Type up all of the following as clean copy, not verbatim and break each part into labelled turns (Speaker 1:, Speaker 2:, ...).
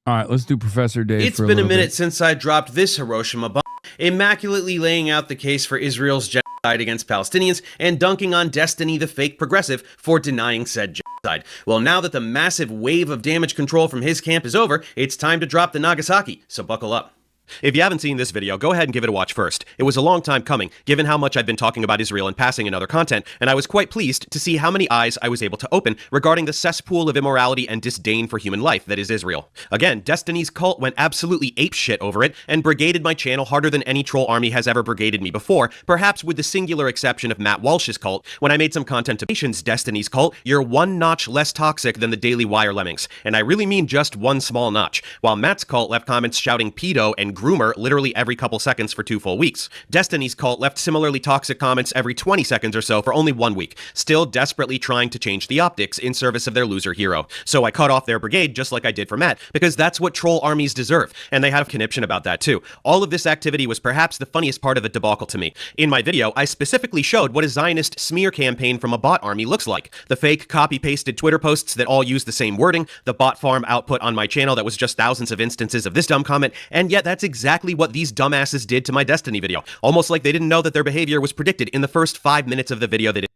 Speaker 1: All right, let's do Professor Dave.
Speaker 2: It's been a minute since I dropped this Hiroshima bomb, immaculately laying out the case for Israel's genocide against Palestinians and dunking on Destiny the fake progressive for denying said genocide. Well, now that the massive wave of damage control from his camp is over, it's time to drop the Nagasaki, so buckle up. If you haven't seen this video, go ahead and give it a watch first. It was a long time coming, given how much I've been talking about Israel and passing in other content, and I was quite pleased to see how many eyes I was able to open regarding the cesspool of immorality and disdain for human life that is Israel. Again, Destiny's cult went absolutely apeshit over it, and brigaded my channel harder than any troll army has ever brigaded me before, perhaps with the singular exception of Matt Walsh's cult, when I made some content to Destiny's cult, you're one notch less toxic than the Daily Wire lemmings, and I really mean just one small notch, while Matt's cult left comments shouting pedo and groomer literally every couple seconds for 2 full weeks. Destiny's cult left similarly toxic comments every 20 seconds or so for only 1 week, still desperately trying to change the optics in service of their loser hero. So I cut off their brigade just like I did for Matt, because that's what troll armies deserve, and they had a conniption about that too. All of this activity was perhaps the funniest part of the debacle to me. In my video, I specifically showed what a Zionist smear campaign from a bot army looks like. The fake copy-pasted Twitter posts that all use the same wording, the bot farm output on my channel that was just thousands of instances of this dumb comment, and yet that's exactly what these dumbasses did to my Destiny video. Almost like they didn't know that their behavior was predicted in the first 5 minutes of the video they did.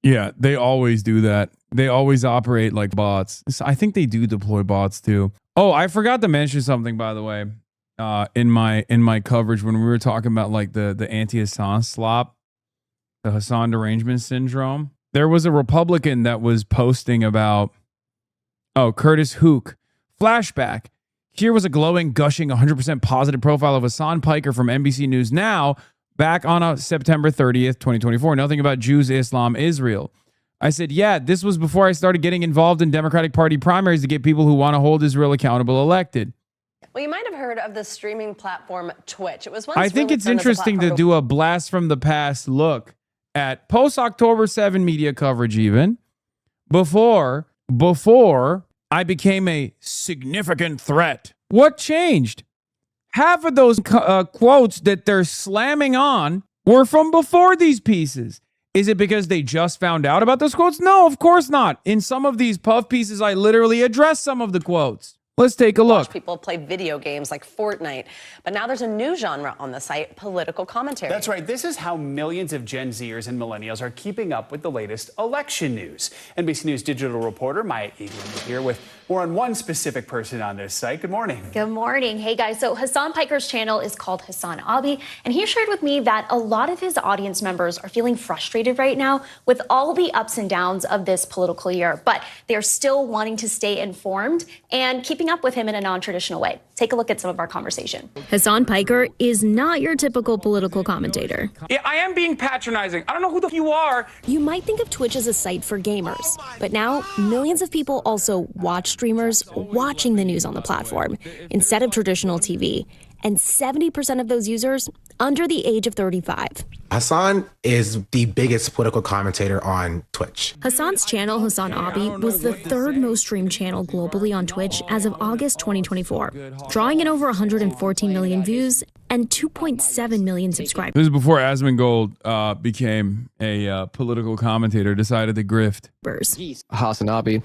Speaker 1: Yeah, they always do that. They always operate like bots. I think they do deploy bots too. Oh, I forgot to mention something, by the way, in my coverage when we were talking about like the anti-Hasan slop, the Hasan derangement syndrome. There was a Republican that was posting about, Curtis Hook, flashback. Here was a glowing, gushing, 100% positive profile of Hasan Piker from NBC News Now back on September 30th, 2024. Nothing about Jews, Islam, Israel. I said, yeah, this was before I started getting involved in Democratic Party primaries to get people who want to hold Israel accountable elected.
Speaker 3: Well, you might have heard of the streaming platform Twitch. It was once
Speaker 1: I think
Speaker 3: really
Speaker 1: it's interesting to do a blast from the past look at post-October 7 media coverage even before I became a significant threat. What changed? Half of those quotes that they're slamming on were from before these pieces. Is it because they just found out about those quotes? No, of course not. In some of these puff pieces, I literally address some of the quotes. Let's take a look.
Speaker 3: Watch people play video games like Fortnite. But now there's a new genre on the site, political commentary.
Speaker 4: That's right. This is how millions of Gen Zers and millennials are keeping up with the latest election news. NBC News digital reporter Maya Egan is here with more on one specific person on this site. Good morning.
Speaker 5: Good morning. Hey, guys. So Hasan Piker's channel is called HasanAbi, and he shared with me that a lot of his audience members are feeling frustrated right now with all the ups and downs of this political year, but they're still wanting to stay informed and keeping up with him in a non-traditional way. Take a look at some of our conversation.
Speaker 6: Hasan Piker is not your typical political commentator.
Speaker 7: Yeah, I am being patronizing. I don't know who the f you are.
Speaker 6: You might think of Twitch as a site for gamers, but now millions of people also watch streamers watching the news on the platform instead of traditional TV. And 70% of those users under the age of 35.
Speaker 8: Hasan is the biggest political commentator on Twitch.
Speaker 6: Hasan's channel, HasanAbi, was the third most streamed channel globally on Twitch as of August 2024, drawing in over 114 million views and 2.7 million subscribers.
Speaker 1: This is before Asmongold became a political commentator, decided to grift.
Speaker 9: HasanAbi.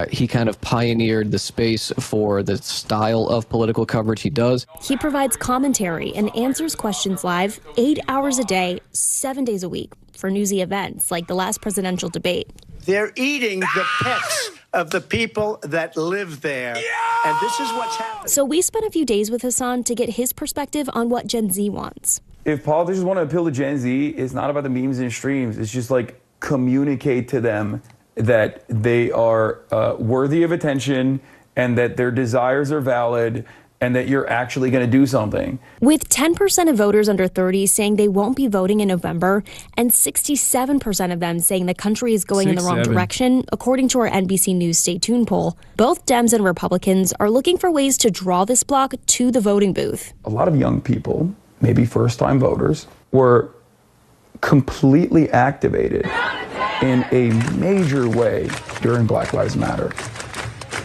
Speaker 9: He kind of pioneered the space for the style of political coverage he does.
Speaker 6: He provides commentary and answers questions live 8 hours a day, 7 days a week for newsy events like the last presidential debate.
Speaker 10: They're eating the pets of the people that live there. Yeah! And this is what's happening.
Speaker 6: So we spent a few days with Hasan to get his perspective on what Gen Z wants.
Speaker 11: If politicians want to appeal to Gen Z, it's not about the memes and streams. It's just like communicate to them that they are worthy of attention and that their desires are valid and that you're actually going to do something.
Speaker 6: With 10% of voters under 30 saying they won't be voting in November and 67% of them saying the country is going in the wrong direction, according to our NBC News Stay Tuned poll, both Dems and Republicans are looking for ways to draw this bloc to the voting booth.
Speaker 11: A lot of young people, maybe first-time voters, were completely activated in a major way during Black Lives Matter.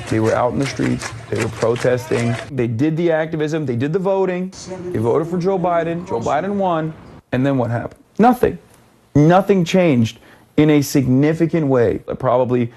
Speaker 11: They were out in the streets, they were protesting, they did the activism, they did the voting, they voted for Joe Biden won, and then what happened? Nothing. Nothing changed in a significant way. Probably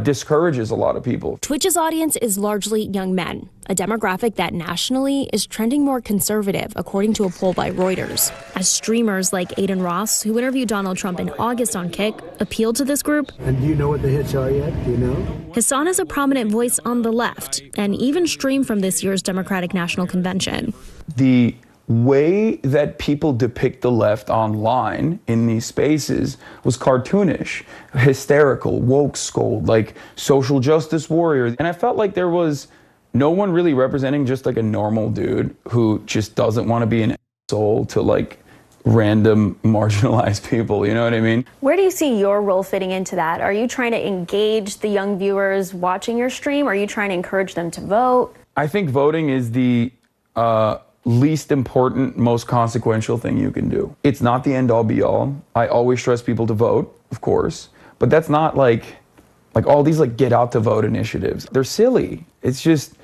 Speaker 11: discourages a lot of people.
Speaker 6: Twitch's audience is largely young men, a demographic that nationally is trending more conservative, according to a poll by Reuters. As streamers like Aiden Ross, who interviewed Donald Trump in August on Kick, appealed to this group.
Speaker 10: And do you know what the hits are yet? Do you know?
Speaker 6: Hasan is a prominent voice on the left and even streamed from this year's Democratic National Convention.
Speaker 11: The way that people depict the left online in these spaces was cartoonish, hysterical, woke scold, like social justice warrior. And I felt like there was no one really representing just like a normal dude who just doesn't want to be an asshole to like random marginalized people, you know what I mean?
Speaker 5: Where do you see your role fitting into that? Are you trying to engage the young viewers watching your stream? Are you trying to encourage them to vote?
Speaker 11: I think voting is the least important, most consequential thing you can do. It's not the end all be all. I always stress people to vote, of course, but that's not like all these like get out to vote initiatives. They're silly. It's just,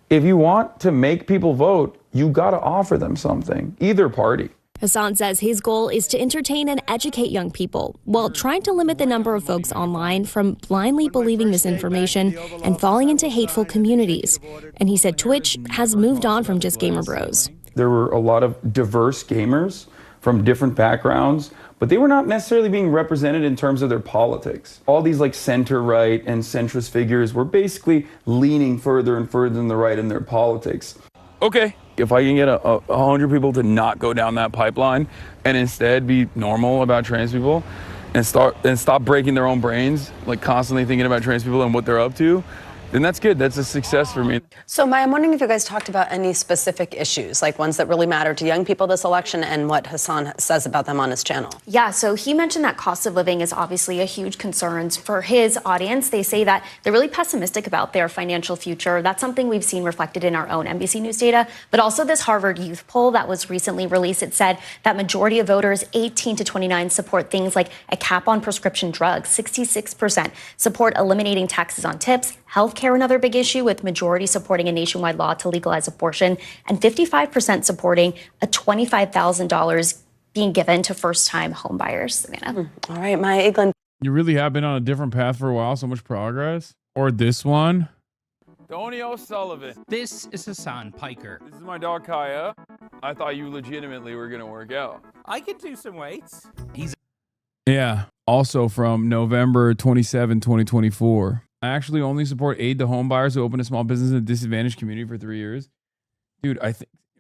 Speaker 11: if you want to make people vote, you got to offer them something, either party.
Speaker 6: Hasan says his goal is to entertain and educate young people while trying to limit the number of folks online from blindly believing misinformation and falling into hateful communities. And he said Twitch has moved on from just gamer bros.
Speaker 11: There were a lot of diverse gamers from different backgrounds, but they were not necessarily being represented in terms of their politics. All these like center-right and centrist figures were basically leaning further and further in the right in their politics. Okay. If I can get 100 people to not go down that pipeline and instead be normal about trans people and stop breaking their own brains, like constantly thinking about trans people and what they're up to, then that's good. That's a success for me.
Speaker 3: So, Maya, I'm wondering if you guys talked about any specific issues, like ones that really matter to young people this election and what Hasan says about them on his channel.
Speaker 5: Yeah, so he mentioned that cost of living is obviously a huge concern for his audience. They say that they're really pessimistic about their financial future. That's something we've seen reflected in our own NBC News data, but also this Harvard Youth poll that was recently released. It said that majority of voters 18 to 29 support things like a cap on prescription drugs. 66% support eliminating taxes on tips. Healthcare, another big issue, with majority supporting a nationwide law to legalize abortion, and 55% supporting a $25,000 being given to first-time homebuyers. Savannah.
Speaker 3: All right, Maya Eglin.
Speaker 1: You really have been on a different path for a while. So much progress. Or this one. Tony O'Sullivan.
Speaker 12: This is Hasan Piker.
Speaker 1: This is my dog Kaya. I thought you legitimately were going to work out.
Speaker 12: I could do some weights.
Speaker 1: Yeah. Also from November 27, 2024. I actually only support aid to home buyers who open a small business in a disadvantaged community for 3 years. Dude,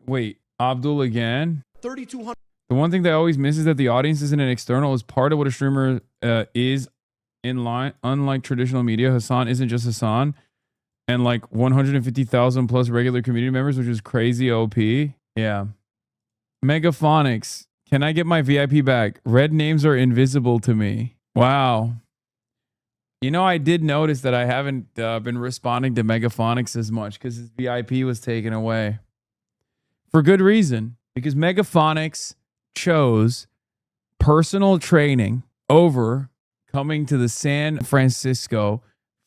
Speaker 1: wait, Abdul again?
Speaker 13: 3,200.
Speaker 1: The one thing that always misses that the audience isn't an external is part of what a streamer is in line. Unlike traditional media, Hasan isn't just Hasan. And like 150,000 plus regular community members, which is crazy OP. Yeah. Megaphonics. Can I get my VIP back? Red names are invisible to me. Wow. You know, I did notice that I haven't been responding to Megaphonics as much because his VIP was taken away. For good reason. Because Megaphonics chose personal training over coming to the San Francisco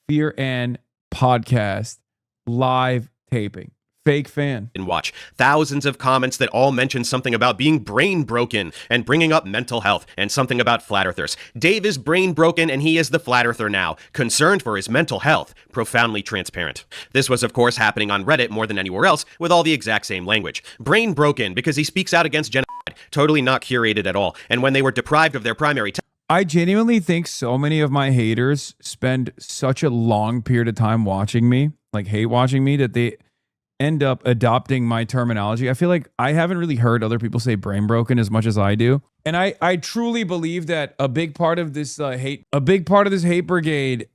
Speaker 1: Fear and Podcast live taping. Fake fan.
Speaker 2: And watch thousands of comments that all mention something about being brain broken and bringing up mental health and something about flat earthers. Dave is brain broken and he is the flat earther now, concerned for his mental health, profoundly transparent. This was of course happening on Reddit more than anywhere else with all the exact same language. Brain broken because he speaks out against genocide, totally not curated at all. And when they were deprived of their primary
Speaker 1: I genuinely think so many of my haters spend such a long period of time watching me, like hate watching me, that they end up adopting my terminology. I feel like I haven't really heard other people say brain broken as much as I do. And I truly believe that a big part of this hate brigade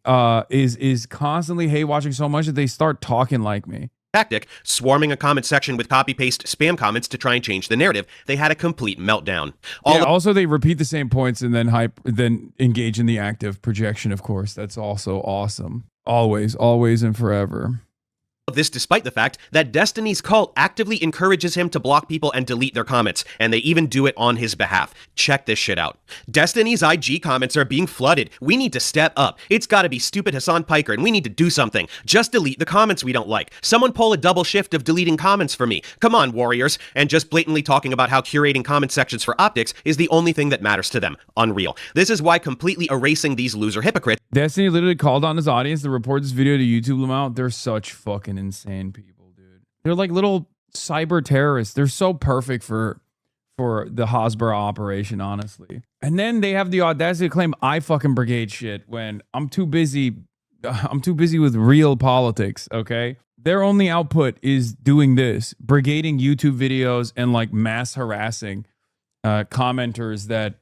Speaker 1: is constantly hate watching so much that they start talking like me.
Speaker 2: Tactic, swarming a comment section with copy-paste spam comments to try and change the narrative. They had a complete meltdown.
Speaker 1: Also, they repeat the same points and then engage in the active projection, of course. That's also awesome. Always and forever.
Speaker 2: This despite the fact that Destiny's cult actively encourages him to block people and delete their comments, and they even do it on his behalf. Check this shit out. Destiny's IG comments are being flooded. We need to step up. It's gotta be stupid Hasan Piker, and we need to do something. Just delete the comments we don't like. Someone pull a double shift of deleting comments for me. Come on, warriors. And just blatantly talking about how curating comment sections for optics is the only thing that matters to them. Unreal. This is why completely erasing these loser hypocrites.
Speaker 1: Destiny literally called on his audience to report this video to YouTube them out. They're such fucking insane people, dude. They're like little cyber terrorists. They're so perfect for the Hasbara operation, honestly. And then they have the audacity to claim I fucking brigade shit when I'm too busy with real politics, okay? Their only output is doing this, brigading YouTube videos and like mass harassing commenters that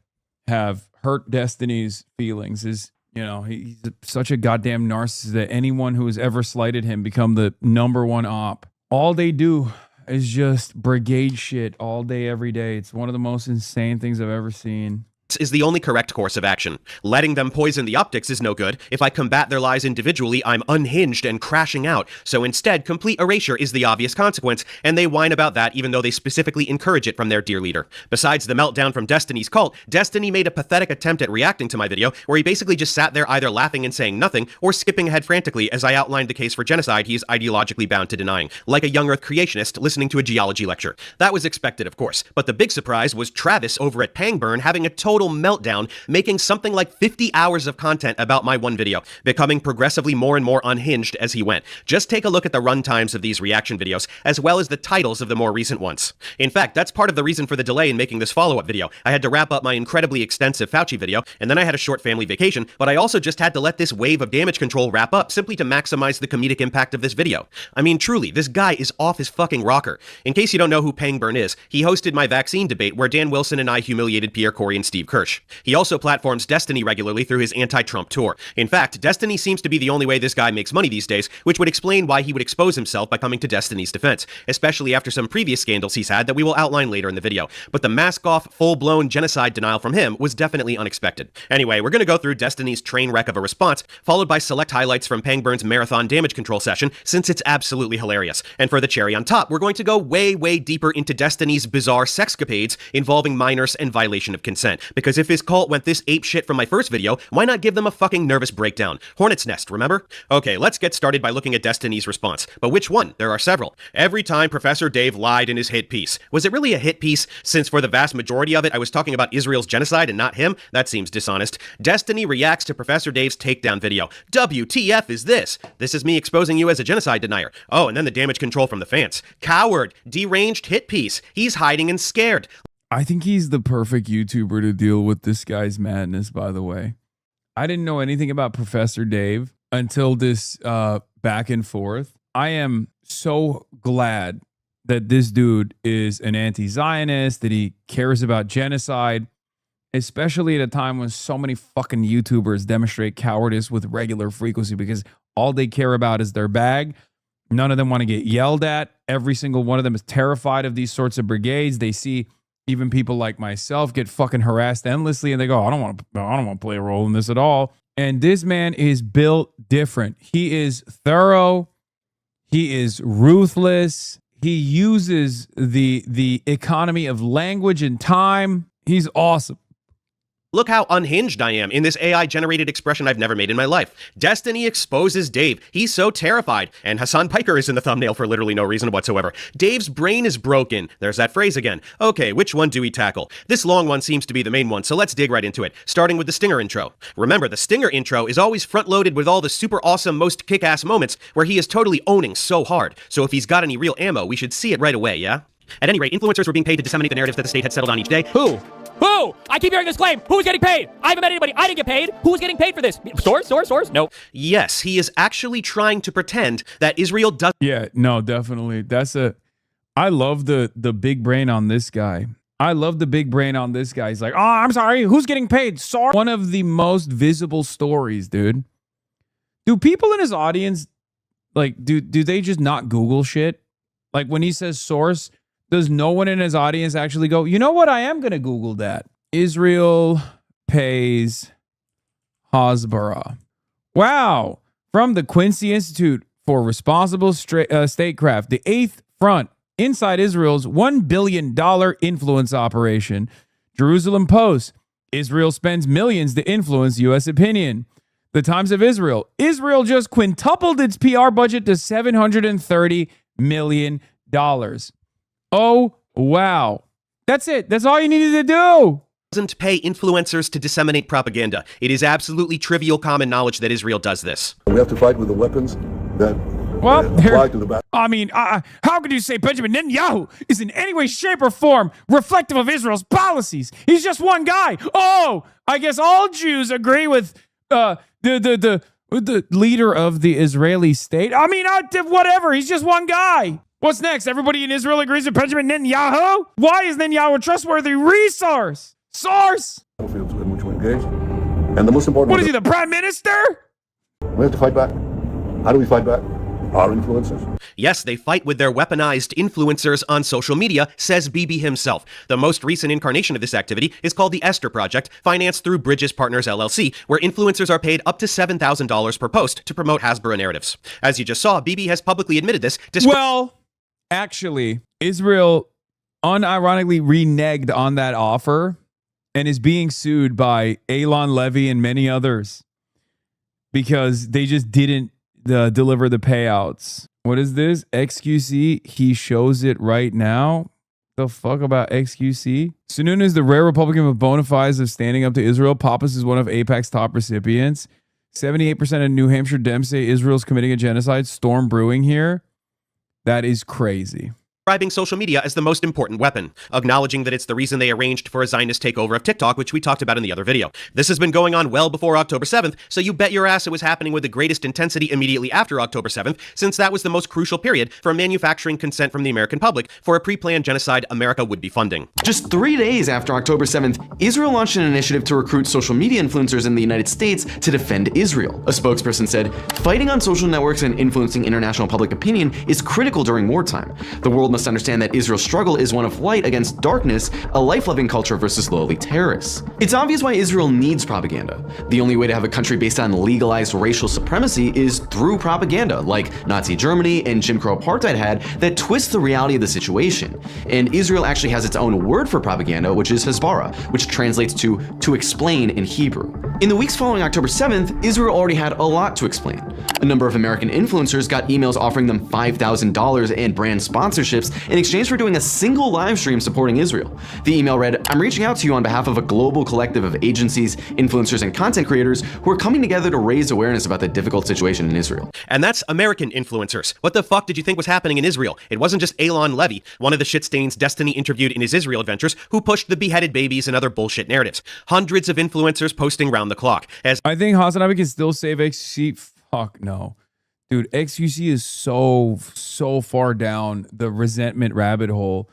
Speaker 1: have hurt Destiny's feelings. Is, you know, he's such a goddamn narcissist that anyone who has ever slighted him become the #1 op. All they do is just brigade shit all day, every day. It's one of the most insane things I've ever seen.
Speaker 2: Is the only correct course of action. Letting them poison the optics is no good. If I combat their lies individually, I'm unhinged and crashing out. So instead, complete erasure is the obvious consequence, and they whine about that even though they specifically encourage it from their dear leader. Besides the meltdown from Destiny's cult, Destiny made a pathetic attempt at reacting to my video, where he basically just sat there either laughing and saying nothing, or skipping ahead frantically as I outlined the case for genocide he is ideologically bound to denying, like a young earth creationist listening to a geology lecture. That was expected, of course, but the big surprise was Travis over at Pangburn having a total meltdown, making something like 50 hours of content about my one video, becoming progressively more and more unhinged as he went. Just take a look at the run times of these reaction videos, as well as the titles of the more recent ones. In fact, that's part of the reason for the delay in making this follow-up video. I had to wrap up my incredibly extensive Fauci video, and then I had a short family vacation, but I also just had to let this wave of damage control wrap up simply to maximize the comedic impact of this video. I mean, truly, this guy is off his fucking rocker. In case you don't know who Pangburn is, he hosted my vaccine debate where Dan Wilson and I humiliated Pierre Corey and Steve Kirsch. He also platforms Destiny regularly through his anti-Trump tour. In fact, Destiny seems to be the only way this guy makes money these days, which would explain why he would expose himself by coming to Destiny's defense, especially after some previous scandals he's had that we will outline later in the video. But the mask-off, full-blown genocide denial from him was definitely unexpected. Anyway, we're gonna go through Destiny's train wreck of a response, followed by select highlights from Pangburn's marathon damage control session, since it's absolutely hilarious. And for the cherry on top, we're going to go way, way deeper into Destiny's bizarre sexcapades involving minors and violation of consent, because if his cult went this ape shit from my first video, why not give them a fucking nervous breakdown? Hornet's nest, remember? Okay, let's get started by looking at Destiny's response. But which one? There are several. Every time Professor Dave lied in his hit piece. Was it really a hit piece, since for the vast majority of it I was talking about Israel's genocide and not him? That seems dishonest. Destiny reacts to Professor Dave's takedown video. WTF is this? This is me exposing you as a genocide denier. Oh, and then the damage control from the fans. Coward. Deranged hit piece. He's hiding and scared.
Speaker 1: I think he's the perfect YouTuber to deal with this guy's madness, by the way. I didn't know anything about Professor Dave until this back and forth. I am so glad that this dude is an anti-Zionist, that he cares about genocide, especially at a time when so many fucking YouTubers demonstrate cowardice with regular frequency because all they care about is their bag. None of them want to get yelled at. Every single one of them is terrified of these sorts of brigades. They see even people like myself get fucking harassed endlessly, and they go, I don't want to play a role in this at all. And this man is built different. He is thorough. He is ruthless. He uses the economy of language and time. He's awesome.
Speaker 2: Look how unhinged I am in this AI-generated expression I've never made in my life. Destiny exposes Dave. He's so terrified. And Hasan Piker is in the thumbnail for literally no reason whatsoever. Dave's brain is broken. There's that phrase again. Okay, which one do we tackle? This long one seems to be the main one, so let's dig right into it, starting with the Stinger intro. Remember, the Stinger intro is always front-loaded with all the super awesome, most kick-ass moments where he is totally owning so hard. So if he's got any real ammo, we should see it right away, yeah? At any rate, influencers were being paid to disseminate the narratives that the state had settled on each day.
Speaker 13: Who? I keep hearing this claim. Who's getting paid? I haven't met anybody. I didn't get paid. Who's getting paid for this? Source? No.
Speaker 2: Yes, he is actually trying to pretend that Israel does.
Speaker 1: Yeah, no, definitely. I love the big brain on this guy. He's like, oh, I'm sorry. Who's getting paid? Sorry. One of the most visible stories, dude. Do people in his audience, like, do they just not Google shit? Like when he says source, does no one in his audience actually go, you know what? I am going to Google that. Israel pays Hasbara. Wow. From the Quincy Institute for responsible statecraft, the eighth front inside Israel's $1 billion influence operation. Jerusalem Post, Israel spends millions to influence U.S. opinion. The Times of Israel, Israel just quintupled its PR budget to $730 million. Oh, wow. That's it. That's all you needed to do.
Speaker 2: Doesn't pay influencers to disseminate propaganda. It is absolutely trivial common knowledge that Israel does this.
Speaker 14: We have to fight with the weapons that apply to the battle.
Speaker 1: I mean, how could you say Benjamin Netanyahu is in any way, shape, or form reflective of Israel's policies? He's just one guy. Oh, I guess all Jews agree with the leader of the Israeli state. I mean, whatever. He's just one guy. What's next? Everybody in Israel agrees with Benjamin Netanyahu? Why is Netanyahu a trustworthy resource? Source?
Speaker 14: Battlefields in which we engage. And the most important...
Speaker 1: What is he, the prime minister?
Speaker 14: We have to fight back. How do we fight back? Our influencers.
Speaker 2: Yes, they fight with their weaponized influencers on social media, says Bibi himself. The most recent incarnation of this activity is called the Esther Project, financed through Bridges Partners LLC, where influencers are paid up to $7,000 per post to promote Hasbara narratives. As you just saw, Bibi has publicly admitted this.
Speaker 1: Well, actually, Israel unironically reneged on that offer and is being sued by Elon Levy and many others because they just didn't deliver the payouts. What is this? XQC, he shows it right now. The fuck about XQC? Sunun is the rare Republican with bona fides of standing up to Israel. Pappas is one of AIPAC's top recipients. 78% of New Hampshire Dems say Israel's committing a genocide. Storm brewing here. That is crazy.
Speaker 2: Describing social media as the most important weapon, acknowledging that it's the reason they arranged for a Zionist takeover of TikTok, which we talked about in the other video. This has been going on well before October 7th, so you bet your ass it was happening with the greatest intensity immediately after October 7th, since that was the most crucial period for manufacturing consent from the American public for a pre-planned genocide America would be funding.
Speaker 15: Just 3 days after October 7th, Israel launched an initiative to recruit social media influencers in the United States to defend Israel. A spokesperson said, "Fighting on social networks and influencing international public opinion is critical during wartime. The world must understand that Israel's struggle is one of light against darkness, a life-loving culture versus lowly terrorists." It's obvious why Israel needs propaganda. The only way to have a country based on legalized racial supremacy is through propaganda, like Nazi Germany and Jim Crow apartheid had, that twists the reality of the situation. And Israel actually has its own word for propaganda, which is Hasbara, which translates to explain in Hebrew. In the weeks following October 7th, Israel already had a lot to explain. A number of American influencers got emails offering them $5,000 and brand sponsorships in exchange for doing a single live stream supporting Israel. The email read, "I'm reaching out to you on behalf of a global collective of agencies, influencers, and content creators who are coming together to raise awareness about the difficult situation in Israel."
Speaker 2: And that's American influencers. What the fuck did you think was happening in Israel? It wasn't just Elon Levy, one of the shitstains Destiny interviewed in his Israel adventures, who pushed the beheaded babies and other bullshit narratives. Hundreds of influencers posting round the clock. As
Speaker 1: I think HasanAbi can still save XQC. Fuck no. Dude, XQC is so far down the resentment rabbit hole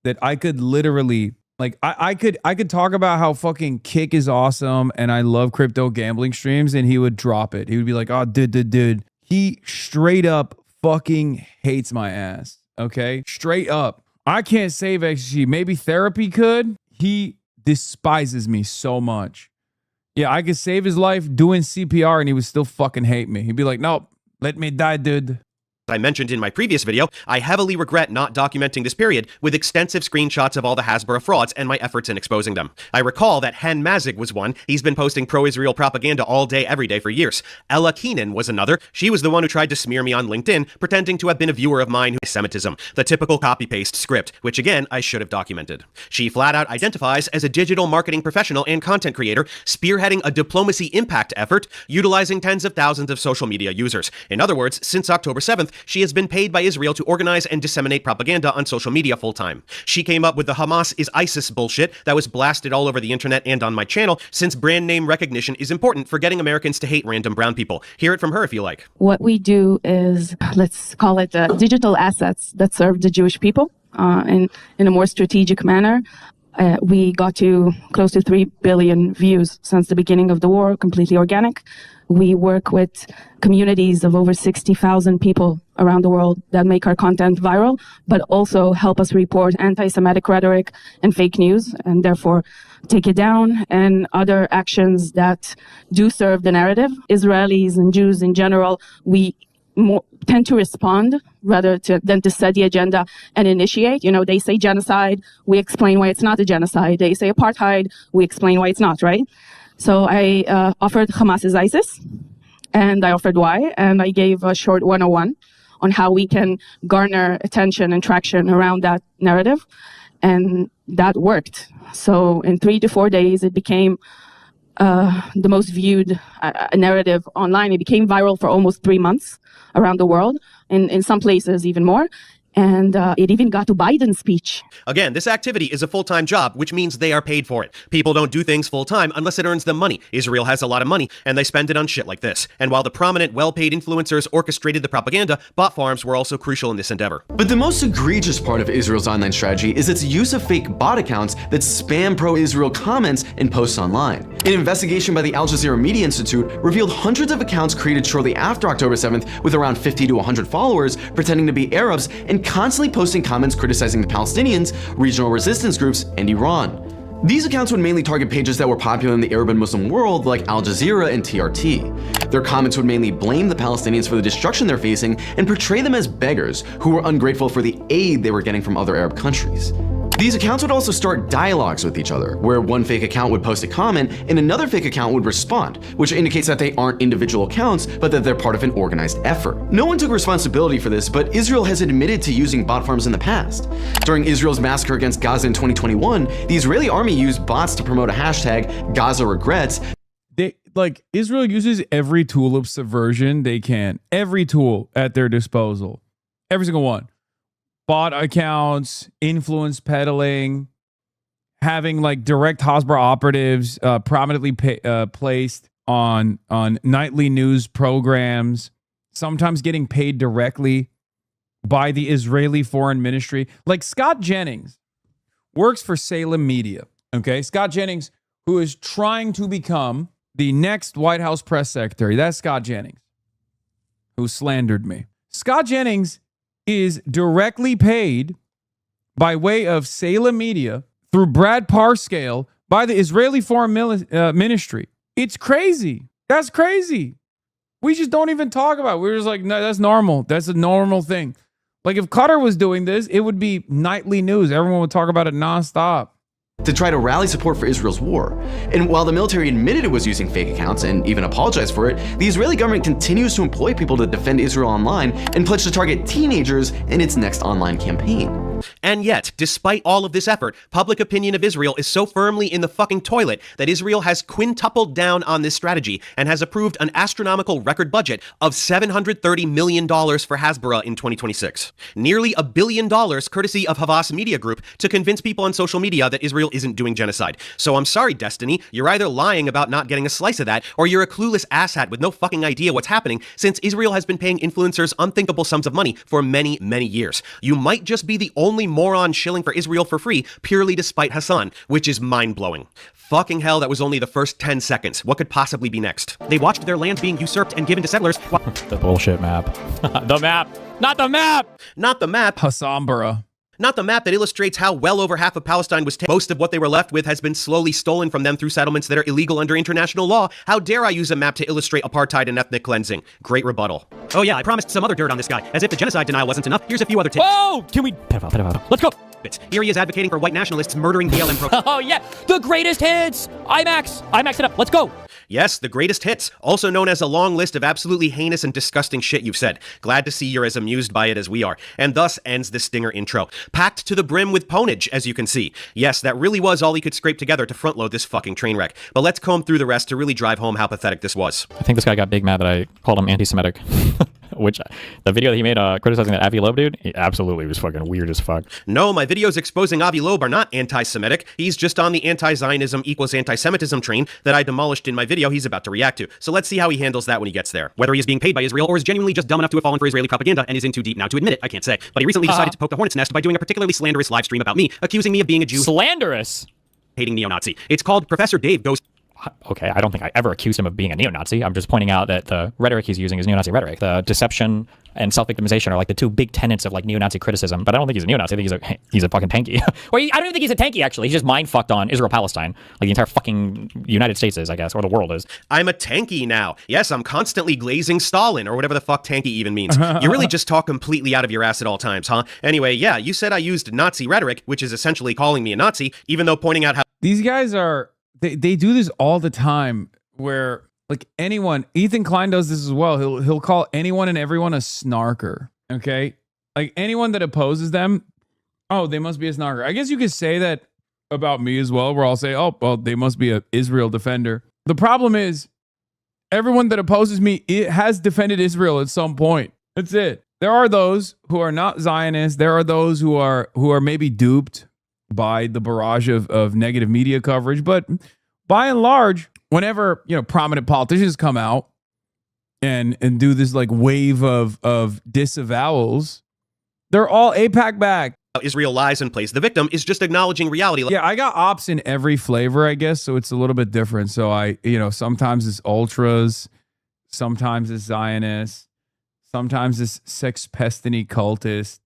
Speaker 1: that I could literally, like, I could talk about how fucking Kick is awesome and I love crypto gambling streams, and he would drop it. He would be like, "Oh, dude." He straight up fucking hates my ass. Okay? Straight up. I can't save XQC. Maybe therapy could. He despises me so much. Yeah, I could save his life doing CPR and he would still fucking hate me. He'd be like, "Nope. Let me die, dude."
Speaker 2: I mentioned in my previous video, I heavily regret not documenting this period with extensive screenshots of all the Hasbara frauds and my efforts in exposing them. I recall that Hen Mazig was one. He's been posting pro-Israel propaganda all day, every day for years. Ella Keenan was another. She was the one who tried to smear me on LinkedIn, pretending to have been a viewer of mine who anti-Semitism, the typical copy-paste script, which again, I should have documented. She flat out identifies as a digital marketing professional and content creator, spearheading a diplomacy impact effort, utilizing tens of thousands of social media users. In other words, since October 7th, she has been paid by Israel to organize and disseminate propaganda on social media full-time. She came up with the Hamas is ISIS bullshit that was blasted all over the internet and on my channel, since brand name recognition is important for getting Americans to hate random brown people. Hear it from her if you like.
Speaker 16: What we do is, let's call it digital assets that serve the Jewish people in a more strategic manner. We got to close to 3 billion views since the beginning of the war, completely organic. We work with communities of over 60,000 people around the world that make our content viral, but also help us report anti-Semitic rhetoric and fake news, and therefore take it down, and other actions that do serve the narrative. Israelis and Jews in general, we tend to respond rather than to set the agenda and initiate. They say genocide, we explain why it's not a genocide. They say apartheid, we explain why it's not, right? So I offered Hamas is ISIS, and I offered why, and I gave a short 101 on how we can garner attention and traction around that narrative, and that worked. So in 3 to 4 days, it became the most viewed narrative online. It became viral for almost 3 months around the world, in some places even more. And it even got to Biden's speech.
Speaker 2: Again, this activity is a full-time job, which means they are paid for it. People don't do things full-time unless it earns them money. Israel has a lot of money, and they spend it on shit like this. And while the prominent, well-paid influencers orchestrated the propaganda, bot farms were also crucial in this endeavor.
Speaker 15: But the most egregious part of Israel's online strategy is its use of fake bot accounts that spam pro-Israel comments and posts online. An investigation by the Al Jazeera Media Institute revealed hundreds of accounts created shortly after October 7th with around 50 to 100 followers pretending to be Arabs and constantly posting comments criticizing the Palestinians, regional resistance groups, and Iran. These accounts would mainly target pages that were popular in the Arab and Muslim world like Al Jazeera and TRT. Their comments would mainly blame the Palestinians for the destruction they're facing and portray them as beggars who were ungrateful for the aid they were getting from other Arab countries. These accounts would also start dialogues with each other, where one fake account would post a comment and another fake account would respond, which indicates that they aren't individual accounts, but that they're part of an organized effort. No one took responsibility for this, but Israel has admitted to using bot farms in the past. During Israel's massacre against Gaza in 2021, the Israeli army used bots to promote a hashtag, Gaza Regrets.
Speaker 1: Israel uses every tool of subversion they can, every tool at their disposal, every single one. Bot accounts, influence peddling, having direct Hasbara operatives prominently placed on nightly news programs, sometimes getting paid directly by the Israeli Foreign Ministry. Scott Jennings works for Salem Media. Okay, Scott Jennings, who is trying to become the next White House press secretary. That's Scott Jennings, who slandered me. Scott Jennings is directly paid by way of Salem Media through Brad Parscale by the Israeli Foreign Ministry. It's crazy. That's crazy. We just don't even talk about it. We're just no, that's normal. That's a normal thing. If Qatar was doing this, it would be nightly news. Everyone would talk about it nonstop.
Speaker 15: To try to rally support for Israel's war. And while the military admitted it was using fake accounts and even apologized for it, the Israeli government continues to employ people to defend Israel online and pledge to target teenagers in its next online campaign.
Speaker 2: And yet, despite all of this effort, public opinion of Israel is so firmly in the fucking toilet that Israel has quintupled down on this strategy and has approved an astronomical record budget of $730 million for Hasbara in 2026. Nearly $1 billion courtesy of Havas Media Group to convince people on social media that Israel isn't doing genocide. So I'm sorry, Destiny, you're either lying about not getting a slice of that, or you're a clueless asshat with no fucking idea what's happening, since Israel has been paying influencers unthinkable sums of money for many, many years. You might just be the only moron shilling for Israel for free purely to spite Hasan, which is mind-blowing. Fucking hell, that was only the first 10 seconds. What could possibly be next? They watched their lands being usurped and given to settlers.
Speaker 13: The bullshit map. The map. Not the map.
Speaker 2: Not the map.
Speaker 1: Hassanbara.
Speaker 2: Not the map that illustrates how well over half of Palestine was taken. Most of what they were left with has been slowly stolen from them through settlements that are illegal under international law. How dare I use a map to illustrate apartheid and ethnic cleansing? Great rebuttal. Oh yeah, I promised some other dirt on this guy. As if the genocide denial wasn't enough, here's a few other tips.
Speaker 13: Whoa! Can we... Pedophile. Let's go!
Speaker 2: Here he is advocating for white nationalists murdering BLM pro-
Speaker 13: Oh yeah! The greatest hits! IMAX it up. Let's go!
Speaker 2: Yes, the greatest hits, also known as a long list of absolutely heinous and disgusting shit you've said. Glad to see you're as amused by it as we are. And thus ends the stinger intro. Packed to the brim with ponage, as you can see. Yes, that really was all he could scrape together to front load this fucking train wreck. But let's comb through the rest to really drive home how pathetic this was.
Speaker 13: I think this guy got big mad that I called him anti-Semitic. Which, the video that he made criticizing that Avi Loeb dude, he absolutely was fucking weird as fuck.
Speaker 2: No, my videos exposing Avi Loeb are not anti-Semitic. He's just on the anti-Zionism equals anti-Semitism train that I demolished in my video he's about to react to. So let's see how he handles that when he gets there. Whether he is being paid by Israel or is genuinely just dumb enough to have fallen for Israeli propaganda and is in too deep now to admit it, I can't say. But he recently decided to poke the hornet's nest by doing a particularly slanderous live stream about me, accusing me of being a Jew.
Speaker 13: Slanderous?
Speaker 2: Hating neo-Nazi. It's called Professor Dave Goes...
Speaker 13: okay, I don't think I ever accused him of being a neo-Nazi. I'm just pointing out that the rhetoric he's using is neo-Nazi rhetoric. The deception and self-victimization are like the two big tenets of like neo-Nazi criticism. But I don't think he's a neo-Nazi. I think he's a fucking tanky. Or I don't even think he's a tanky, actually. He's just mind-fucked on Israel-Palestine. Like the entire fucking United States is, I guess, or the world is.
Speaker 2: I'm a tanky now. Yes, I'm constantly glazing Stalin, or whatever the fuck tanky even means. You really just talk completely out of your ass at all times, huh? Anyway, yeah, you said I used Nazi rhetoric, which is essentially calling me a Nazi, even though pointing out how...
Speaker 1: These guys are... They do this all the time where... Like anyone, Ethan Klein does this as well. He'll call anyone and everyone a snarker. Okay, like anyone that opposes them, oh, they must be a snarker. I guess you could say that about me as well, where I'll say, oh, well, they must be a Israel defender. The problem is, everyone that opposes me has defended Israel at some point. That's it. There are those who are not Zionists. There are those who are maybe duped by the barrage of negative media coverage, but by and large, whenever, you know, prominent politicians come out and do this like wave of disavowals, they're all AIPAC back.
Speaker 2: Israel lies and plays the victim is just acknowledging reality.
Speaker 1: Yeah, I got ops in every flavor, I guess, so it's a little bit different. So sometimes it's ultras, sometimes it's Zionists, sometimes it's sex pestiny cultists.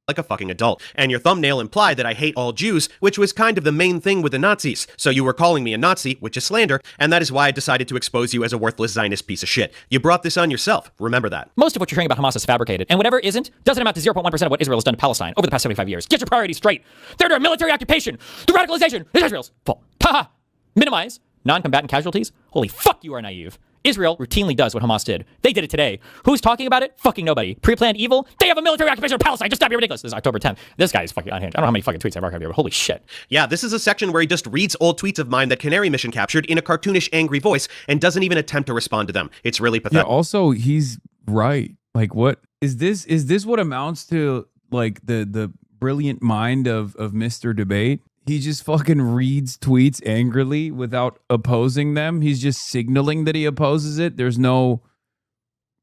Speaker 2: Like a fucking adult. And your thumbnail implied that I hate all Jews, which was kind of the main thing with the Nazis. So you were calling me a Nazi, which is slander, and that is why I decided to expose you as a worthless Zionist piece of shit. You brought this on yourself. Remember that.
Speaker 13: Most of what you're hearing about Hamas is fabricated, and whatever isn't doesn't amount to 0.1% of what Israel has done to Palestine over the past 75 years. Get your priorities straight. They're under a military occupation. The radicalization is Israel's fault. Ha! Minimize non-combatant casualties? Holy fuck, you are naive. Israel routinely does what Hamas did. They did it today. Who's talking about it? Fucking nobody. Pre-planned evil? They have a military occupation of Palestine. Just stop being ridiculous. This is October 10th. This guy is fucking unhinged. I don't know how many fucking tweets I've archived here, but holy shit.
Speaker 2: Yeah, this is a section where he just reads old tweets of mine that Canary Mission captured in a cartoonish, angry voice and doesn't even attempt to respond to them. It's really pathetic.
Speaker 1: Yeah, also, he's right. Like, what is this? Is this what amounts to like the brilliant mind of Mr. Debate? He just fucking reads tweets angrily without opposing them. He's just signaling that he opposes it. There's no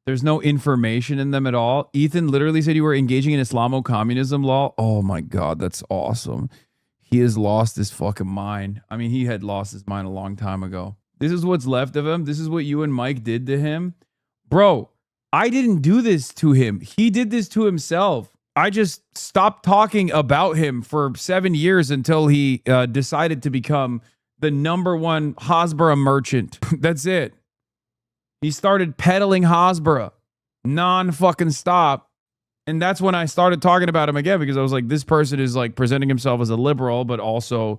Speaker 1: information in them at all. Ethan literally said you were engaging in Islamo-communism law. Oh my God, that's awesome. He has lost his fucking mind. I mean, he had lost his mind a long time ago. This is what's left of him. This is what you and Mike did to him. Bro, I didn't do this to him. He did this to himself. I just stopped talking about him for 7 years until he decided to become the #1 Hasbara merchant. That's it. He started peddling Hasbara non-fucking stop. And that's when I started talking about him again, because I was like, this person is like presenting himself as a liberal, but also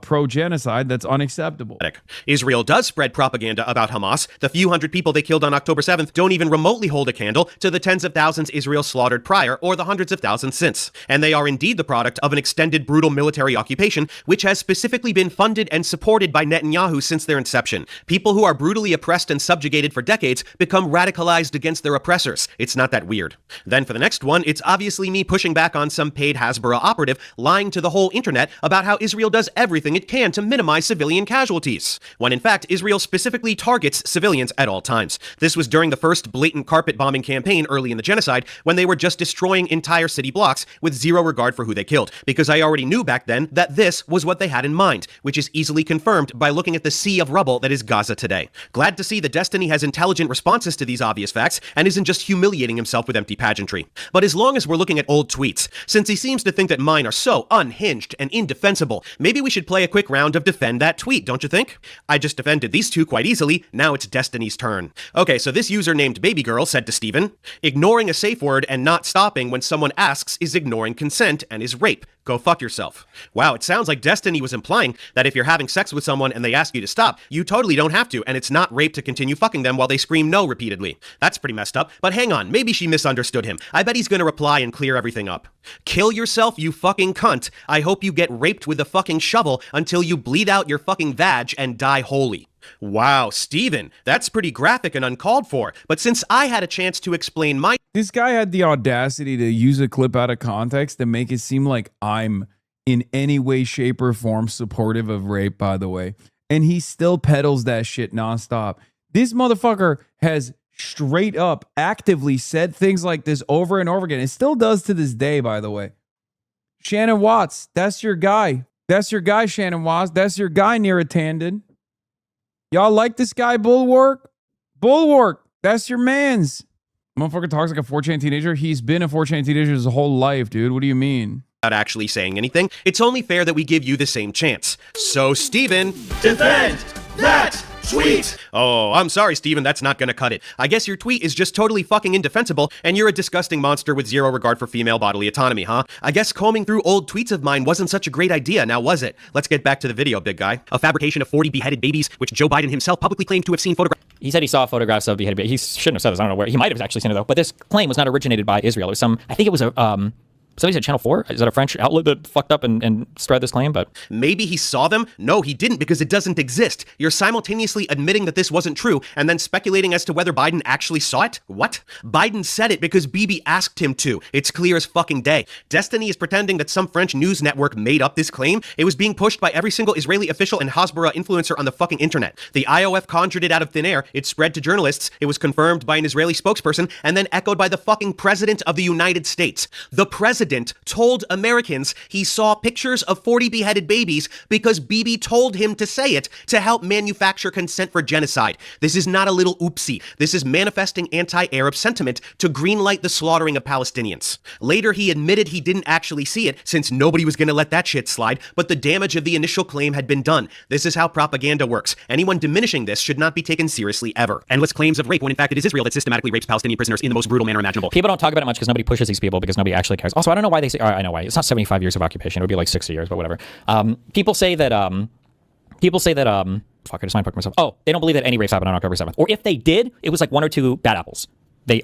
Speaker 1: pro-genocide. That's unacceptable.
Speaker 2: Israel does spread propaganda about Hamas. The few hundred people they killed on October 7th don't even remotely hold a candle to the tens of thousands Israel slaughtered prior, or the hundreds of thousands since. And they are indeed the product of an extended brutal military occupation, which has specifically been funded and supported by Netanyahu since their inception. People who are brutally oppressed and subjugated for decades become radicalized against their oppressors. It's not that weird. Then for the next one, it's obviously me pushing back on some paid Hasbara operative lying to the whole internet about how Israel does everything it can to minimize civilian casualties, when in fact Israel specifically targets civilians at all times. This was during the first blatant carpet bombing campaign early in the genocide, when they were just destroying entire city blocks with zero regard for who they killed, because I already knew back then that this was what they had in mind, which is easily confirmed by looking at the sea of rubble that is Gaza today. Glad to see that Destiny has intelligent responses to these obvious facts and isn't just humiliating himself with empty pageantry. But as long as we're looking at old tweets, since he seems to think that mine are so unhinged and indefensible, maybe we should play a quick round of defend that tweet, don't you think? I just defended these two quite easily. Now it's Destiny's turn. Okay, so this user named Babygirl said to Steven, ignoring a safe word and not stopping when someone asks is ignoring consent and is rape. Go fuck yourself. Wow, it sounds like Destiny was implying that if you're having sex with someone and they ask you to stop, you totally don't have to, and it's not rape to continue fucking them while they scream no repeatedly. That's pretty messed up, but hang on, maybe she misunderstood him. I bet he's gonna reply and clear everything up. Kill yourself, you fucking cunt. I hope you get raped with a fucking shovel until you bleed out your fucking vag and die holy. Wow, Steven, that's pretty graphic and uncalled for. But since I had a chance to explain my...
Speaker 1: This guy had the audacity to use a clip out of context to make it seem like I'm in any way, shape, or form supportive of rape, by the way. And he still peddles that shit nonstop. This motherfucker has straight up actively said things like this over and over again. It still does to this day, by the way. Shannon Watts, that's your guy. That's your guy, Shannon Watts. That's your guy, Neera Tanden. Y'all like this guy, Bulwark? Bulwark, that's your man's. Motherfucker talks like a 4chan teenager. He's been a 4chan teenager his whole life, dude. What do you mean?
Speaker 2: Without actually saying anything, it's only fair that we give you the same chance. So, Steven, defend that tweet! Oh, I'm sorry, Steven, that's not gonna cut it. I guess your tweet is just totally fucking indefensible, and you're a disgusting monster with zero regard for female bodily autonomy, huh? I guess combing through old tweets of mine wasn't such a great idea, now was it? Let's get back to the video, big guy. A fabrication of 40 beheaded babies, which Joe Biden himself publicly claimed to have seen photographs.
Speaker 13: He said he saw photographs of beheaded babies. He shouldn't have said this. I don't know where. He might have actually seen it, though. But this claim was not originated by Israel. It was I think it was a, somebody said Channel 4? Is that a French outlet that fucked up and spread this claim? But
Speaker 2: maybe he saw them? No, he didn't, because it doesn't exist. You're simultaneously admitting that this wasn't true and then speculating as to whether Biden actually saw it? What? Biden said it because Bibi asked him to. It's clear as fucking day. Destiny is pretending that some French news network made up this claim. It was being pushed by every single Israeli official and Hasbara influencer on the fucking internet. The IOF conjured it out of thin air. It spread to journalists. It was confirmed by an Israeli spokesperson and then echoed by the fucking president of the United States. The president told Americans he saw pictures of 40 beheaded babies because Bibi told him to say it to help manufacture consent for genocide. This is not a little oopsie. This is manifesting anti-Arab sentiment to greenlight the slaughtering of Palestinians. Later, he admitted he didn't actually see it since nobody was going to let that shit slide, but the damage of the initial claim had been done. This is how propaganda works. Anyone diminishing this should not be taken seriously ever. Endless claims of rape when in fact it is Israel that systematically rapes Palestinian prisoners in the most brutal manner imaginable.
Speaker 13: People don't talk about it much because nobody pushes these people because nobody actually cares. Also, I don't know why they say, I know why. It's not 75 years of occupation. It would be like 60 years, but whatever. People say that, fuck, I just mind fucking myself. Oh, they don't believe that any rapes happened on October 7th. Or if they did, it was like one or two bad apples.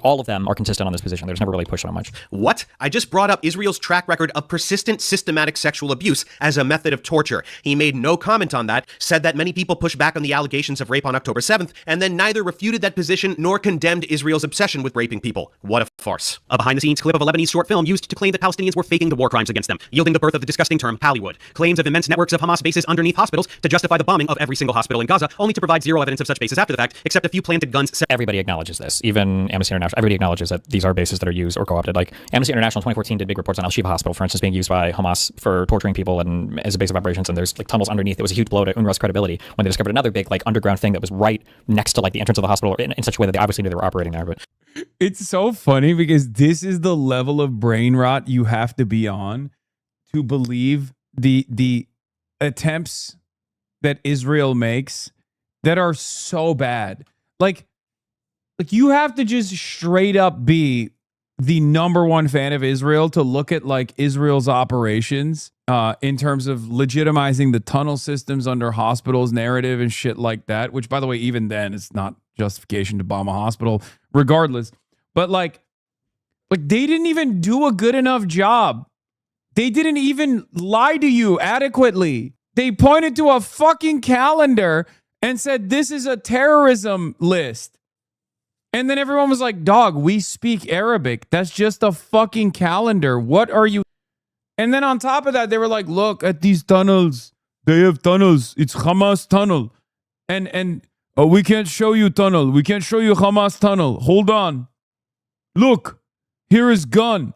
Speaker 13: All of them are consistent on this position. There's never really pushed on much.
Speaker 2: What? I just brought up Israel's track record of persistent systematic sexual abuse as a method of torture. He made no comment on that, said that many people pushed back on the allegations of rape on October 7th, and then neither refuted that position nor condemned Israel's obsession with raping people. What a farce. A behind-the-scenes clip of a Lebanese short film used to claim that Palestinians were faking the war crimes against them, yielding the birth of the disgusting term Hollywood. Claims of immense networks of Hamas bases underneath hospitals to justify the bombing of every single hospital in Gaza, only to provide zero evidence of such bases after the fact, except a few planted guns.
Speaker 13: Everybody acknowledges this. Even Amnesty International. Everybody acknowledges that these are bases that are used or co-opted. Like Amnesty International in 2014 did big reports on Al-Shifa Hospital, for instance, being used by Hamas for torturing people and as a base of operations. And there's like tunnels underneath. It was a huge blow to UNRWA's credibility when they discovered another big like underground thing that was right next to like the entrance of the hospital in such a way that they obviously knew they were operating there. But
Speaker 1: it's so funny because this is the level of brain rot you have to be on to believe the attempts that Israel makes that are so bad. Like you have to just straight up be the #1 fan of Israel to look at like Israel's operations in terms of legitimizing the tunnel systems under hospitals narrative and shit like that, which by the way, even then it's not justification to bomb a hospital regardless. But like they didn't even do a good enough job. They didn't even lie to you adequately. They pointed to a fucking calendar and said, this is a terrorism list. And then everyone was like, dog, we speak Arabic. That's just a fucking calendar. What are you? And then on top of that, they were like, look at these tunnels. They have tunnels. It's Hamas tunnel. And we can't show you tunnel. We can't show you Hamas tunnel. Hold on. Look, here is gun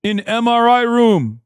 Speaker 1: in MRI room.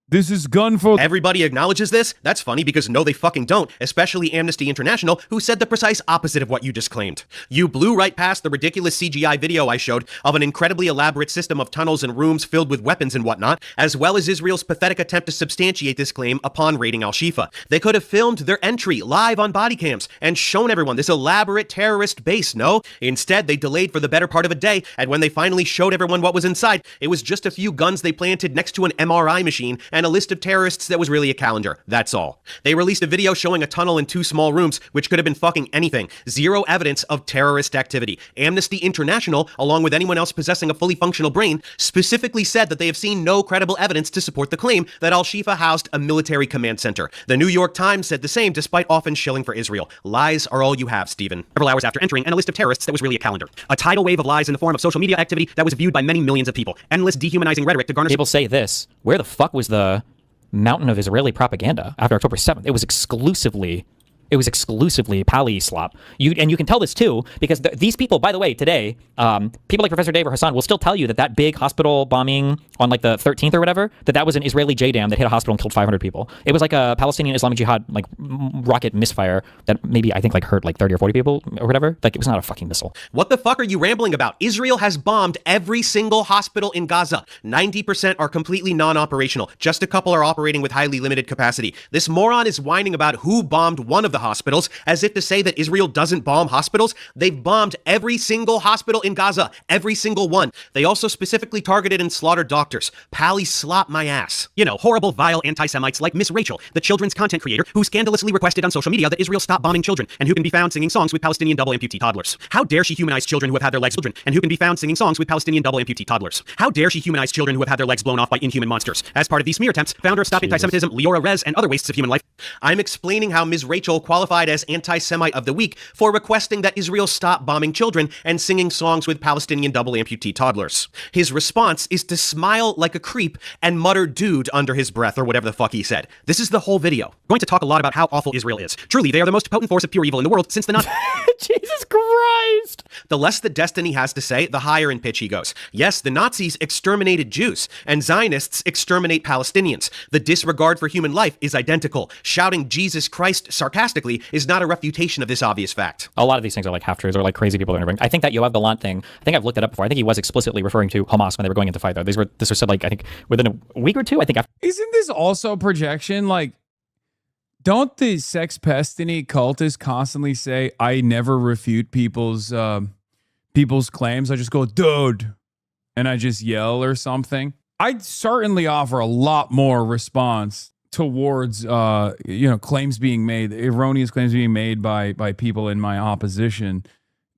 Speaker 1: This is gun for...
Speaker 2: Everybody acknowledges this? That's funny because no, they fucking don't, especially Amnesty International, who said the precise opposite of what you just claimed. You blew right past the ridiculous CGI video I showed of an incredibly elaborate system of tunnels and rooms filled with weapons and whatnot, as well as Israel's pathetic attempt to substantiate this claim upon raiding Al-Shifa. They could have filmed their entry live on body cams and shown everyone this elaborate terrorist base, no? Instead, they delayed for the better part of a day, and when they finally showed everyone what was inside, it was just a few guns they planted next to an MRI machine and a list of terrorists that was really a calendar. That's all. They released a video showing a tunnel and 2 small rooms, which could have been fucking anything. Zero evidence of terrorist activity. Amnesty International, along with anyone else possessing a fully functional brain, specifically said that they have seen no credible evidence to support the claim that Al-Shifa housed a military command center. The New York Times said the same, despite often shilling for Israel. Lies are all you have, Stephen. Several hours after entering, and a list of terrorists that was really a calendar. A tidal wave of lies in the form of social media activity that was viewed by many millions of people. Endless dehumanizing rhetoric to garnish...
Speaker 13: People say this. Where the fuck was the mountain of Israeli propaganda after October 7th? It was exclusively It was exclusively Pali slop. And you can tell this too, because these people, by the way, today, people like Professor Dave or Hasan will still tell you that big hospital bombing on like the 13th or whatever, that was an Israeli JDAM that hit a hospital and killed 500 people. It was like a Palestinian Islamic Jihad like rocket misfire that maybe I think like hurt like 30 or 40 people or whatever. Like it was not a fucking missile.
Speaker 2: What the fuck are you rambling about? Israel has bombed every single hospital in Gaza. 90% are completely non-operational. Just a couple are operating with highly limited capacity. This moron is whining about who bombed one of the hospitals, as if to say that Israel doesn't bomb hospitals. They've bombed every single hospital in Gaza. Every single one. They also specifically targeted and slaughtered doctors. Pally slop my ass. You know, horrible, vile anti-Semites like Miss Rachel, the children's content creator who scandalously requested on social media that Israel stop bombing children, and who can be found singing songs with Palestinian double amputee toddlers. How dare she humanize children who have had their legs children, and who can be found singing songs with Palestinian double amputee toddlers. How dare she humanize children who have had their legs blown off by inhuman monsters. As part of these smear attempts, founder of Stop Anti-Semitism, Leora Rez, and other wastes of human life. I'm explaining how Ms. Rachel qualified as Anti-Semite of the Week for requesting that Israel stop bombing children and singing songs with Palestinian double amputee toddlers. His response is to smile like a creep and mutter dude under his breath, or whatever the fuck he said. This is the whole video. We're going to talk a lot about how awful Israel is. Truly, they are the most potent force of pure evil in the world since the Nazis.
Speaker 13: Jesus Christ!
Speaker 2: The less that Destiny has to say, the higher in pitch he goes. Yes, the Nazis exterminated Jews, and Zionists exterminate Palestinians. The disregard for human life is identical. Shouting Jesus Christ sarcastically is not a refutation of this obvious fact.
Speaker 13: A lot of these things are like half-truths or like crazy people that are bring. I think that Yoav Gallant thing, I think I've looked it up before. I think he was explicitly referring to Hamas when they were going into fight, though. This was said like, I think within a week or two, I think after.
Speaker 1: Isn't this also projection? Like, don't the sex pestiny cultists constantly say, I never refute people's claims? I just go, dude, and I just yell or something. I'd certainly offer a lot more response towards claims being made, erroneous claims being made by people in my opposition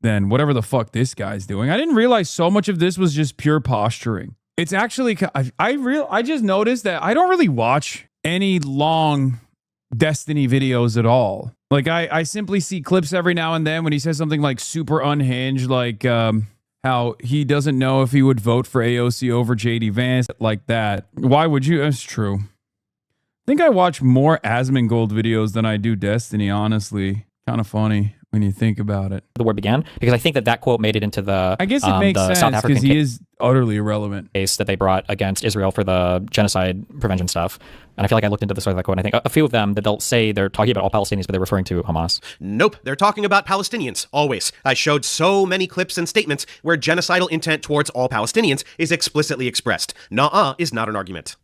Speaker 1: than whatever the fuck this guy's doing. I didn't realize so much of this was just pure posturing. It's actually, I just noticed that I don't really watch any long Destiny videos at all. Like I simply see clips every now and then when he says something like super unhinged, like how he doesn't know if he would vote for AOC over JD Vance, like that. Why would you? That's true. I think I watch more Asmongold videos than I do Destiny, honestly. Kind of funny when you think about it.
Speaker 13: The war began, because I think that quote made it into the
Speaker 1: I guess it makes sense because he is utterly irrelevant
Speaker 13: case that they brought against Israel for the genocide prevention stuff. And I feel like I looked into the source of that quote, and I think a few of them that they'll say they're talking about all Palestinians, but they're referring to Hamas.
Speaker 2: Nope, they're talking about Palestinians, always. I showed so many clips and statements where genocidal intent towards all Palestinians is explicitly expressed. Nuh-uh is not an argument.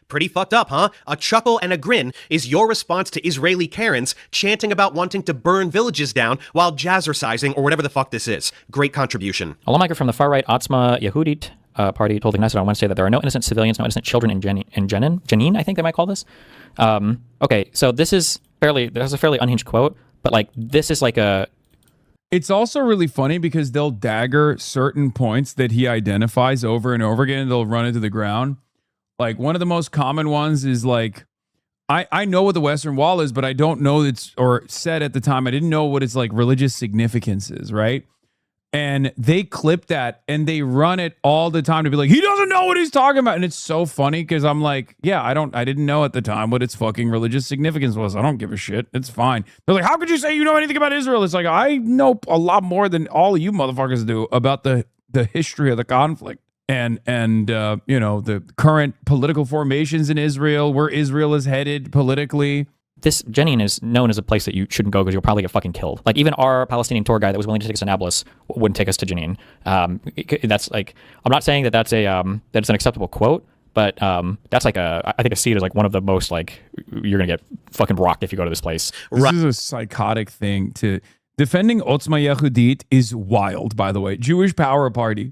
Speaker 2: Pretty fucked up, huh? A chuckle and a grin is your response to Israeli Karens chanting about wanting to burn villages down while jazzercising or whatever the fuck this is. Great contribution.
Speaker 13: A lawmaker from the far-right Otzma Yehudit party told the Knesset on Wednesday that there are no innocent civilians, no innocent children in Jenin, I think they might call this. Okay, so that's a fairly unhinged quote, but like this is like a...
Speaker 1: It's also really funny because they'll dagger certain points that he identifies over and over again, and they'll run into the ground. Like one of the most common ones is like, I know what the Western Wall is, but I don't know it's, or said at the time, I didn't know what its like religious significance is, right? And they clip that and they run it all the time to be like, he doesn't know what he's talking about. And it's so funny because I'm like, yeah, I didn't know at the time what its fucking religious significance was. I don't give a shit. It's fine. They're like, how could you say you know anything about Israel? It's like, I know a lot more than all of you motherfuckers do about the history of the conflict. And the current political formations in Israel, where Israel is headed politically.
Speaker 13: This Jenin is known as a place that you shouldn't go because you'll probably get fucking killed. Like even our Palestinian tour guide that was willing to take us to Nablus wouldn't take us to Jenin. That's like, I'm not saying that that's an acceptable quote, but that's like I think a seat is like one of the most like, you're gonna get fucking rocked if you go to this place.
Speaker 1: This is a psychotic thing to defending Otzma Yehudit is wild, by the way. Jewish Power Party.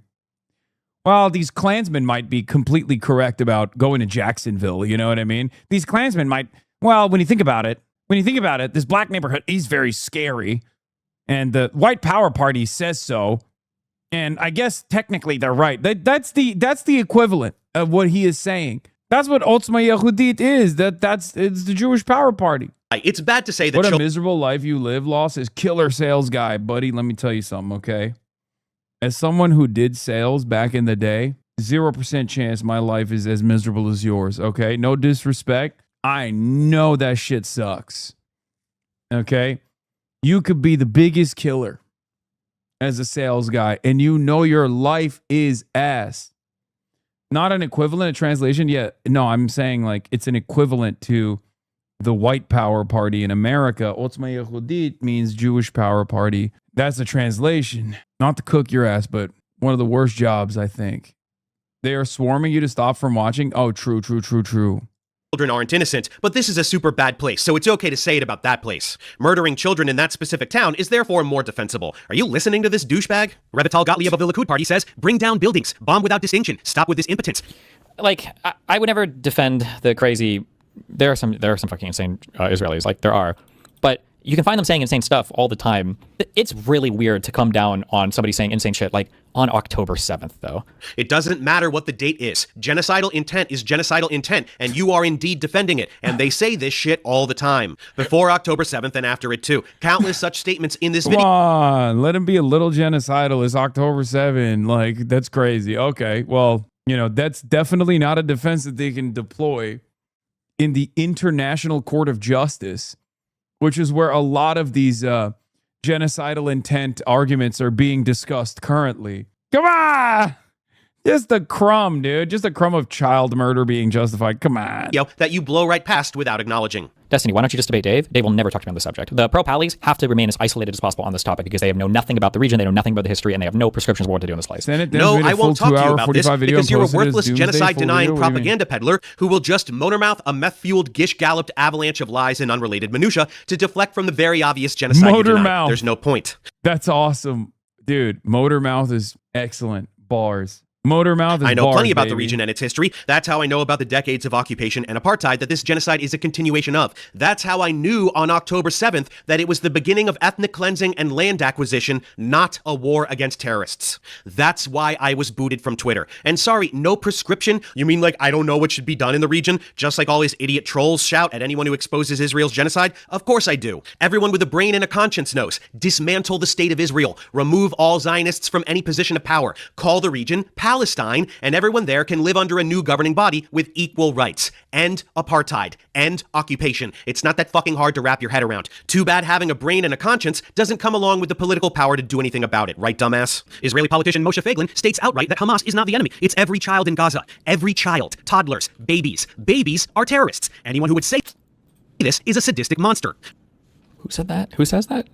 Speaker 1: Well, these Klansmen might be completely correct about going to Jacksonville, you know what I mean? These Klansmen might, well, when you think about it, this black neighborhood is very scary, and the White Power Party says so, and I guess technically they're right. That's the equivalent of what he is saying. That's what Otzma Yehudit is. It's the Jewish Power Party.
Speaker 2: It's bad to say that
Speaker 1: what a miserable life you live, Loss, is killer sales guy, buddy. Let me tell you something, okay? As someone who did sales back in the day, 0% chance my life is as miserable as yours, okay? No disrespect. I know that shit sucks. Okay? You could be the biggest killer as a sales guy, and you know your life is ass. Not an equivalent, a translation? Yeah, no, I'm saying like it's an equivalent to the white power party in America. Otzma Yehudit means Jewish power party. That's a translation. Not to cook your ass, but one of the worst jobs, I think. They are swarming you to stop from watching. Oh, true.
Speaker 2: Children aren't innocent, but this is a super bad place, so it's okay to say it about that place. Murdering children in that specific town is therefore more defensible. Are you listening to this douchebag? Revital Gottlieb of the Likud party says, bring down buildings, bomb without distinction, stop with this impotence.
Speaker 13: Like, I would never defend the crazy. There are some fucking insane Israelis, like there are, but you can find them saying insane stuff all the time. It's really weird to come down on somebody saying insane shit like on October 7th, though.
Speaker 2: It doesn't matter what the date is. Genocidal intent is genocidal intent, and you are indeed defending it. And they say this shit all the time. Before October 7th and after it too. Countless such statements in this video.
Speaker 1: Come on, let him be a little genocidal. It's October 7. Like, that's crazy. Okay, well, you know, that's definitely not a defense that they can deploy in the International Court of Justice, which is where a lot of these genocidal intent arguments are being discussed currently. Come on! Just a crumb, dude. Just a crumb of child murder being justified. Come on.
Speaker 2: That you blow right past without acknowledging.
Speaker 13: Destiny, why don't you just debate Dave? Dave will never talk to me on the subject. The pro-pallies have to remain as isolated as possible on this topic because they know nothing about the region, they know nothing about the history, and they have no prescriptions for what to do in this place.
Speaker 2: No, I won't talk to you about this because you're a worthless genocide-denying propaganda peddler who will just motor-mouth a meth-fueled, gish-galloped avalanche of lies and unrelated minutia to deflect from the very obvious genocide you deny. There's no point.
Speaker 1: That's awesome. Dude, motor-mouth is excellent. Bars. Motormouth is
Speaker 2: I know
Speaker 1: bars,
Speaker 2: plenty about
Speaker 1: baby.
Speaker 2: the region and its history. That's how I know about the decades of occupation and apartheid that this genocide is a continuation of. That's how I knew on October 7th that it was the beginning of ethnic cleansing and land acquisition, not a war against terrorists. That's why I was booted from Twitter. And sorry, no prescription? You mean like I don't know what should be done in the region? Just like all these idiot trolls shout at anyone who exposes Israel's genocide? Of course I do. Everyone with a brain and a conscience knows. Dismantle the state of Israel. Remove all Zionists from any position of power. Call the region Palestine, and everyone there can live under a new governing body with equal rights. End apartheid. End occupation. It's not that fucking hard to wrap your head around. Too bad having a brain and a conscience doesn't come along with the political power to do anything about it, right, dumbass? Israeli politician Moshe Feiglin states outright that Hamas is not the enemy. It's every child in Gaza. Every child. Toddlers. Babies. Babies are terrorists. Anyone who would say this is a sadistic monster.
Speaker 13: Who said that? Who says that?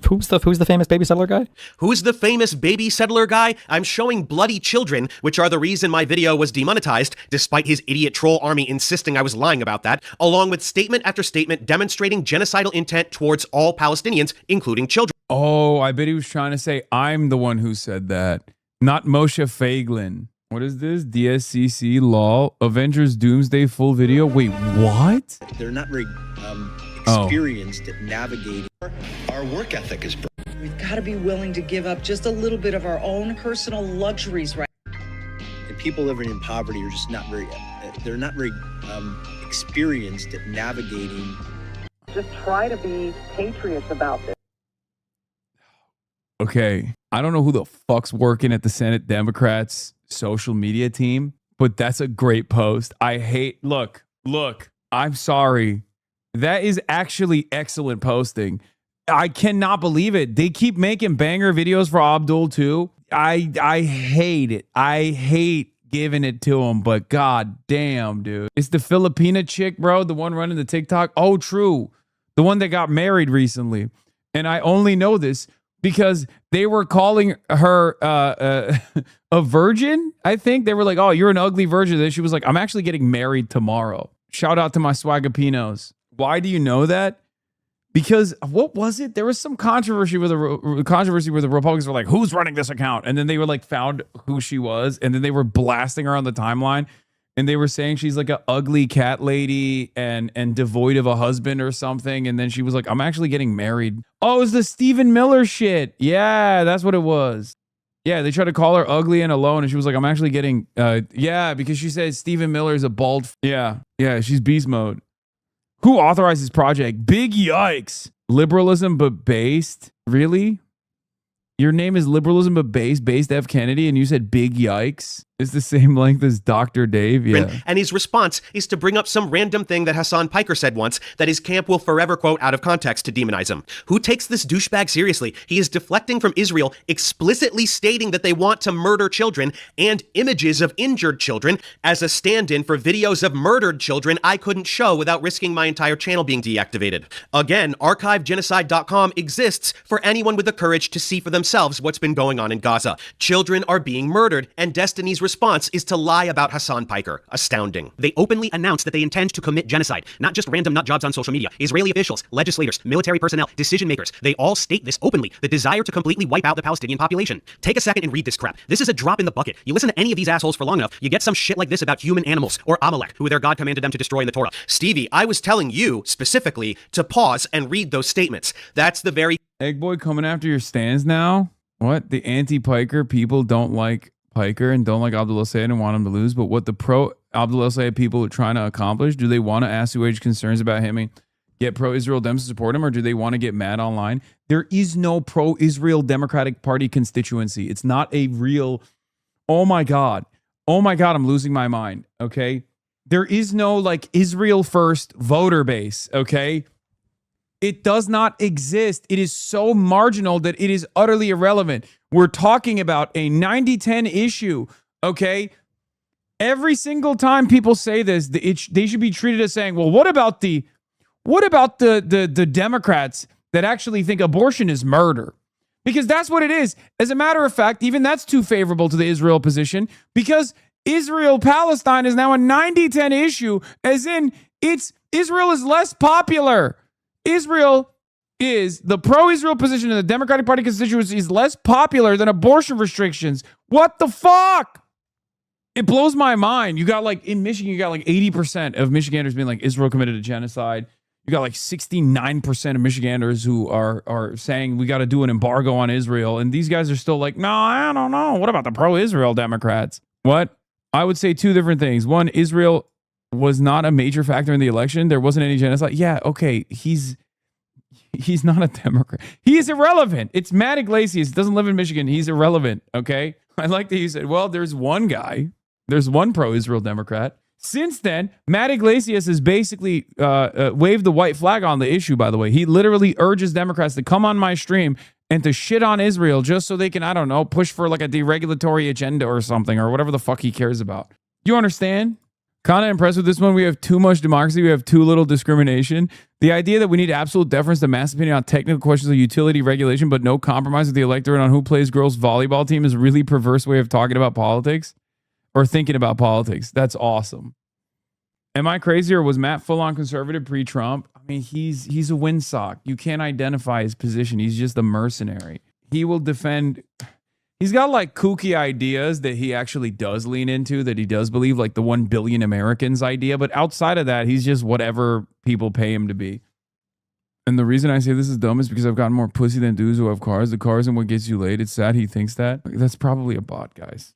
Speaker 13: Who's the famous baby settler guy?
Speaker 2: Who's the famous baby settler guy? I'm showing bloody children, which are the reason my video was demonetized, despite his idiot troll army insisting I was lying about that, along with statement after statement demonstrating genocidal intent towards all Palestinians, including children.
Speaker 1: Oh, I bet he was trying to say I'm the one who said that, not Moshe Feiglin. What is this? DSCC law, Avengers Doomsday full video. Wait, what?
Speaker 17: They're not very experienced at navigating. Our work ethic is broken.
Speaker 18: We've got to be willing to give up just a little bit of our own personal luxuries, right?
Speaker 17: And people living in poverty are just not very, they're not very experienced at navigating.
Speaker 18: Just try to be patriots about this.
Speaker 1: Okay, I don't know who the fuck's working at the Senate Democrats social media team, but that's a great post. Look, I'm sorry. That is actually excellent posting. I cannot believe it. They keep making banger videos for Abdul too. I hate it. I hate giving it to him, but god damn, dude. It's the Filipina chick, bro, the one running the TikTok. Oh, true. The one that got married recently. And I only know this because they were calling her a virgin, I think. They were like, oh, you're an ugly virgin. And she was like, I'm actually getting married tomorrow. Shout out to my Swagapinos. Why do you know that? Because what was it? There was some controversy where the Republicans were like, who's running this account? And then they were like found who she was. And then they were blasting her on the timeline. And they were saying she's like an ugly cat lady and devoid of a husband or something. And then she was like, I'm actually getting married. Oh, it was the Stephen Miller shit. Yeah, that's what it was. Yeah, they tried to call her ugly and alone. And she was like, I'm actually getting, because she said Stephen Miller is a bald. Yeah, she's beast mode. Who authorized this project? Big yikes. Liberalism but based? Really? Your name is Liberalism but based F. Kennedy, and you said big yikes? It's the same length as Dr. Dave, yeah.
Speaker 2: And his response is to bring up some random thing that Hasan Piker said once, that his camp will forever quote out of context to demonize him. Who takes this douchebag seriously? He is deflecting from Israel, explicitly stating that they want to murder children, and images of injured children as a stand-in for videos of murdered children I couldn't show without risking my entire channel being deactivated. Again, archivegenocide.com exists for anyone with the courage to see for themselves what's been going on in Gaza. Children are being murdered, and Destiny's response is to lie about Hasan Piker. Astounding. They openly announced that they intend to commit genocide, not just random nut jobs on social media. Israeli officials, legislators, military personnel, decision makers, they all state this openly, the desire to completely wipe out the Palestinian population. Take a second and read this crap. This is a drop in the bucket. You listen to any of these assholes for long enough, you get some shit like this about human animals, or Amalek, who their God commanded them to destroy in the Torah. Stevie, I was telling you, specifically, to pause and read those statements. That's the very...
Speaker 1: Egg Boy coming after your stands now? What? The anti-Piker people don't like Piker and don't like Abdullah Sayed and want him to lose, but what the pro-Abdullah Sayed people are trying to accomplish, do they want to assuage concerns about him and get pro-Israel Dems to support him, or do they want to get mad online? There is no pro-Israel Democratic Party constituency. It's not a real, oh my God, I'm losing my mind, okay? There is no like Israel first voter base, okay? It does not exist. It is so marginal that it is utterly irrelevant. We're talking about a 90-10 issue, okay? Every single time people say this, they should be treated as saying, well, what about the Democrats that actually think abortion is murder? Because that's what it is. As a matter of fact, even that's too favorable to the Israel position, because Israel-Palestine is now a 90-10 issue, as in Israel is less popular. Israel is the pro-Israel position in the Democratic Party constituency is less popular than abortion restrictions. What the fuck? It blows my mind. You got like in Michigan, you got like 80% of Michiganders being like Israel committed a genocide. You got like 69% of Michiganders who are saying we got to do an embargo on Israel. And these guys are still like, no, I don't know. What about the pro-Israel Democrats? What? I would say two different things. One, Israel was not a major factor in the election. There wasn't any genocide. Yeah, okay. He's not a Democrat. He is irrelevant. It's Matt Iglesias. He doesn't live in Michigan. He's irrelevant, okay? I like that you said, well, there's one guy. There's one pro-Israel Democrat. Since then, Matt Iglesias has basically waved the white flag on the issue, by the way. He literally urges Democrats to come on my stream and to shit on Israel just so they can, I don't know, push for like a deregulatory agenda or something or whatever the fuck he cares about. You understand? Kind of impressed with this one. We have too much democracy. We have too little discrimination. The idea that we need absolute deference to mass opinion on technical questions of utility regulation, but no compromise with the electorate on who plays girls' volleyball team is a really perverse way of talking about politics or thinking about politics. That's awesome. Am I crazy, or was Matt full-on conservative pre-Trump? I mean, he's a windsock. You can't identify his position. He's just a mercenary. He will defend... He's got like kooky ideas that he actually does lean into, that he does believe, like the 1 billion Americans idea. But outside of that, he's just whatever people pay him to be. And the reason I say this is dumb is because I've gotten more pussy than dudes who have cars. The car isn't what gets you laid. It's sad he thinks that. That's probably a bot, guys.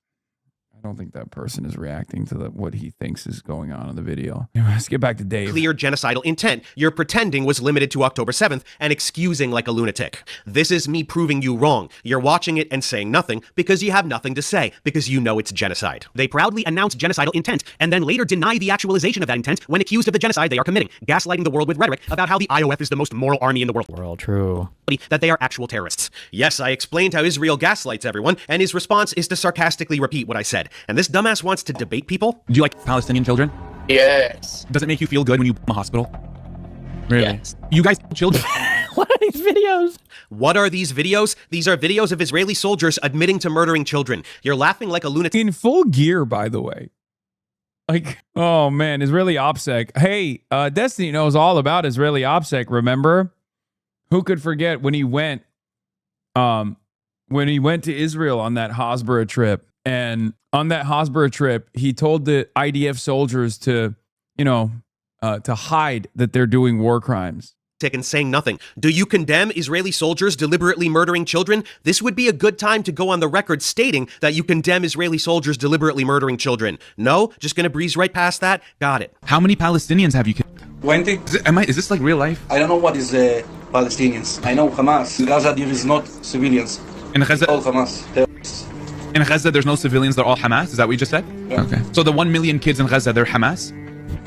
Speaker 1: I don't think that person is reacting to what he thinks is going on in the video. Anyway, let's get back to Dave.
Speaker 2: Clear genocidal intent you're pretending was limited to October 7th and excusing like a lunatic. This is me proving you wrong. You're watching it and saying nothing because you have nothing to say, because you know it's genocide. They proudly announce genocidal intent and then later deny the actualization of that intent when accused of the genocide they are committing, gaslighting the world with rhetoric about how the IOF is the most moral army in the world.
Speaker 13: We're all true.
Speaker 2: That they are actual terrorists. Yes, I explained how Israel gaslights everyone, and his response is to sarcastically repeat what I said. And this dumbass wants to debate people?
Speaker 19: Do you like Palestinian children?
Speaker 20: Yes.
Speaker 19: Does it make you feel good when you a hospital?
Speaker 20: Really? Yes.
Speaker 19: You guys children.
Speaker 13: What are these videos?
Speaker 2: What are these videos? These are videos of Israeli soldiers admitting to murdering children. You're laughing like a lunatic.
Speaker 1: In full gear, by the way. Like, oh man, Israeli OPSEC. Hey, Destiny knows all about Israeli OPSEC, remember? Who could forget when he went to Israel on that Hasbara trip? And on that Hasbara trip, he told the IDF soldiers to hide that they're doing war crimes.
Speaker 2: And saying nothing. Do you condemn Israeli soldiers deliberately murdering children? This would be a good time to go on the record stating that you condemn Israeli soldiers deliberately murdering children. No? Just gonna breeze right past that? Got it.
Speaker 19: How many Palestinians have you killed?
Speaker 20: 20.
Speaker 19: Is this like real life?
Speaker 20: I don't know what is Palestinians. I know Hamas. In Gaza there is not civilians.
Speaker 19: In Gaza?
Speaker 20: All Hamas. Terrorists.
Speaker 19: In Gaza, there's no civilians, they're all Hamas? Is that what you just said?
Speaker 20: Yeah.
Speaker 19: Okay. So the 1 million kids in Gaza, they're Hamas?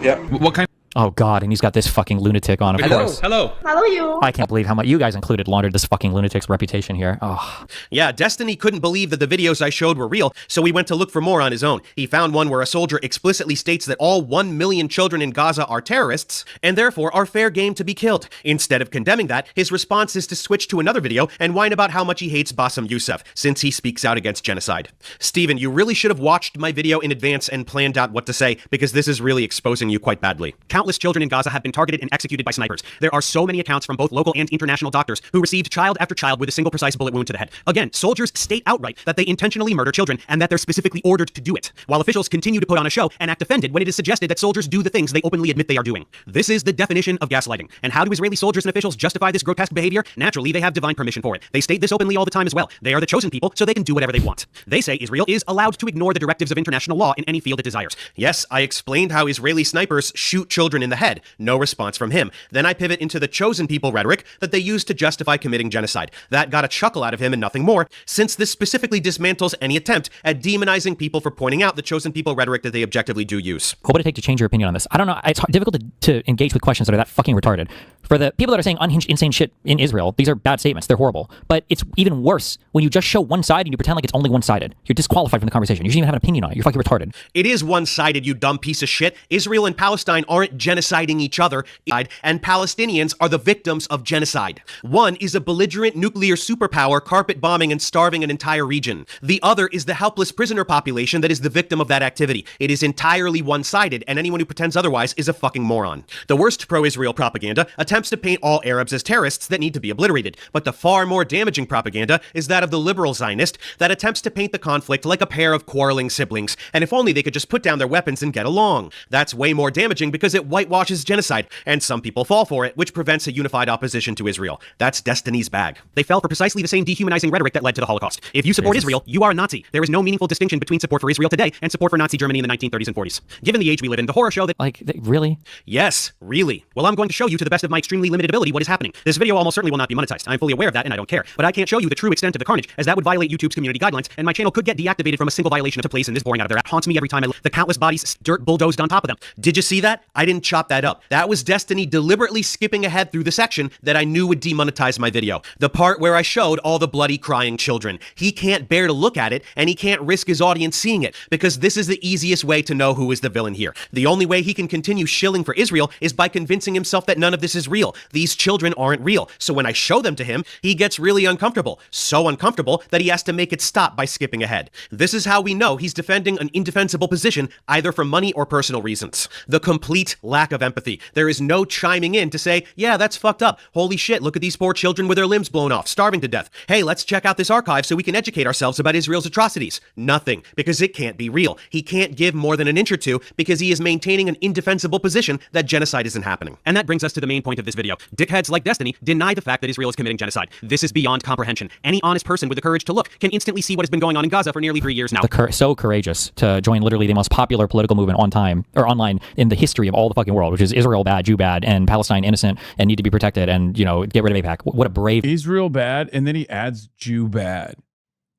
Speaker 20: Yeah.
Speaker 19: What kind?
Speaker 13: Oh God, and he's got this fucking lunatic on, of course.
Speaker 2: Hello.
Speaker 21: Hello, you.
Speaker 13: I can't believe how much you guys included laundered this fucking lunatic's reputation here. Oh.
Speaker 2: Yeah, Destiny couldn't believe that the videos I showed were real, so he went to look for more on his own. He found one where a soldier explicitly states that all 1 million children in Gaza are terrorists, and therefore are fair game to be killed. Instead of condemning that, his response is to switch to another video and whine about how much he hates Bassem Youssef, since he speaks out against genocide. Steven, you really should have watched my video in advance and planned out what to say, because this is really exposing you quite badly. Countless children in Gaza have been targeted and executed by snipers. There are so many accounts from both local and international doctors who received child after child with a single precise bullet wound to the head. Again, soldiers state outright that they intentionally murder children and that they're specifically ordered to do it, while officials continue to put on a show and act offended when it is suggested that soldiers do the things they openly admit they are doing. This is the definition of gaslighting. And how do Israeli soldiers and officials justify this grotesque behavior? Naturally, they have divine permission for it. They state this openly all the time as well. They are the chosen people, so they can do whatever they want. They say Israel is allowed to ignore the directives of international law in any field it desires. Yes, I explained how Israeli snipers shoot children in the head. No response from him. Then I pivot into the chosen people rhetoric that they use to justify committing genocide. That got a chuckle out of him and nothing more, since this specifically dismantles any attempt at demonizing people for pointing out the chosen people rhetoric that they objectively do use.
Speaker 13: What would it take to change your opinion on this? I don't know. It's difficult to engage with questions that are that fucking retarded. For the people that are saying unhinged, insane shit in Israel, these are bad statements. They're horrible. But it's even worse when you just show one side and you pretend like it's only one-sided. You're disqualified from the conversation. You shouldn't even have an opinion on it. You're fucking retarded.
Speaker 2: It is one-sided, you dumb piece of shit. Israel and Palestine aren't genociding each other, and Palestinians are the victims of genocide. One is a belligerent nuclear superpower carpet bombing and starving an entire region. The other is the helpless prisoner population that is the victim of that activity. It is entirely one-sided, and anyone who pretends otherwise is a fucking moron. The worst pro-Israel propaganda attempts to paint all Arabs as terrorists that need to be obliterated, but the far more damaging propaganda is that of the liberal Zionist that attempts to paint the conflict like a pair of quarreling siblings, and if only they could just put down their weapons and get along. That's way more damaging because it whitewashes genocide, and some people fall for it, which prevents a unified opposition to Israel. That's Destiny's bag. They fell for precisely the same dehumanizing rhetoric that led to the Holocaust. If you support Israel, you are a Nazi. There is no meaningful distinction between support for Israel today and support for Nazi Germany in the 1930s and 40s. Given the age we live in, the horror show that—
Speaker 13: really?
Speaker 2: Yes, really. Well, I'm going to show you to the best of my extremely limited ability what is happening. This video almost certainly will not be monetized. I'm fully aware of that and I don't care. But I can't show you the true extent of the carnage, as that would violate YouTube's community guidelines, and my channel could get deactivated from a single violation of place, and this boring out of their app haunts me every time the countless bodies dirt bulldozed on top of them. Did you see that? I didn't chop that up. That was Destiny deliberately skipping ahead through the section that I knew would demonetize my video. The part where I showed all the bloody crying children. He can't bear to look at it, and he can't risk his audience seeing it, because this is the easiest way to know who is the villain here. The only way he can continue shilling for Israel is by convincing himself that none of this is real. These children aren't real. So when I show them to him, he gets really uncomfortable. So uncomfortable that he has to make it stop by skipping ahead. This is how we know he's defending an indefensible position, either for money or personal reasons. The complete lack of empathy. There is no chiming in to say, yeah, that's fucked up. Holy shit, look at these poor children with their limbs blown off, starving to death. Hey, let's check out this archive so we can educate ourselves about Israel's atrocities. Nothing, because it can't be real. He can't give more than an inch or two because he is maintaining an indefensible position that genocide isn't happening. And that brings us to the main point of this video. Dickheads like Destiny deny the fact that Israel is committing genocide. This is beyond comprehension. Any honest person with the courage to look can instantly see what has been going on in Gaza for nearly 3 years now.
Speaker 13: So courageous to join literally the most popular political movement on time or online in the history of all the fucking world, which is Israel bad, Jew bad, and Palestine innocent and need to be protected, and, you know, get rid of AIPAC. What a brave—
Speaker 1: Israel bad, and then he adds Jew bad.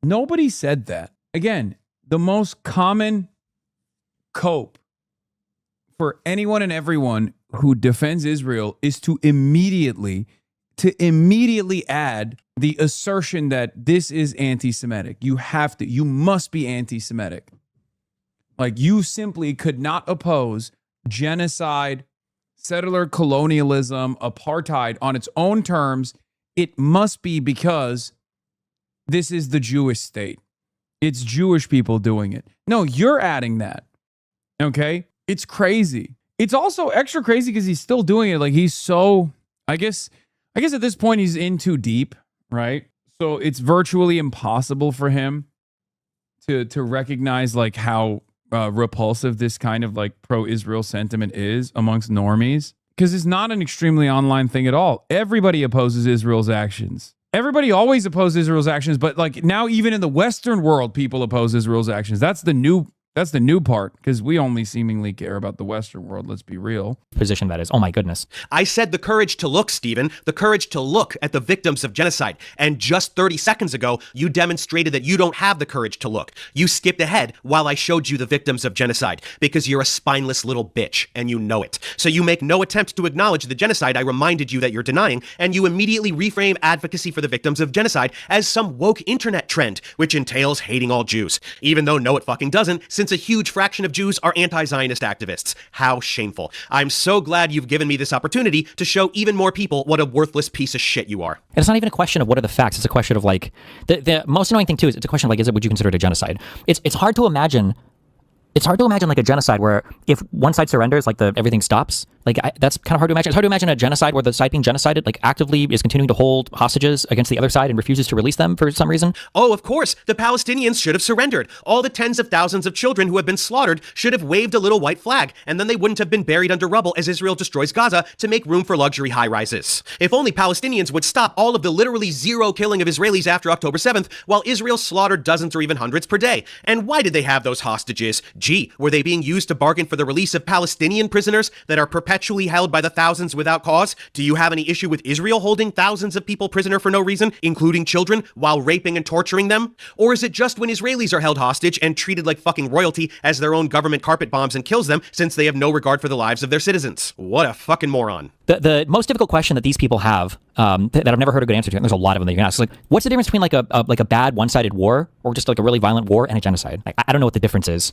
Speaker 1: Nobody said that. Again, the most common cope for anyone and everyone who defends Israel is to immediately add the assertion that this is anti-Semitic. You must be anti-Semitic. Like, you simply could not oppose genocide, settler colonialism, apartheid on its own terms. It must be because this is the Jewish state. It's Jewish people doing it. No, you're adding that. Okay? It's crazy. It's also extra crazy because he's still doing it. Like, he's so, I guess at this point he's in too deep, right? So it's virtually impossible for him to recognize like how repulsive this kind of like pro-Israel sentiment is amongst normies, because it's not an extremely online thing at all. Everybody opposes Israel's actions. Everybody always opposes Israel's actions, but like now even in the Western world, people oppose Israel's actions. That's the new That's the new part, because we only seemingly care about the Western world. Let's be real.
Speaker 13: Position that is. Oh my goodness.
Speaker 2: I said the courage to look, Stephen, the courage to look at the victims of genocide. And just 30 seconds ago, you demonstrated that you don't have the courage to look. You skipped ahead while I showed you the victims of genocide because you're a spineless little bitch and you know it. So you make no attempt to acknowledge the genocide I reminded you that you're denying, and you immediately reframe advocacy for the victims of genocide as some woke internet trend, which entails hating all Jews. Even though no, it fucking doesn't, since a huge fraction of Jews are anti-Zionist activists. How shameful. I'm so glad you've given me this opportunity to show even more people what a worthless piece of shit you are.
Speaker 13: And it's not even a question of what are the facts. It's a question of like, the most annoying thing too is it's a question of like, would you consider it a genocide? It's hard to imagine. It's hard to imagine like a genocide where if one side surrenders, like everything stops. Like that's kind of hard to imagine. It's hard to imagine a genocide where the side being genocided like actively is continuing to hold hostages against the other side and refuses to release them for some reason.
Speaker 2: Oh, of course. The Palestinians should have surrendered. All the tens of thousands of children who have been slaughtered should have waved a little white flag, and then they wouldn't have been buried under rubble as Israel destroys Gaza to make room for luxury high-rises. If only Palestinians would stop all of the literally zero killing of Israelis after October 7th, while Israel slaughtered dozens or even hundreds per day. And why did they have those hostages? Gee, were they being used to bargain for the release of Palestinian prisoners that are perpetually held by the thousands without cause? Do you have any issue with Israel holding thousands of people prisoner for no reason, including children, while raping and torturing them? Or is it just when Israelis are held hostage and treated like fucking royalty as their own government carpet bombs and kills them since they have no regard for the lives of their citizens? What a fucking moron.
Speaker 13: The most difficult question that these people have that I've never heard a good answer to, and there's a lot of them that you can ask, is like, what's the difference between like a bad one-sided war or just like a really violent war and a genocide? Like, I don't know what the difference is.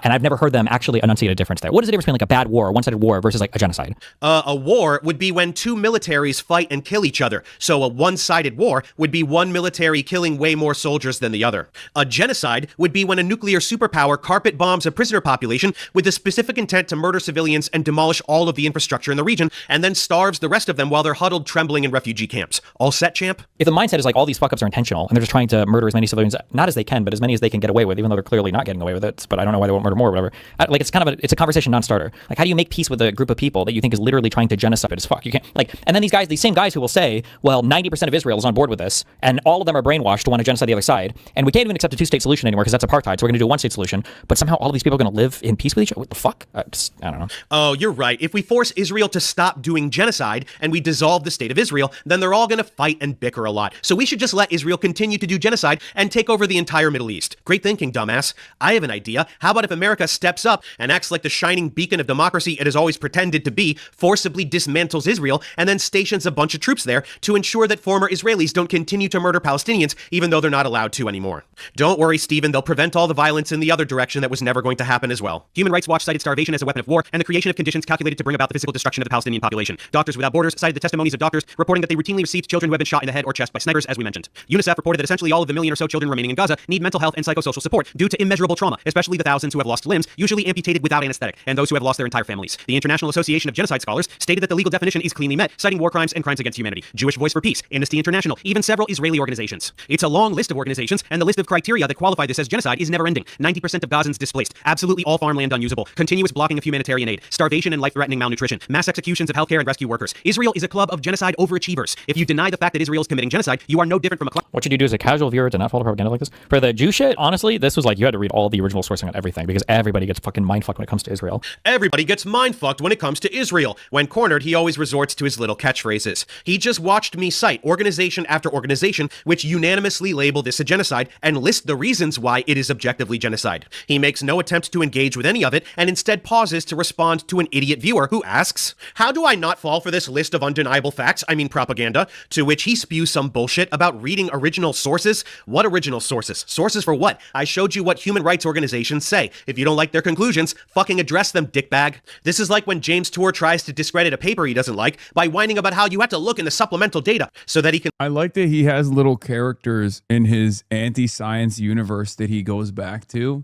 Speaker 13: And I've never heard them actually enunciate a difference there. What is the difference between like a bad war, a one-sided war versus like a genocide?
Speaker 2: A war would be when two militaries fight and kill each other. So a one-sided war would be one military killing way more soldiers than the other. A genocide would be when a nuclear superpower carpet bombs a prisoner population with the specific intent to murder civilians and demolish all of the infrastructure in the region, and then starves the rest of them while they're huddled trembling in refugee camps. All set, champ?
Speaker 13: If the mindset is like all these fuck-ups are intentional and they're just trying to murder as many civilians, not as they can, but as many as they can get away with, even though they're clearly not getting away with it, but I don't know why they won't murder more or whatever. Like it's kind of it's a conversation non-starter. Like how do you make peace with a group of people that you think is literally trying to genocide as fuck? You can't like, and then these same guys who will say, well, 90% of Israel is on board with this and all of them are brainwashed to want to genocide the other side, and we can't even accept a two-state solution anymore because that's apartheid, so we're going to do a one-state solution, but somehow all of these people are going to live in peace with each other. What the fuck? I don't know.
Speaker 2: Oh, you're right. If we force Israel to stop doing genocide and we dissolve the state of Israel, then they're all going to fight and bicker a lot. So we should just let Israel continue to do genocide and take over the entire Middle East. Great thinking, dumbass. I have an idea. How about if America steps up and acts like the shining beacon of democracy it has always pretended to be, forcibly dismantles Israel, and then stations a bunch of troops there to ensure that former Israelis don't continue to murder Palestinians, even though they're not allowed to anymore. Don't worry, Stephen, they'll prevent all the violence in the other direction that was never going to happen as well. Human Rights Watch cited starvation as a weapon of war and the creation of conditions calculated to bring about the physical destruction of the Palestinian population. Doctors Without Borders cited the testimonies of doctors reporting that they routinely received children who have been shot in the head or chest by snipers, as we mentioned. UNICEF reported that essentially all of the million or so children remaining in Gaza need mental health and psychosocial support due to immeasurable trauma, especially the thousands who have lost limbs, usually amputated without anesthetic, and those who have lost their entire families. The International Association of Genocide Scholars stated that the legal definition is cleanly met, citing war crimes and crimes against humanity. Jewish Voice for Peace, Amnesty International, even several Israeli organizations. It's a long list of organizations, and the list of criteria that qualify this as genocide is never ending. 90% of Gazans displaced, absolutely all farmland unusable, continuous blocking of humanitarian aid, starvation and life-threatening malnutrition, mass executions of healthcare and rescue workers. Israel is a club of genocide overachievers. If you deny the fact that Israel is committing genocide, you are no different from a club.
Speaker 13: What should you do as a casual viewer to not follow propaganda like this? For the Jew shit, honestly, this was like you had to read all the original sourcing on everything because everybody gets fucking mindfucked when it comes to Israel.
Speaker 2: Everybody gets mindfucked when it comes to Israel. When cornered, he always resorts to his little catchphrases. He just watched me cite organization after organization which unanimously label this a genocide and list the reasons why it is objectively genocide. He makes no attempt to engage with any of it and instead pauses to respond to an idiot viewer who asks, how do I not fall for this list of undeniable facts, I mean propaganda, to which he spews some bullshit about reading original sources? What original sources? Sources for what? I showed you what human rights organizations say. If you don't like their conclusions, fucking address them, dickbag. This is like when James Tour tries to discredit a paper he doesn't like by whining about how you have to look in the supplemental data so that he can...
Speaker 1: I like that he has little characters in his anti-science universe that he goes back to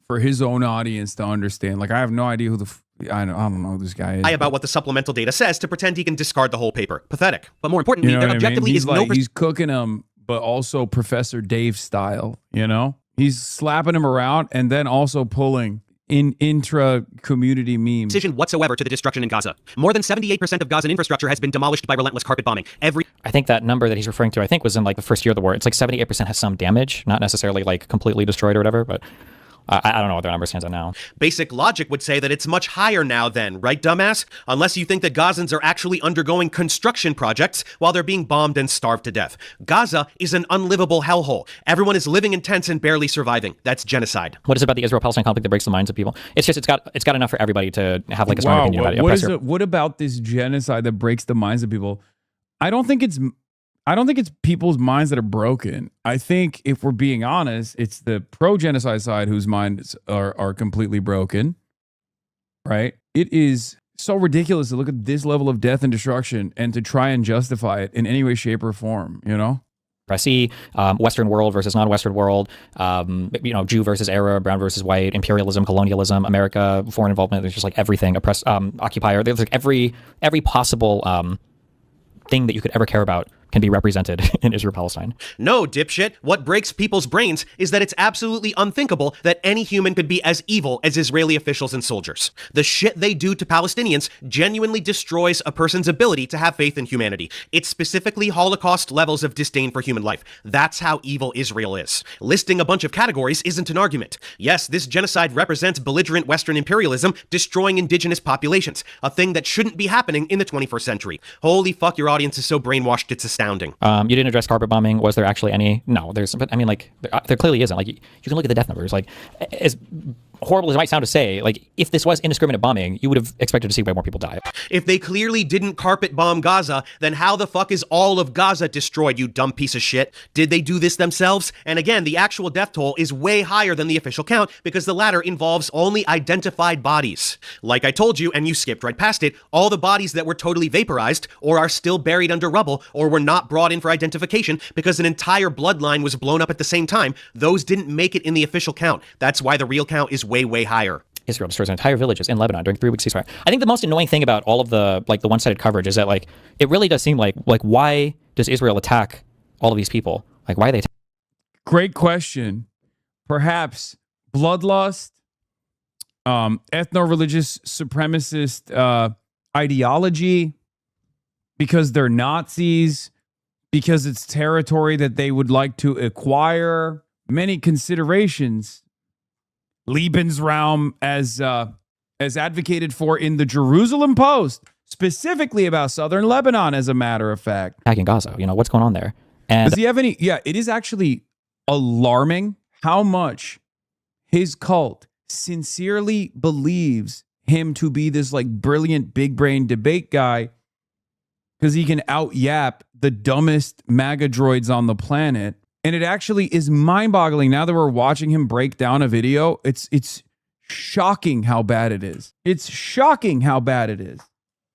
Speaker 1: for his own audience to understand. Like, I have no idea who the... I don't know who this guy is.
Speaker 2: About what the supplemental data says to pretend he can discard the whole paper. Pathetic. But more importantly, there objectively is no...
Speaker 1: He's cooking them, but also Professor Dave style, you know? He's slapping him around and then also pulling in intra-community memes.
Speaker 2: ...decision whatsoever to the destruction in Gaza. More than 78% of Gazan infrastructure has been demolished by relentless carpet bombing.
Speaker 13: I think that number that he's referring to, I think was in like the first year of the war. It's like 78% has some damage, not necessarily like completely destroyed or whatever, but I don't know what their number stands at now.
Speaker 2: Basic logic would say that it's much higher now then, right, dumbass? Unless you think that Gazans are actually undergoing construction projects while they're being bombed and starved to death. Gaza is an unlivable hellhole. Everyone is living in tents and barely surviving. That's genocide.
Speaker 13: What is it about the Israel-Palestine conflict that breaks the minds of people? It's just, it's got enough for everybody to have like a strong opinion about it.
Speaker 1: What about this genocide that breaks the minds of people? I don't think it's people's minds that are broken. I think if we're being honest, it's the pro-genocide side whose minds are completely broken, right? It is so ridiculous to look at this level of death and destruction and to try and justify it in any way, shape, or form, you know?
Speaker 13: I see Western world versus non-Western world, Jew versus Arab, brown versus white, imperialism, colonialism, America, foreign involvement. There's just like everything, occupier. There's like every possible thing that you could ever care about can be represented in Israel-Palestine.
Speaker 2: No, dipshit. What breaks people's brains is that it's absolutely unthinkable that any human could be as evil as Israeli officials and soldiers. The shit they do to Palestinians genuinely destroys a person's ability to have faith in humanity. It's specifically Holocaust levels of disdain for human life. That's how evil Israel is. Listing a bunch of categories isn't an argument. Yes, this genocide represents belligerent Western imperialism destroying indigenous populations, a thing that shouldn't be happening in the 21st century. Holy fuck, your audience is so brainwashed, it's astounding.
Speaker 13: You didn't address carpet bombing. Was there actually any? No, but I mean, like, there clearly isn't. Like, you can look at the death numbers. Like, as horrible as it might sound to say, like, if this was indiscriminate bombing, you would have expected to see way more people die.
Speaker 2: If they clearly didn't carpet bomb Gaza, then how the fuck is all of Gaza destroyed, you dumb piece of shit? Did they do this themselves? And again, the actual death toll is way higher than the official count because the latter involves only identified bodies. Like I told you, and you skipped right past it, all the bodies that were totally vaporized or are still buried under rubble or were not brought in for identification because an entire bloodline was blown up at the same time, those didn't make it in the official count. That's why the real count is way, way higher.
Speaker 13: Israel destroys entire villages in Lebanon during 3 weeks ceasefire. I think the most annoying thing about all of the the one-sided coverage is that it really does seem like why does Israel attack all of these people? Like, why are they attacking?
Speaker 1: Great question. Perhaps bloodlust, ethno-religious supremacist ideology, because they're Nazis, because it's territory that they would like to acquire. Many considerations. Lebensraum, as advocated for in the Jerusalem Post, specifically about southern Lebanon, as a matter of fact.
Speaker 13: Attacking Gaza, what's going on there? And
Speaker 1: does he have any? Yeah, it is actually alarming how much his cult sincerely believes him to be this brilliant big brain debate guy, because he can out-yap the dumbest MAGA droids on the planet. And it actually is mind-boggling now that we're watching him break down a video. It's shocking how bad it is. It's shocking how bad it is.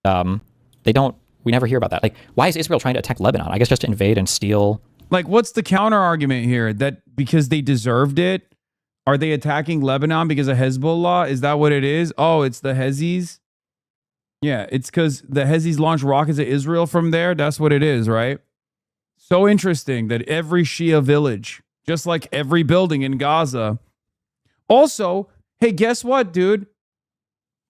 Speaker 13: We never hear about that. Like, why is Israel trying to attack Lebanon? I guess just to invade and steal.
Speaker 1: Like, what's the counter argument here? That because they deserved it? Are they attacking Lebanon because of Hezbollah? Is that what it is? Oh, it's the Hezis? Yeah, it's because the Hezis launched rockets at Israel from there. That's what it is, right? So interesting that every Shia village, just like every building in Gaza. Also, hey, guess what, dude?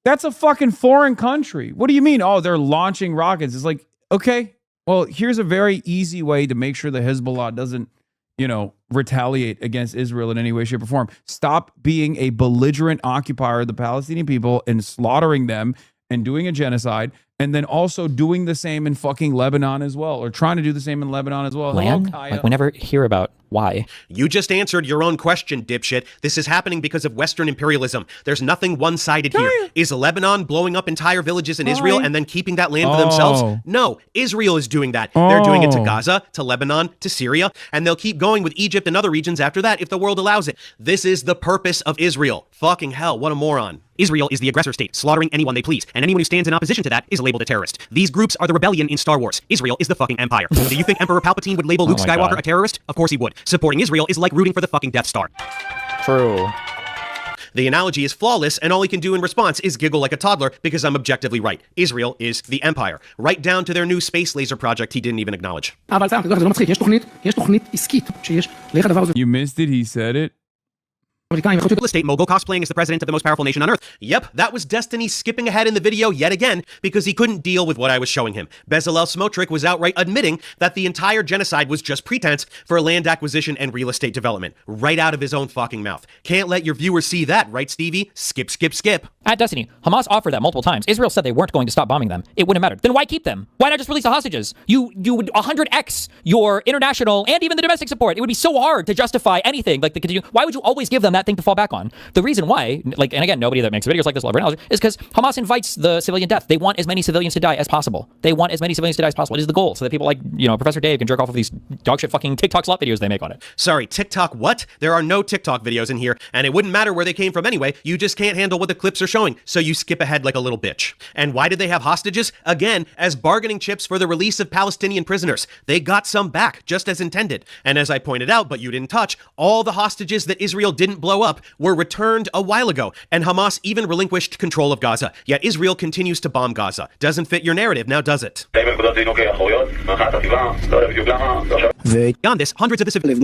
Speaker 1: That's a fucking foreign country. What do you mean? Oh, they're launching rockets. It's like, okay, well, here's a very easy way to make sure the Hezbollah doesn't, retaliate against Israel in any way, shape, or form. Stop being a belligerent occupier of the Palestinian people and slaughtering them and doing a genocide, and then also doing the same in fucking Lebanon as well, or trying to do the same in Lebanon as well.
Speaker 13: Land? Like, we never hear about why.
Speaker 2: You just answered your own question, dipshit. This is happening because of Western imperialism. There's nothing one-sided here. Is Lebanon blowing up entire villages in Israel and then keeping that land for themselves? No, Israel is doing that. They're doing it to Gaza, to Lebanon, to Syria, and they'll keep going with Egypt and other regions after that if the world allows it. This is the purpose of Israel. Fucking hell, what a moron. Israel is the aggressor state, slaughtering anyone they please, and anyone who stands in opposition to that is labeled a terrorist. These groups are the rebellion in Star Wars. Israel is the fucking empire. Do you think Emperor Palpatine would label Luke Skywalker a terrorist? Of course he would. Supporting Israel is like rooting for the fucking Death Star.
Speaker 13: True.
Speaker 2: The analogy is flawless, and all he can do in response is giggle like a toddler because I'm objectively right. Israel is the empire. Right down to their new space laser project he didn't even acknowledge.
Speaker 1: You missed it, he said it.
Speaker 2: estate mogul cosplaying as the president of the most powerful nation on earth. Yep, that was Destiny skipping ahead in the video yet again because he couldn't deal with what I was showing him. Bezalel Smotrich was outright admitting that the entire genocide was just pretense for land acquisition and real estate development. Right out of his own fucking mouth. Can't let your viewers see that, right, Stevie? Skip, skip, skip.
Speaker 13: At Destiny, Hamas offered that multiple times. Israel said they weren't going to stop bombing them. It wouldn't matter. Then why keep them? Why not just release the hostages? You would 100x your international and even the domestic support. It would be so hard to justify anything. Like, why would you always give them that thing to fall back on? The reason why, like, and again, nobody that makes videos like this will ever acknowledge, is because Hamas invites the civilian death. They want as many civilians to die as possible. They want as many civilians to die as possible. It is the goal, so that people like, Professor Dave can jerk off of these dogshit fucking TikTok slut videos they make on it.
Speaker 2: Sorry, TikTok what? There are no TikTok videos in here, and it wouldn't matter where they came from anyway. You just can't handle what the clips are showing, so you skip ahead like a little bitch. And why did they have hostages? Again, as bargaining chips for the release of Palestinian prisoners. They got some back, just as intended. And as I pointed out, but you didn't touch, all the hostages that Israel didn't blow up were returned a while ago, and Hamas even relinquished control of Gaza. Yet Israel continues to bomb Gaza. Doesn't fit your narrative, now does it? Beyond this, hundreds of the civilians.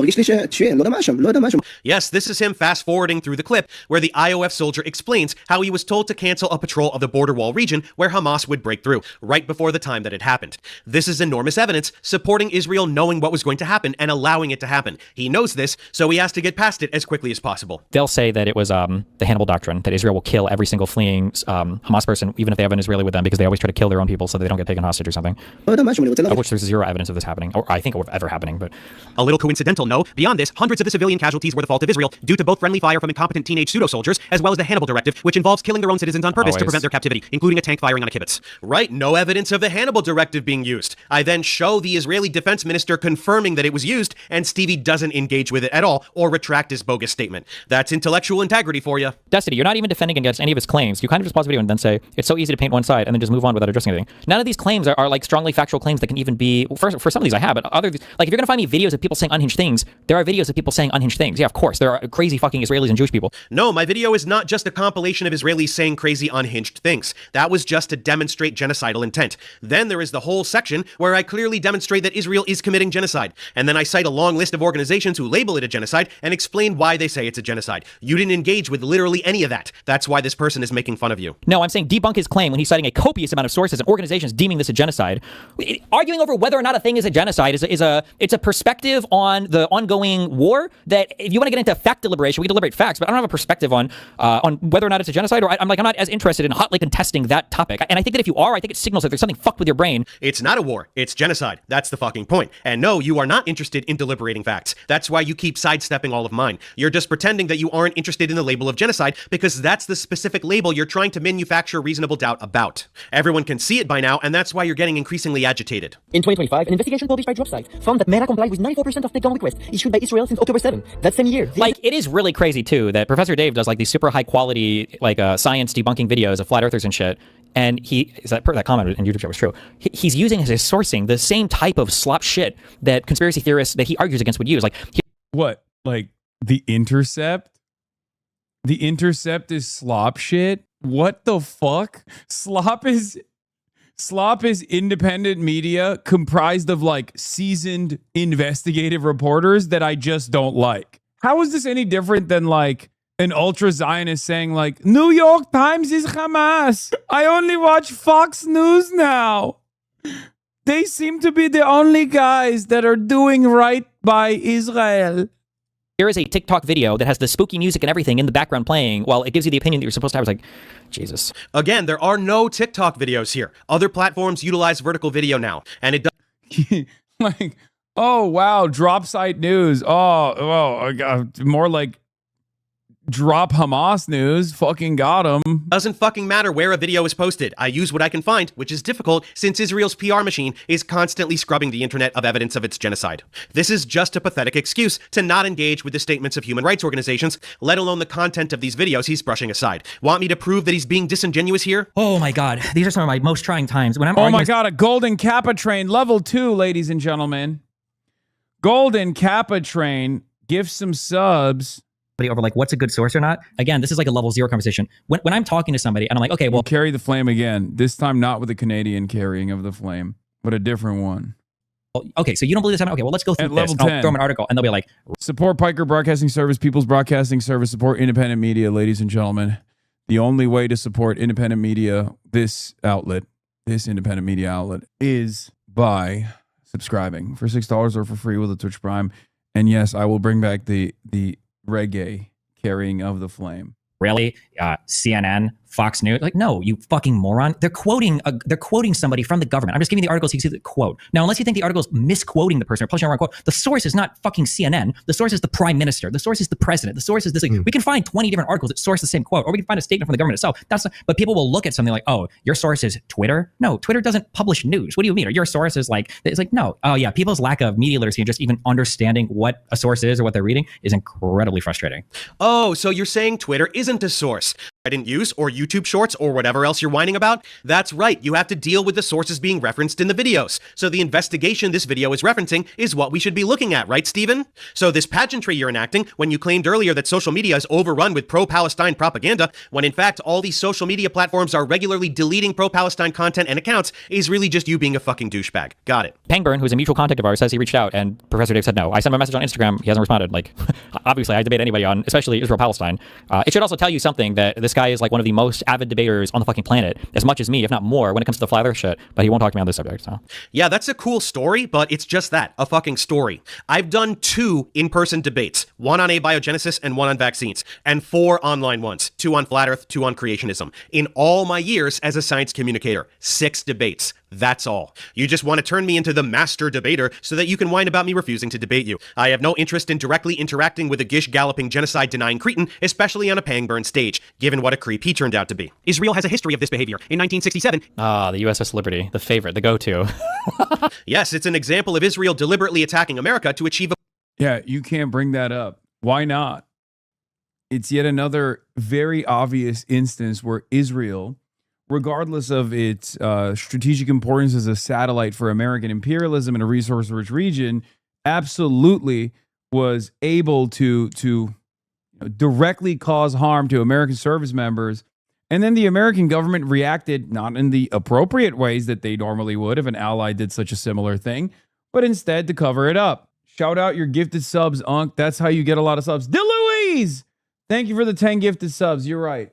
Speaker 2: Yes, this is him fast forwarding through the clip where the IOF soldier explains how he was told to cancel a patrol of the border wall region where Hamas would break through, right before the time that it happened. This is enormous evidence supporting Israel knowing what was going to happen and allowing it to happen. He knows this, so he has to get past it as quickly as possible.
Speaker 13: They'll say that it was the Hannibal doctrine, that Israel will kill every single fleeing Hamas person, even if they have an Israeli with them, because they always try to kill their own people so they don't get taken hostage or something. Of which there's zero evidence of this happening, or I think of ever happening, but...
Speaker 2: A little coincidental, no. Beyond this, hundreds of the civilian casualties were the fault of Israel due to both friendly fire from incompetent teenage pseudo-soldiers, as well as the Hannibal directive, which involves killing their own citizens on purpose to prevent their captivity, including a tank firing on a kibbutz. Right, no evidence of the Hannibal directive being used. I then show the Israeli defense minister confirming that it was used, and Stevie doesn't engage with it at all, or retract his bogus statement. That's intellectual integrity for you.
Speaker 13: Destiny, you're not even defending against any of his claims. You kind of just pause the video and then say, it's so easy to paint one side, and then just move on without addressing anything. None of these claims are like strongly factual claims that can even be, for some of these I have, but other, like if you're gonna find me videos of people saying unhinged things, there are videos of people saying unhinged things. Yeah, of course, there are crazy fucking Israelis and Jewish people.
Speaker 2: No, my video is not just a compilation of Israelis saying crazy unhinged things. That was just to demonstrate genocidal intent. Then there is the whole section where I clearly demonstrate that Israel is committing genocide. And then I cite a long list of organizations who label it a genocide and explain why they say it's a genocide. You didn't engage with literally any of that. That's why this person is making fun of you.
Speaker 13: No, I'm saying debunk his claim when he's citing a copious amount of sources and organizations deeming this a genocide. Arguing over whether or not a thing is a genocide is a perspective on the ongoing war that if you want to get into fact deliberation, we can deliberate facts, but I don't have a perspective on whether or not it's a genocide, or I'm not as interested in hotly contesting that topic. And I think that if you are, I think it signals that there's something fucked with your brain.
Speaker 2: It's not a war. It's genocide. That's the fucking point. And no, you are not interested in deliberating facts. That's why you keep sidestepping all of mine. You're just pretending that you aren't interested in the label of genocide because that's the specific label you're trying to manufacture reasonable doubt about. Everyone can see it by now, and that's why you're getting increasingly agitated.
Speaker 21: In 2025, an investigation published by DropSite found that MENA complied with 94% of takedown requests issued by Israel since October 7. That same year.
Speaker 13: Like, it is really crazy, too, that Professor Dave does, like, these super high-quality, like, science debunking videos of flat earthers and shit, and that comment in YouTube show was true. He's using as his sourcing the same type of slop shit that conspiracy theorists that he argues against would use. Like,
Speaker 1: what? Like, The Intercept? The Intercept is slop shit? What the fuck? Slop is independent media comprised of like seasoned investigative reporters that I just don't like. How is this any different than like an ultra Zionist saying like, New York Times is Hamas. I only watch Fox News now. They seem to be the only guys that are doing right by Israel.
Speaker 13: Here is a TikTok video that has the spooky music and everything in the background playing while it gives you the opinion that you're supposed to have. It's like, Jesus.
Speaker 2: Again, there are no TikTok videos here. Other platforms utilize vertical video now, and it does.
Speaker 1: Like, oh, wow, drop site news. Oh, more like drop Hamas news. Fucking got him.
Speaker 2: Doesn't fucking matter where a video is posted. I use what I can find, which is difficult since Israel's PR machine is constantly scrubbing the internet of evidence of its genocide. This is just a pathetic excuse to not engage with the statements of human rights organizations, let alone the content of these videos he's brushing aside. Want me to prove that he's being disingenuous here?
Speaker 13: Oh my God. These are some of my most trying times. When I'm
Speaker 1: oh my God, a golden Kappa train, level 2, ladies and gentlemen. Golden Kappa train, give some subs.
Speaker 13: Over like what's a good source or not. Again, this is like a level 0 conversation. When I'm talking to somebody and I'm like, okay, well,
Speaker 1: carry the flame again. This time not with the Canadian carrying of the flame, but a different one.
Speaker 13: okay, so you don't believe this? Okay, well, let's go through
Speaker 1: At
Speaker 13: this.
Speaker 1: level
Speaker 13: And I'll
Speaker 1: 10.
Speaker 13: throw them an article, and they'll be like,
Speaker 1: support Piker Broadcasting Service, People's Broadcasting Service, support independent media, ladies and gentlemen. The only way to support independent media, this independent media outlet, is by subscribing for $6 or for free with a Twitch Prime. And yes, I will bring back the reggae carrying of the flame.
Speaker 13: really? CNN, Fox News? Like, no, you fucking moron. They're quoting somebody from the government. I'm just giving you the articles so you can see the quote. Now, unless you think the article is misquoting the person or publishing a wrong quote, the source is not fucking CNN. The source is the prime minister. The source is the president. The source is this. Like, we can find 20 different articles that source the same quote, or we can find a statement from the government itself. But people will look at something like, oh, your source is Twitter? No, Twitter doesn't publish news. What do you mean? Or your source is like, it's like, no. Oh yeah, people's lack of media literacy and just even understanding what a source is or what they're reading is incredibly frustrating.
Speaker 2: Oh, so you're saying Twitter isn't a source I didn't use, or YouTube Shorts, or whatever else you're whining about? That's right, you have to deal with the sources being referenced in the videos. So the investigation this video is referencing is what we should be looking at, right, Steven? So this pageantry you're enacting, when you claimed earlier that social media is overrun with pro-Palestine propaganda, when in fact all these social media platforms are regularly deleting pro-Palestine content and accounts, is really just you being a fucking douchebag. Got it.
Speaker 13: Pangburn, who's a mutual contact of ours, says he reached out and Professor Dave said no. I sent him a message on Instagram. He hasn't responded. Like, obviously, I debate anybody on, especially Israel-Palestine. It should also tell you something that this guy is like one of the most avid debaters on the fucking planet, as much as me, if not more, when it comes to the flat earth shit. But he won't talk to me on this subject. So
Speaker 2: yeah, that's a cool story, but it's just that, a fucking story. I've done 2 in-person debates, one on abiogenesis and one on vaccines, and 4 online ones, 2 on flat earth, 2 on creationism. In all my years as a science communicator, 6 debates. That's all. You just want to turn me into the master debater so that you can whine about me refusing to debate you. I have no interest in directly interacting with a gish-galloping genocide-denying cretin, especially on a Pangburn stage, given what a creep he turned out to be. Israel has a history of this behavior. In 1967...
Speaker 13: the USS Liberty, the favorite, the go-to.
Speaker 2: Yes, it's an example of Israel deliberately attacking America to achieve a...
Speaker 1: Yeah, you can't bring that up. Why not? It's yet another very obvious instance where Israel, regardless of its strategic importance as a satellite for American imperialism in a resource-rich region, absolutely was able to directly cause harm to American service members. And then the American government reacted not in the appropriate ways that they normally would if an ally did such a similar thing, but instead to cover it up. Shout out your gifted subs, Unc. That's how you get a lot of subs. DeLuise! Thank you for the 10 gifted subs. You're right.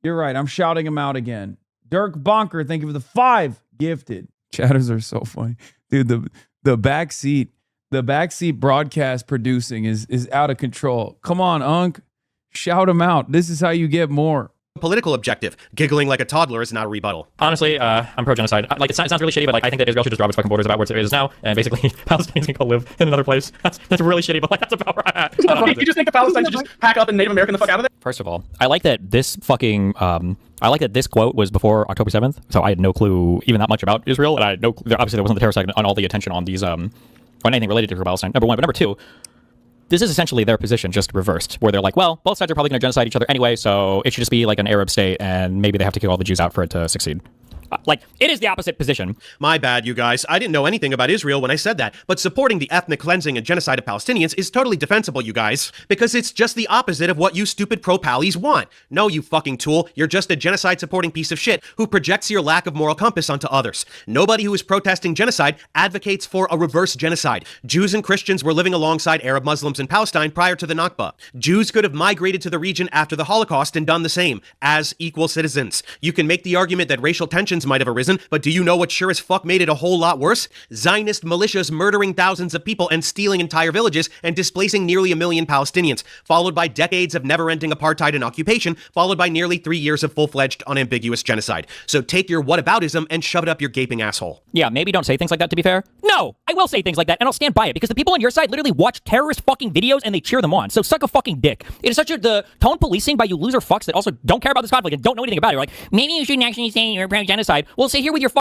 Speaker 1: You're right. I'm shouting him out again. Dirk Bonker, thank you for the 5 gifted. Chatters are so funny. Dude, the backseat broadcast producing is out of control. Come on, Unc. Shout him out. This is how you get more.
Speaker 2: Political objective. Giggling like a toddler is not a rebuttal.
Speaker 13: Honestly, I'm pro-genocide. Like, it sounds really shitty, but like, I think that Israel should just drop its fucking borders about where it is now, and basically Palestinians can go live in another place. That's really shitty, but like, that's about where I'm at.
Speaker 21: You just think the Palestinians should just pack up and Native American the fuck out of it?
Speaker 13: First of all, I like that this fucking, I like that this quote was before October 7th, so I had no clue even that much about Israel, and I had no, obviously there wasn't the terror side on all the attention on these, on anything related to Palestine, number 1. But number 2, this is essentially their position just reversed, where they're like, well, both sides are probably going to genocide each other anyway, so it should just be like an Arab state, and maybe they have to kill all the Jews out for it to succeed. Like, it is the opposite position.
Speaker 2: My bad, you guys. I didn't know anything about Israel when I said that, but supporting the ethnic cleansing and genocide of Palestinians is totally defensible, you guys, because it's just the opposite of what you stupid pro-pallies want. No, you fucking tool. You're just a genocide-supporting piece of shit who projects your lack of moral compass onto others. Nobody who is protesting genocide advocates for a reverse genocide. Jews and Christians were living alongside Arab Muslims in Palestine prior to the Nakba. Jews could have migrated to the region after the Holocaust and done the same, as equal citizens. You can make the argument that racial tensions might have arisen, but do you know what sure as fuck made it a whole lot worse? Zionist militias murdering thousands of people and stealing entire villages and displacing nearly 1 million Palestinians, followed by decades of never-ending apartheid and occupation, followed by nearly 3 years of full-fledged, unambiguous genocide. So take your whataboutism and shove it up your gaping asshole.
Speaker 13: Yeah, maybe don't say things like that, to be fair. No, I will say things like that, and I'll stand by it, because the people on your side literally watch terrorist fucking videos and they cheer them on. So suck a fucking dick. It is such the tone policing by you loser fucks that also don't care about this conflict and don't know anything about it. You're like, maybe you shouldn't actually say you're pro-genocide. Well, sit here with your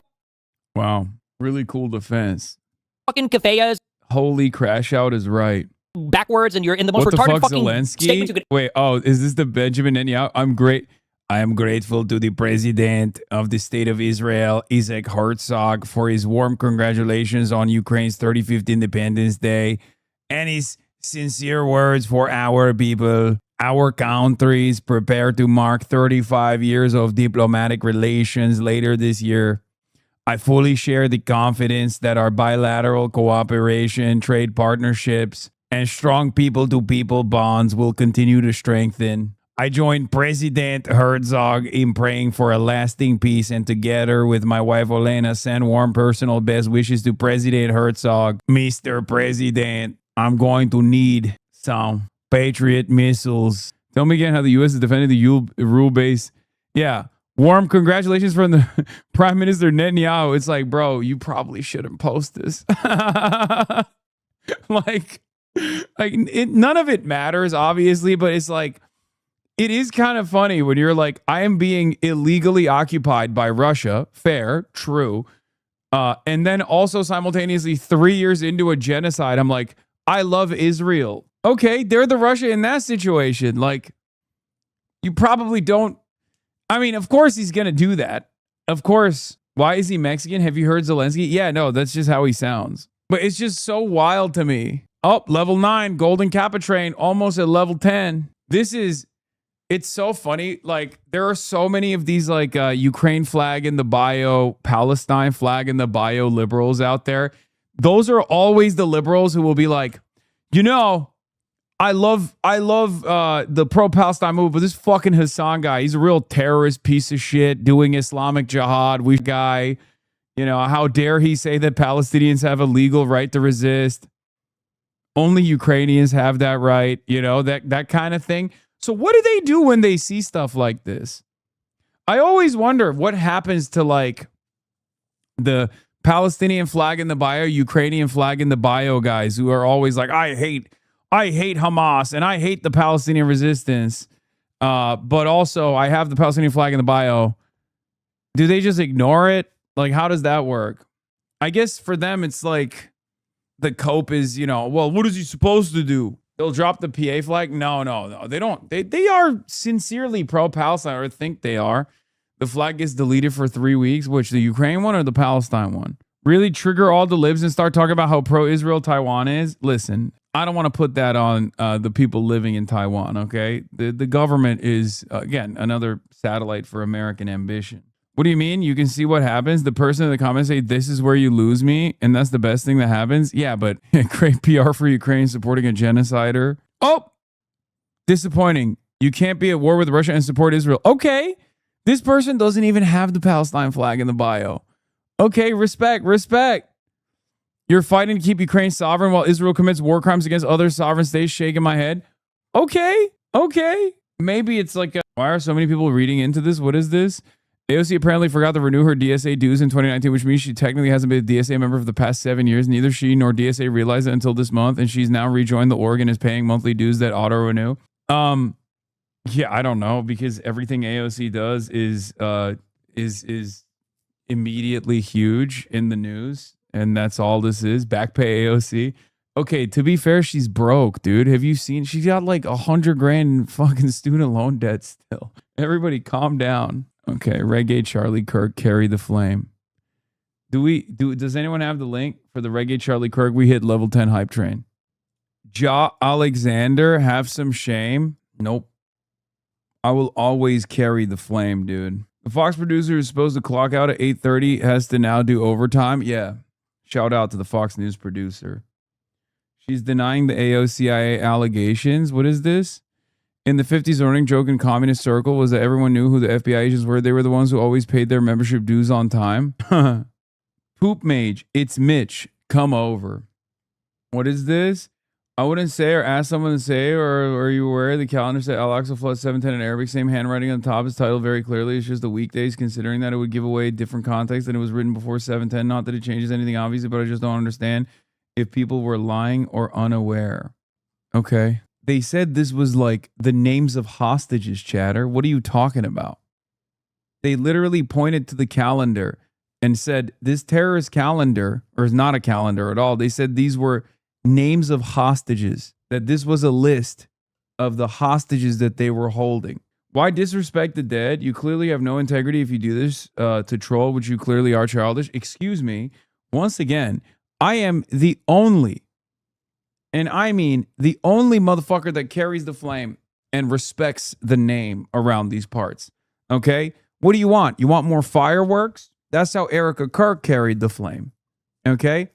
Speaker 1: wow, really cool defense.
Speaker 13: Fucking kafayas.
Speaker 1: Holy crash out is right.
Speaker 13: Backwards, and you're in the most retarded fucking statements you could.
Speaker 1: Wait, oh, is this the Benjamin Netanyahu? I am grateful to the president of the state of Israel, Isaac Herzog, for his warm congratulations on Ukraine's 35th Independence Day and his sincere words for our people. Our countries prepare to mark 35 years of diplomatic relations later this year. I fully share the confidence that our bilateral cooperation, trade partnerships, and strong people-to-people bonds will continue to strengthen. I join President Herzog in praying for a lasting peace, and together with my wife Olena, send warm personal best wishes to President Herzog. Mr. President, I'm going to need some Patriot missiles. Tell me again how the U.S. is defending the rule base. Yeah. Warm congratulations from the Prime Minister Netanyahu. It's like, bro, you probably shouldn't post this. None of it matters, obviously, but it's like, it is kind of funny when you're like, I am being illegally occupied by Russia. Fair, true. And then also simultaneously 3 years into a genocide, I'm like, I love Israel. Okay, they're the Russia in that situation. Like, you probably don't. I mean, of course he's going to do that. Of course. Why is he Mexican? Have you heard Zelensky? Yeah, no, that's just how he sounds. But it's just so wild to me. Oh, level 9, Golden Kappa train, almost at level 10. It's so funny. Like, there are so many of these, like, Ukraine flag in the bio, Palestine flag in the bio liberals out there. Those are always the liberals who will be like, you know, I love the pro-Palestine movement, but this fucking Hasan guy, he's a real terrorist piece of shit doing Islamic jihad. How dare he say that Palestinians have a legal right to resist? Only Ukrainians have that right, that kind of thing. So what do they do when they see stuff like this? I always wonder what happens to, like, the Palestinian flag in the bio, Ukrainian flag in the bio guys who are always like, I hate Hamas and I hate the Palestinian resistance. But also I have the Palestinian flag in the bio. Do they just ignore it? Like, how does that work? I guess for them, it's like the cope is, well, what is he supposed to do? They'll drop the PA flag? No. They don't. They are sincerely pro-Palestine, or think they are. The flag gets deleted for 3 weeks. Which, the Ukraine one or the Palestine one? Really trigger all the libs and start talking about how pro-Israel Taiwan is? Listen, I don't want to put that on the people living in Taiwan, okay? The government is, again, another satellite for American ambition. What do you mean? You can see what happens? The person in the comments say, this is where you lose me, and that's the best thing that happens? Yeah, but great PR for Ukraine supporting a genocider. Oh! Disappointing. You can't be at war with Russia and support Israel. Okay. This person doesn't even have the Palestine flag in the bio. Okay, respect. You're fighting to keep Ukraine sovereign while Israel commits war crimes against other sovereign states. Shaking my head. Okay. Maybe it's like, why are so many people reading into this? What is this? AOC apparently forgot to renew her DSA dues in 2019, which means she technically hasn't been a DSA member for the past 7 years. Neither she nor DSA realized it until this month, and she's now rejoined the org and is paying monthly dues that auto-renew. Yeah, I don't know, because everything AOC does is immediately huge in the news, and that's all this is. Back pay AOC. Okay, to be fair, she's broke, dude. Have you seen? She's got like $100,000 in fucking student loan debt still. Everybody calm down. Okay, Reggae Charlie Kirk, carry the flame. Does anyone have the link for the Reggae Charlie Kirk? We hit level 10 hype train. Ja Alexander, have some shame. Nope. I will always carry the flame, dude. The Fox producer who's supposed to clock out at 8:30 has to now do overtime. Yeah. Shout out to the Fox News producer. She's denying the AOCIA allegations. What is this? In the 50s, the running joke in communist circle was that everyone knew who the FBI agents were. They were the ones who always paid their membership dues on time. Poop Mage, it's Mitch. Come over. What is this? I wouldn't say or ask someone to say, or are you aware the calendar said Al-Aqsa Flood 710 in Arabic, same handwriting on the top is titled very clearly. It's just the weekdays, considering that it would give away different context than it was written before 710. Not that it changes anything, obviously, but I just don't understand if people were lying or unaware. Okay. They said this was like the names of hostages, chatter. What are you talking about? They literally pointed to the calendar and said this terrorist calendar, or is not a calendar at all. They said these were names of hostages, that this was a list of the hostages that they were holding. Why disrespect the dead? You clearly have no integrity if you do this to troll, which you clearly are childish. Excuse me. Once again, I am the only, and I mean the only motherfucker that carries the flame and respects the name around these parts. Okay? What do you want? You want more fireworks? That's how Erica Kirk carried the flame. Okay?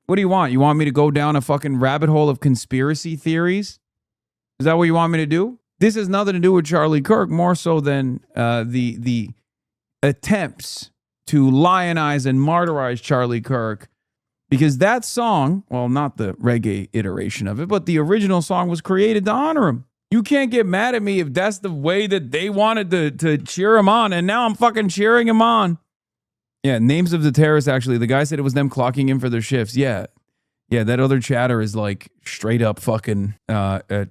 Speaker 1: What do you want? You want me to go down a fucking rabbit hole of conspiracy theories? Is that what you want me to do? This has nothing to do with Charlie Kirk, more so than the attempts to lionize and martyrize Charlie Kirk. Because that song, well, not the reggae iteration of it, but the original song was created to honor him. You can't get mad at me if that's the way that they wanted to cheer him on, and now I'm fucking cheering him on. Yeah, names of the terrorists, actually. The guy said it was them clocking in for their shifts. Yeah, that other chatter is like straight up fucking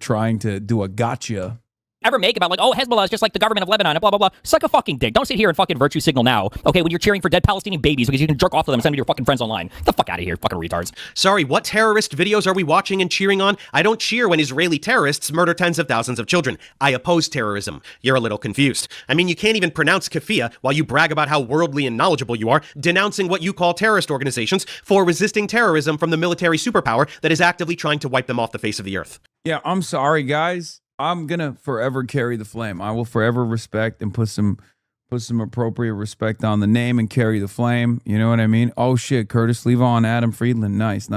Speaker 1: trying to do a gotcha.
Speaker 13: Ever make about like, oh, Hezbollah is just like the government of Lebanon and blah, blah, blah. Suck a fucking dick. Don't sit here and fucking virtue signal now, okay, when you're cheering for dead Palestinian babies because you can jerk off to them and send them to your fucking friends online. Get the fuck out of here, fucking retards.
Speaker 2: Sorry, what terrorist videos are we watching and cheering on? I don't cheer when Israeli terrorists murder tens of thousands of children. I oppose terrorism. You're a little confused. I mean, you can't even pronounce kafia while you brag about how worldly and knowledgeable you are, denouncing what you call terrorist organizations for resisting terrorism from the military superpower that is actively trying to wipe them off the face of the earth.
Speaker 1: Yeah, I'm sorry, guys. I'm gonna forever carry the flame. I will forever respect and put some appropriate respect on the name and carry the flame. You know what I mean? Oh shit, Curtis Levon, Adam Friedland. Nice.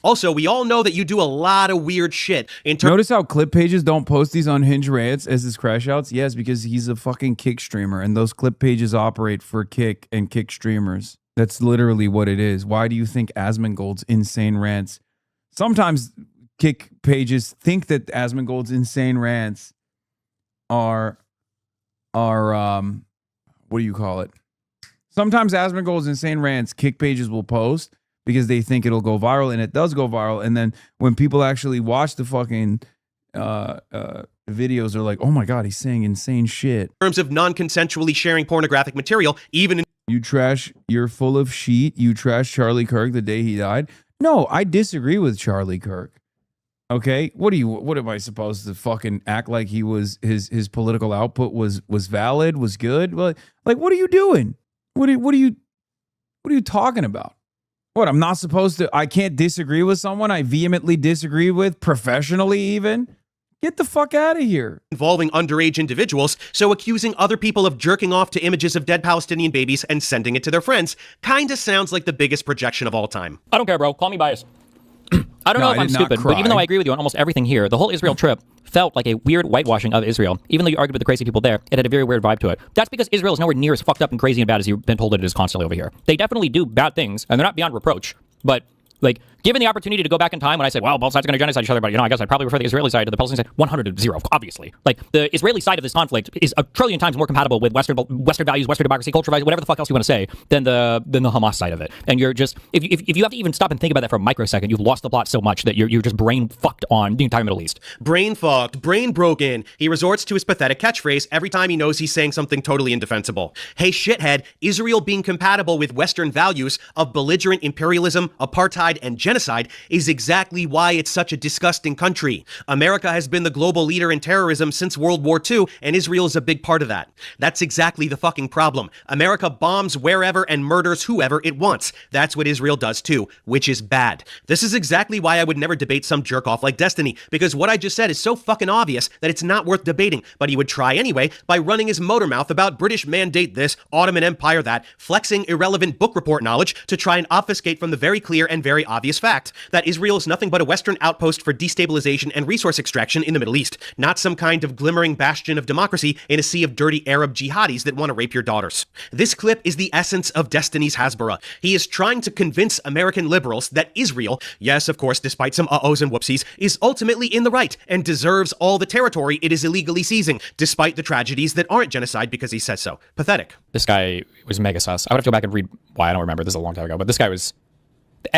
Speaker 2: Also, we all know that you do a lot of weird shit.
Speaker 1: Notice how clip pages don't post these unhinged rants as his crash outs? Yes, because he's a fucking Kick streamer, and those clip pages operate for Kick and Kick streamers. That's literally what it is. Why do you think Asmongold's insane rants? Sometimes Kick pages think that Asmongold's insane rants are what do you call it? Sometimes Asmongold's insane rants Kick pages will post because they think it'll go viral, and it does go viral. And then when people actually watch the fucking videos, they're like, oh my God, he's saying insane shit.
Speaker 2: In terms of non-consensually sharing pornographic material, even in...
Speaker 1: You're full of shit. You trash Charlie Kirk the day he died. No, I disagree with Charlie Kirk. Okay, what am I supposed to fucking act like he was his political output was valid, was good? Like what are you doing? What are you talking about? What, I'm not supposed to, I can't disagree with someone I vehemently disagree with professionally even? Get the fuck out of here.
Speaker 2: Involving underage individuals, so accusing other people of jerking off to images of dead Palestinian babies and sending it to their friends kinda sounds like the biggest projection of all time.
Speaker 13: I don't care, bro. Call me biased. I don't know if I'm stupid, but even though I agree with you on almost everything here, the whole Israel trip felt like a weird whitewashing of Israel. Even though you argued with the crazy people there, it had a very weird vibe to it. That's because Israel is nowhere near as fucked up and crazy and bad as you've been told it is constantly over here. They definitely do bad things, and they're not beyond reproach. But, like, given the opportunity to go back in time when I said, well, both sides are going to genocide each other, but, you know, I guess I'd probably prefer the Israeli side to the Palestinian side. 100-0, obviously. Like, the Israeli side of this conflict is a trillion times more compatible with Western values, Western democracy, culture values, whatever the fuck else you want to say, than the Hamas side of it. And you're just, if you have to even stop and think about that for a microsecond, you've lost the plot so much that you're just brain fucked on the entire Middle East.
Speaker 2: Brain fucked, brain broken. He resorts to his pathetic catchphrase every time he knows he's saying something totally indefensible. Hey, shithead, Israel being compatible with Western values of belligerent imperialism, apartheid, and genocide is exactly why it's such a disgusting country. America has been the global leader in terrorism since World War II, and Israel is a big part of that. That's exactly the fucking problem. America bombs wherever and murders whoever it wants. That's what Israel does too, which is bad. This is exactly why I would never debate some jerk off like Destiny, because what I just said is so fucking obvious that it's not worth debating, but he would try anyway by running his motor mouth about British mandate this, Ottoman Empire that, flexing irrelevant book report knowledge to try and obfuscate from the very clear and very obvious fact that Israel is nothing but a Western outpost for destabilization and resource extraction in the Middle East, not some kind of glimmering bastion of democracy in a sea of dirty Arab jihadis that want to rape your daughters. This clip is the essence of Destiny's Hasbara. He is trying to convince American liberals that Israel, yes, of course, despite some uh-ohs and whoopsies, is ultimately in the right and deserves all the territory it is illegally seizing, despite the tragedies that aren't genocide because he says so. Pathetic.
Speaker 13: This guy was mega sus. I would have to go back and read why. I don't remember. This is a long time ago, but this guy was...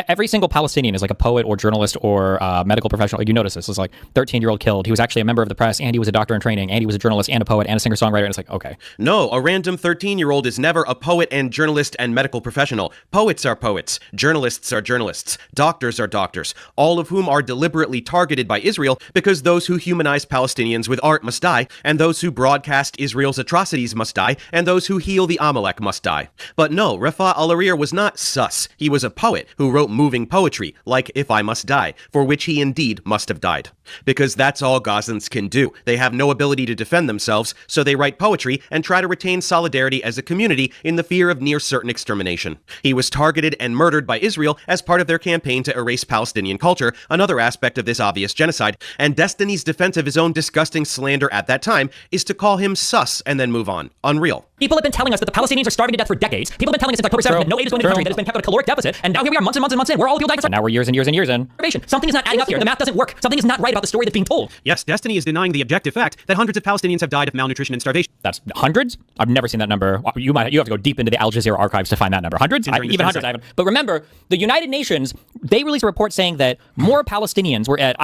Speaker 13: Every single Palestinian is like a poet or journalist or medical professional. Like, you notice this. It's like 13-year-old killed. He was actually a member of the press, and he was a doctor in training, and he was a journalist and a poet and a singer-songwriter. And it's like, okay.
Speaker 2: No, a random 13-year-old is never a poet and journalist and medical professional. Poets are poets. Journalists are journalists. Doctors are doctors. All of whom are deliberately targeted by Israel because those who humanize Palestinians with art must die, and those who broadcast Israel's atrocities must die, and those who heal the Amalek must die. But no, Rafah al-Arir was not sus. He was a poet who wrote moving poetry, like If I Must Die, for which he indeed must have died. Because that's all Gazans can do. They have no ability to defend themselves, so they write poetry and try to retain solidarity as a community in the fear of near certain extermination. He was targeted and murdered by Israel as part of their campaign to erase Palestinian culture, another aspect of this obvious genocide, and Destiny's defense of his own disgusting slander at that time is to call him sus and then move on. Unreal.
Speaker 13: People have been telling us that the Palestinians are starving to death for decades. People have been telling us since October 7th that no aid is going to the country, that it's been kept at a caloric deficit, and now here we are months and months and months in. We're all people dying. And now we're years and years and years in. Something is not adding up here. The math doesn't work. Something is not right about the story that's being told.
Speaker 4: Yes, Destiny is denying the objective fact that hundreds of Palestinians have died of malnutrition and starvation.
Speaker 13: That's hundreds? I've never seen that number. You have to go deep into the Al Jazeera archives to find that number. Hundreds? Even hundreds I haven't. But remember, the United Nations, they released a report saying that more Palestinians were at...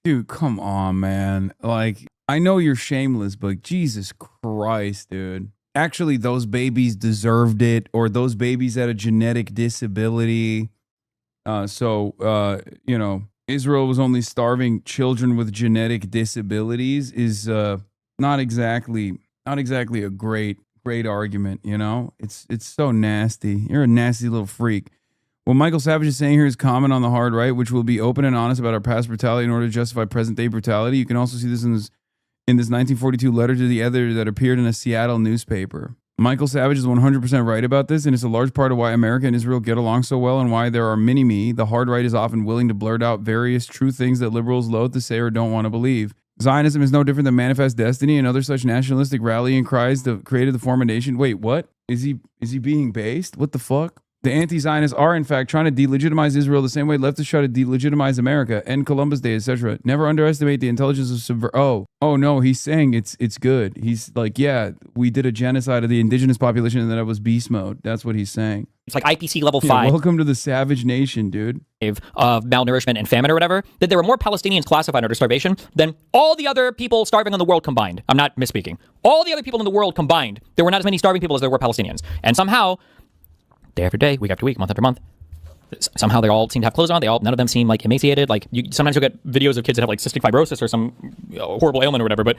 Speaker 1: Dude, come on, man. Like, I know you're shameless, but Jesus Christ, dude. Actually, those babies deserved it, or those babies had a genetic disability. You know, Israel was only starving children with genetic disabilities is not exactly a great argument, you know? It's so nasty. You're a nasty little freak. What Michael Savage is saying here is comment on the hard right, which will be open and honest about our past brutality in order to justify present-day brutality. You can also see this in this 1942 letter to the editor that appeared in a Seattle newspaper. Michael Savage is 100% right about this, and it's a large part of why America and Israel get along so well and why there are many-me. The hard right is often willing to blurt out various true things that liberals loathe to say or don't want to believe. Zionism is no different than Manifest Destiny and other such nationalistic rallying cries that created the form of nation. Wait, what? Is he being based? What the fuck? The anti-Zionists are, in fact, trying to delegitimize Israel the same way leftists try to delegitimize America, end Columbus Day, etc. Never underestimate the intelligence of Oh no, he's saying it's good. He's like, yeah, we did a genocide of the indigenous population and then it was beast mode. That's what he's saying.
Speaker 13: It's like IPC level 5.
Speaker 1: Welcome to the savage nation, dude.
Speaker 13: Of malnourishment and famine or whatever, that there were more Palestinians classified under starvation than all the other people starving in the world combined. I'm not misspeaking. All the other people in the world combined, there were not as many starving people as there were Palestinians. And somehow, day after day, week after week, month after month, somehow they all seem to have clothes on. None of them seem like emaciated. Like sometimes you'll get videos of kids that have like cystic fibrosis or some horrible ailment or whatever. But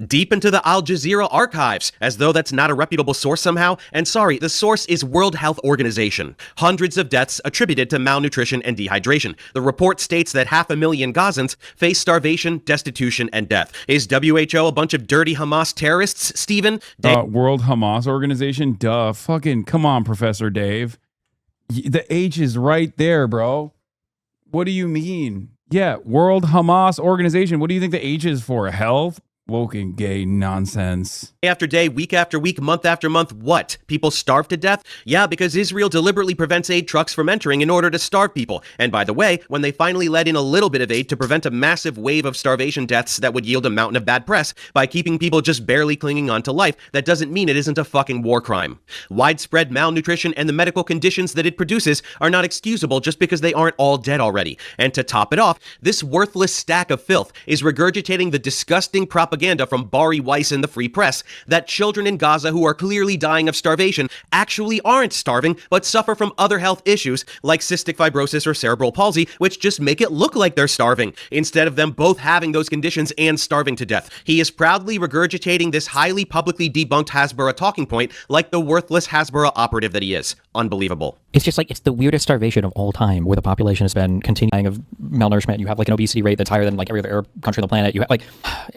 Speaker 2: deep into the Al Jazeera archives, as though that's not a reputable source somehow. And sorry, the source is World Health Organization. Hundreds of deaths attributed to malnutrition and dehydration. The report states that 500,000 Gazans face starvation, destitution, and death. Is WHO a bunch of dirty Hamas terrorists, Stephen?
Speaker 1: World Hamas Organization? Duh. Fucking come on, Professor Dave. The H is right there, bro. What do you mean? Yeah, World Hamas Organization. What do you think the H is for? Health? Woke and gay nonsense.
Speaker 2: Day after day, week after week, month after month, what? People starve to death? Yeah, because Israel deliberately prevents aid trucks from entering in order to starve people. And by the way, when they finally let in a little bit of aid to prevent a massive wave of starvation deaths that would yield a mountain of bad press by keeping people just barely clinging on to life, that doesn't mean it isn't a fucking war crime. Widespread malnutrition and the medical conditions that it produces are not excusable just because they aren't all dead already. And to top it off, this worthless stack of filth is regurgitating the disgusting propaganda from Bari Weiss and the Free Press that children in Gaza who are clearly dying of starvation actually aren't starving, but suffer from other health issues like cystic fibrosis or cerebral palsy, which just make it look like they're starving, instead of them both having those conditions and starving to death. He is proudly regurgitating this highly publicly debunked Hasbara talking point like the worthless Hasbara operative that he is. Unbelievable.
Speaker 13: It's just like, it's the weirdest starvation of all time, where the population has been continuing of malnourishment. You have like an obesity rate that's higher than like every other Arab country on the planet. You have like,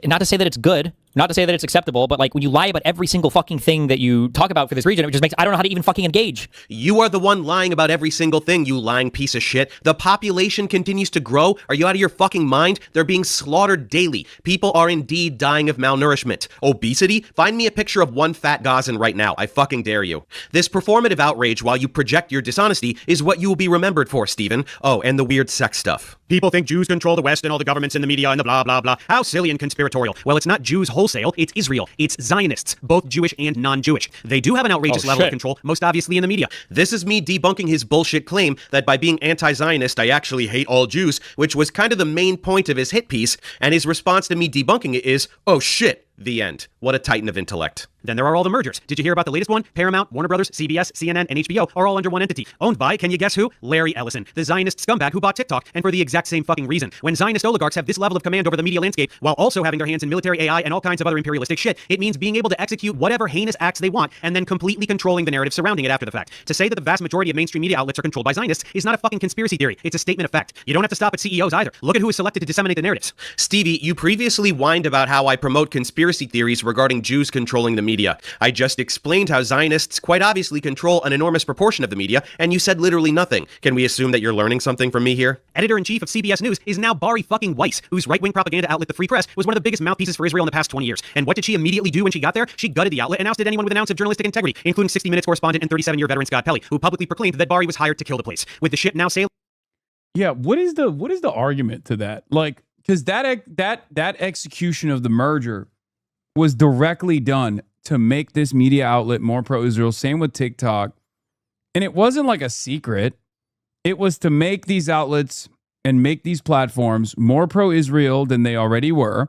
Speaker 13: not to say that it's good, not to say that it's acceptable, but like when you lie about every single fucking thing that you talk about for this region, it just makes, I don't know how to even fucking engage.
Speaker 2: You are the one lying about every single thing, you lying piece of shit. The population continues to grow. Are you out of your fucking mind? They're being slaughtered daily. People are indeed dying of malnourishment. Obesity? Find me a picture of one fat Gazan right now. I fucking dare you. This performative outrage while you project your dishonesty is what you will be remembered for, Stephen. Oh, and the weird sex stuff.
Speaker 4: People think Jews control the West and all the governments and the media and the blah, blah, blah. How silly and conspiratorial. Well, it's not Jews wholesale, it's Israel. It's Zionists, both Jewish and non-Jewish. They do have an outrageous level of control, most obviously in the media.
Speaker 2: This is me debunking his bullshit claim that by being anti-Zionist, I actually hate all Jews, which was kind of the main point of his hit piece, and his response to me debunking it is, oh shit, The end. What a titan of intellect.
Speaker 4: Then there are all the mergers. Did you hear about the latest one? Paramount, Warner Brothers, CBS, CNN, and HBO are all under one entity. Owned by, can you guess who? Larry Ellison, the Zionist scumbag who bought TikTok, and for the exact same fucking reason. When Zionist oligarchs have this level of command over the media landscape, while also having their hands in military AI and all kinds of other imperialistic shit, it means being able to execute whatever heinous acts they want, and then completely controlling the narrative surrounding it after the fact. To say that the vast majority of mainstream media outlets are controlled by Zionists is not a fucking conspiracy theory. It's a statement of fact. You don't have to stop at CEOs either. Look at who is selected to disseminate the narratives.
Speaker 2: Stevie, you previously whined about how I promote conspiracy theories regarding Jews controlling the media. I just explained how Zionists quite obviously control an enormous proportion of the media, and you said literally nothing. Can we assume that you're learning something from me here?
Speaker 4: Editor-in-chief of CBS News is now Bari fucking Weiss, whose right-wing propaganda outlet, The Free Press, was one of the biggest mouthpieces for Israel in the past 20 years. And what did she immediately do when she got there? She gutted the outlet and ousted anyone with an ounce of journalistic integrity, including 60 Minutes correspondent and 37-year veteran Scott Pelley, who publicly proclaimed that Bari was hired to kill the place. With the ship now sailing...
Speaker 1: Yeah, what is the argument to that? Like, because that execution of the merger was directly done to make this media outlet more pro-Israel. Same with TikTok. And it wasn't like a secret. It was to make these outlets and make these platforms more pro-Israel than they already were,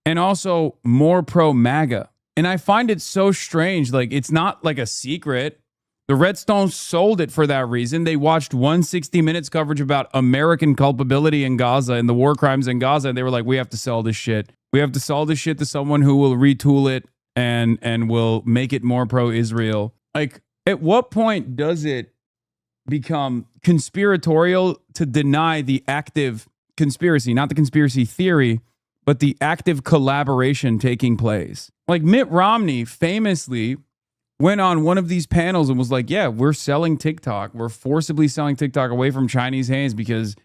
Speaker 1: and also more pro-MAGA. And I find it so strange. Like, it's not like a secret. The Redstones sold it for that reason. They watched 160 Minutes coverage about American culpability in Gaza and the war crimes in Gaza. And they were like, we have to sell this shit. We have to sell this shit to someone who will retool it and will make it more pro-Israel. Like, at what point does it become conspiratorial to deny the active conspiracy, not the conspiracy theory, but the active collaboration taking place? Like, Mitt Romney famously went on one of these panels and was like, yeah, we're selling TikTok. We're forcibly selling TikTok away from Chinese hands because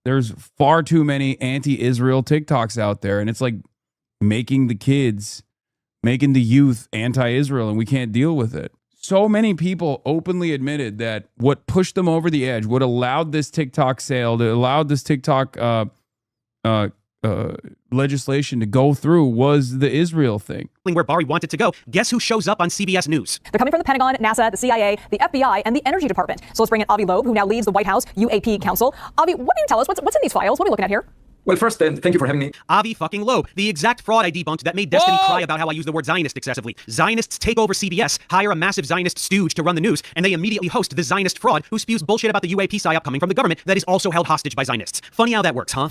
Speaker 1: there's far too many anti-Israel TikToks out there. And it's like making the youth anti-Israel, and we can't deal with it. So many people openly admitted that what pushed them over the edge, what allowed this TikTok sale, that allowed this TikTok legislation to go through was the Israel thing.
Speaker 4: Where Bari wanted to go, guess who shows up on CBS News?
Speaker 7: They're coming from the Pentagon, NASA, the CIA, the FBI, and the Energy Department. So let's bring in Avi Loeb, who now leads the White House UAP Council. Avi, what do you tell us? What's in these files? What are we looking at here?
Speaker 22: Well, first, thank you for having me.
Speaker 4: Avi fucking Loeb, the exact fraud I debunked that made Destiny cry about how I use the word Zionist excessively. Zionists take over CBS, hire a massive Zionist stooge to run the news, and they immediately host the Zionist fraud who spews bullshit about the UAP psyop coming from the government that is also held hostage by Zionists. Funny how that works, huh?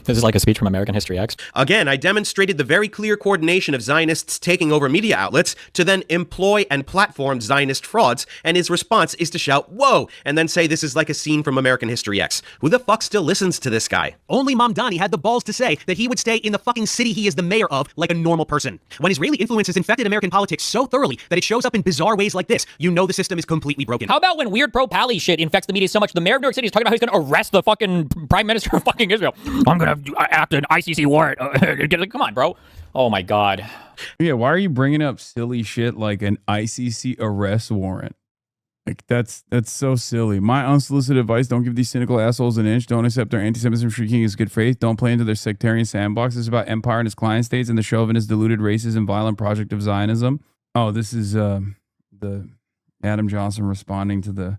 Speaker 13: This is like a speech from American History X.
Speaker 2: Again, I demonstrated the very clear coordination of Zionists taking over media outlets to then employ and platform Zionist frauds, and his response is to shout, whoa, and then say this is like a scene from American History X. Who the fuck still listens to this guy?
Speaker 4: Only Mamdani had the balls to say that he would stay in the fucking city he is the mayor of like a normal person. When Israeli influence has infected American politics so thoroughly that it shows up in bizarre ways like this, you know the system is completely broken.
Speaker 13: How about when weird pro-Pally shit infects the media so much, the mayor of New York City is talking about how he's going to arrest the fucking prime minister of fucking Israel. I'm going to act an ICC warrant. Come on, bro. Oh my God.
Speaker 1: Yeah, why are you bringing up silly shit like an ICC arrest warrant? Like, that's so silly. My unsolicited advice, don't give these cynical assholes an inch. Don't accept their anti-Semitism shrieking as good faith. Don't play into their sectarian sandbox. This is about empire and its client states and the chauvinist, deluded, racist, and violent project of Zionism. Oh, this is the Adam Johnson responding to the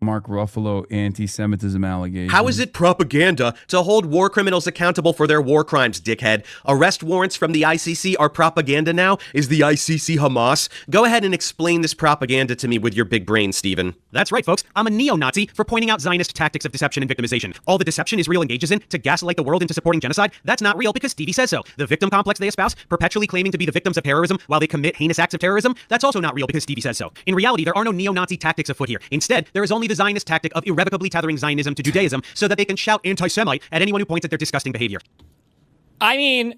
Speaker 1: Mark Ruffalo anti-Semitism allegation.
Speaker 2: How is it propaganda to hold war criminals accountable for their war crimes, dickhead? Arrest warrants from the ICC are propaganda now? Is the ICC Hamas? Go ahead and explain this propaganda to me with your big brain, Stephen.
Speaker 4: That's right, folks. I'm a neo-Nazi for pointing out Zionist tactics of deception and victimization. All the deception Israel engages in to gaslight the world into supporting genocide, that's not real because Stevie says so. The victim complex they espouse, perpetually claiming to be the victims of terrorism while they commit heinous acts of terrorism, that's also not real because Stevie says so. In reality, there are no neo-Nazi tactics afoot here. Instead, there is only the Zionist tactic of irrevocably tethering Zionism to Judaism so that they can shout anti-Semite at anyone who points at their disgusting behavior.
Speaker 13: I mean,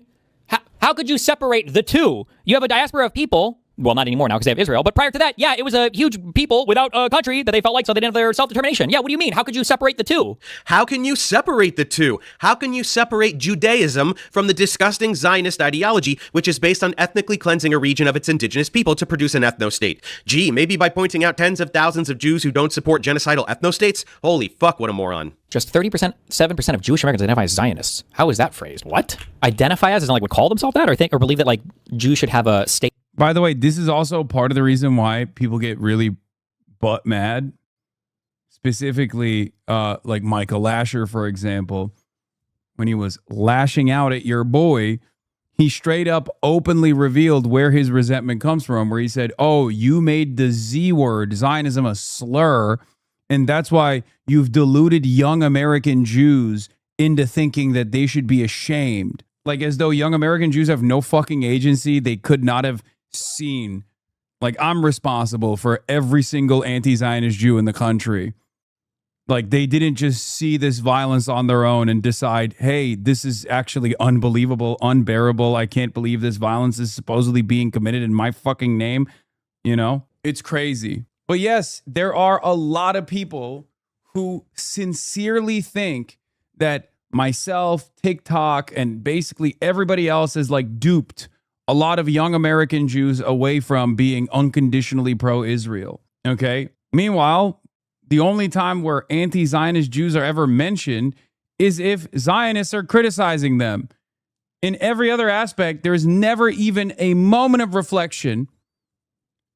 Speaker 13: how could you separate the two? You have a diaspora of people. Well, not anymore now because they have Israel. But prior to that, yeah, it was a huge people without a country that they felt like, so they didn't have their self-determination. Yeah, what do you mean? How could you separate the two?
Speaker 2: How can you separate the two? How can you separate Judaism from the disgusting Zionist ideology, which is based on ethnically cleansing a region of its indigenous people to produce an ethno-state? Gee, maybe by pointing out tens of thousands of Jews who don't support genocidal ethno-states? Holy fuck, what a moron.
Speaker 13: Just 30%, 7% of Jewish Americans identify as Zionists. How is that phrased? What? Identify as, like, would call themselves that, or believe that, like, Jews should have a state?
Speaker 1: By the way, this is also part of the reason why people get really butt mad. Specifically, like Michael Lasher, for example, when he was lashing out at your boy he straight up openly revealed where his resentment comes from, where he said, oh, you made the Z word, Zionism, a slur, and that's why you've deluded young American Jews into thinking that they should be ashamed. Like, as though young American Jews have no fucking agency. They could not have seen, like, I'm responsible for every single anti-Zionist Jew in the country. Like, they didn't just see this violence on their own and decide, hey, this is actually unbelievable, unbearable. I can't believe this violence is supposedly being committed in my fucking name. You know, it's crazy. But yes, there are a lot of people who sincerely think that myself, TikTok, and basically everybody else is like duped a lot of young American Jews away from being unconditionally pro-Israel. Okay. Meanwhile, the only time where anti-Zionist Jews are ever mentioned is if Zionists are criticizing them. In every other aspect, there is never even a moment of reflection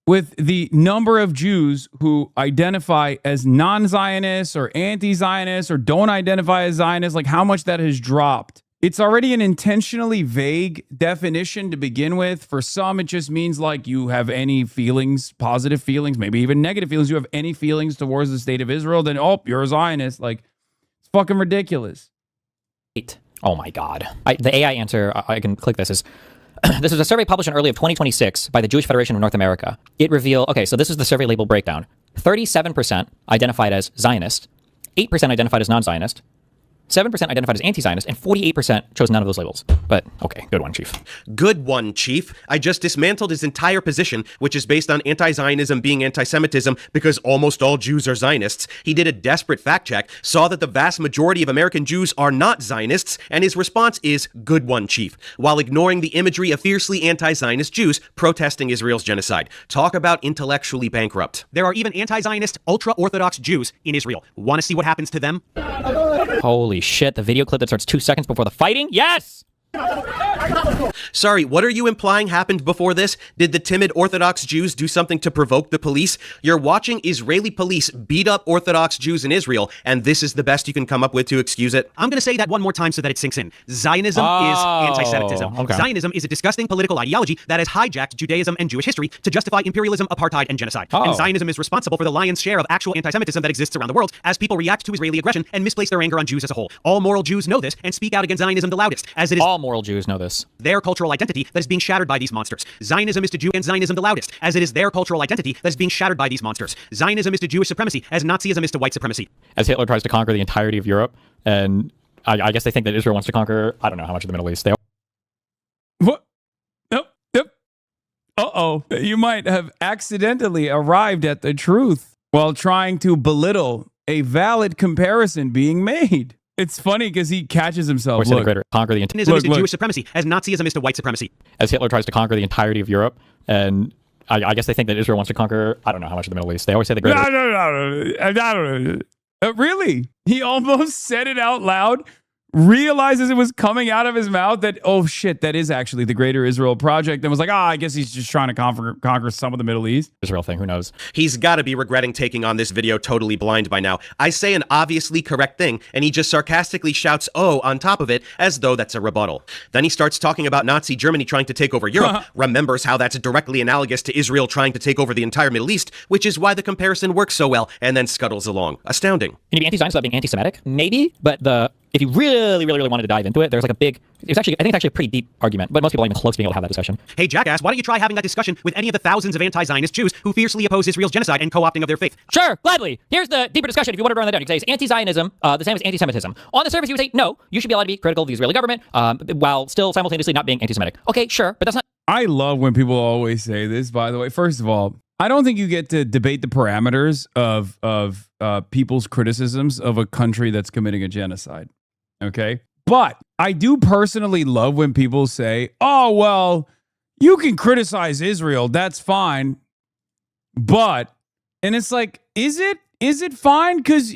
Speaker 1: with the number of Jews who identify as non-Zionists or anti-Zionists or don't identify as Zionists, like how much that has dropped. It's already an intentionally vague definition to begin with. For some, it just means like you have any feelings, positive feelings, maybe even negative feelings. You have any feelings towards the state of Israel, then, oh, you're a Zionist. Like, it's fucking ridiculous.
Speaker 13: Oh my God. The AI answer, I can click this, is this is a survey published in early of 2026 by the Jewish Federation of North America. It revealed, okay, so this is the survey label breakdown. 37% identified as Zionist, 8% identified as non-Zionist, 7% identified as anti-Zionist, and 48% chose none of those labels. But, okay, good one, Chief.
Speaker 2: Good one, Chief. I just dismantled his entire position, which is based on anti-Zionism being anti-Semitism because almost all Jews are Zionists. He did a desperate fact check, saw that the vast majority of American Jews are not Zionists, and his response is, good one, Chief, while ignoring the imagery of fiercely anti-Zionist Jews protesting Israel's genocide. Talk about intellectually bankrupt.
Speaker 4: There are even anti-Zionist, ultra-Orthodox Jews in Israel. Want to see what happens to them?
Speaker 13: Holy shit, the video clip that starts 2 seconds before the fighting? Yes!
Speaker 2: Sorry, what are you implying happened before this? Did the timid Orthodox Jews do something to provoke the police? You're watching Israeli police beat up Orthodox Jews in Israel, and this is the best you can come up with to excuse it?
Speaker 4: I'm going to say that one more time so that it sinks in. Zionism is anti-Semitism.
Speaker 13: Okay.
Speaker 4: Zionism is a disgusting political ideology that has hijacked Judaism and Jewish history to justify imperialism, apartheid, and genocide. And Zionism is responsible for the lion's share of actual anti-Semitism that exists around the world as people react to Israeli aggression and misplace their anger on Jews as a whole. All moral Jews know this and speak out against Zionism the loudest, as it is
Speaker 13: all moral Jews know this.
Speaker 4: Their cultural identity that is being shattered by these monsters. Zionism is to Jew and Zionism the loudest, as it is their cultural identity that is being shattered by these monsters. Zionism is to Jewish supremacy, as Nazism is to white supremacy.
Speaker 13: As Hitler tries to conquer the entirety of Europe, and I guess they think that Israel wants to conquer, I don't know how much of the Middle East.
Speaker 1: What? Nope. Uh-oh. You might have accidentally arrived at the truth while trying to belittle a valid comparison being made. It's funny because he catches himself.
Speaker 13: Conquer the
Speaker 4: Zionism is to Jewish supremacy, as Nazism is to white supremacy.
Speaker 13: As Hitler tries to conquer the entirety of Europe, and I guess they think that Israel wants to conquer, I don't know how much of the Middle East. They always say the greater.
Speaker 1: No. Really? He almost said it out loud, realizes it was coming out of his mouth that, oh shit, that is actually the Greater Israel Project, and was like, I guess he's just trying to conquer some of the Middle East.
Speaker 13: Israel thing, who knows?
Speaker 2: He's got to be regretting taking on this video totally blind by now. I say an obviously correct thing, and he just sarcastically shouts, oh, on top of it, as though that's a rebuttal. Then he starts talking about Nazi Germany trying to take over Europe, remembers how that's directly analogous to Israel trying to take over the entire Middle East, which is why the comparison works so well, and then scuttles along. Astounding.
Speaker 13: Can you be anti-Zionist without being anti-Semitic? Maybe, but if you really wanted to dive into it, there's like I think it's actually a pretty deep argument, but most people aren't even close to being able to have that discussion.
Speaker 4: Hey, jackass, why don't you try having that discussion with any of the thousands of anti-Zionist Jews who fiercely oppose Israel's genocide and co-opting of their faith?
Speaker 13: Sure, gladly. Here's the deeper discussion. If you want to run that down, you can say it's anti-Zionism, the same as anti-Semitism. On the surface, you would say, no, you should be allowed to be critical of the Israeli government, while still simultaneously not being anti-Semitic. Okay, sure, but that's not...
Speaker 1: I love when people always say this, by the way. First of all, I don't think you get to debate the parameters of people's criticisms of a country that's committing a genocide. Okay? But I do personally love when people say, oh, well, you can criticize Israel. That's fine. But, and it's like, is it fine? Because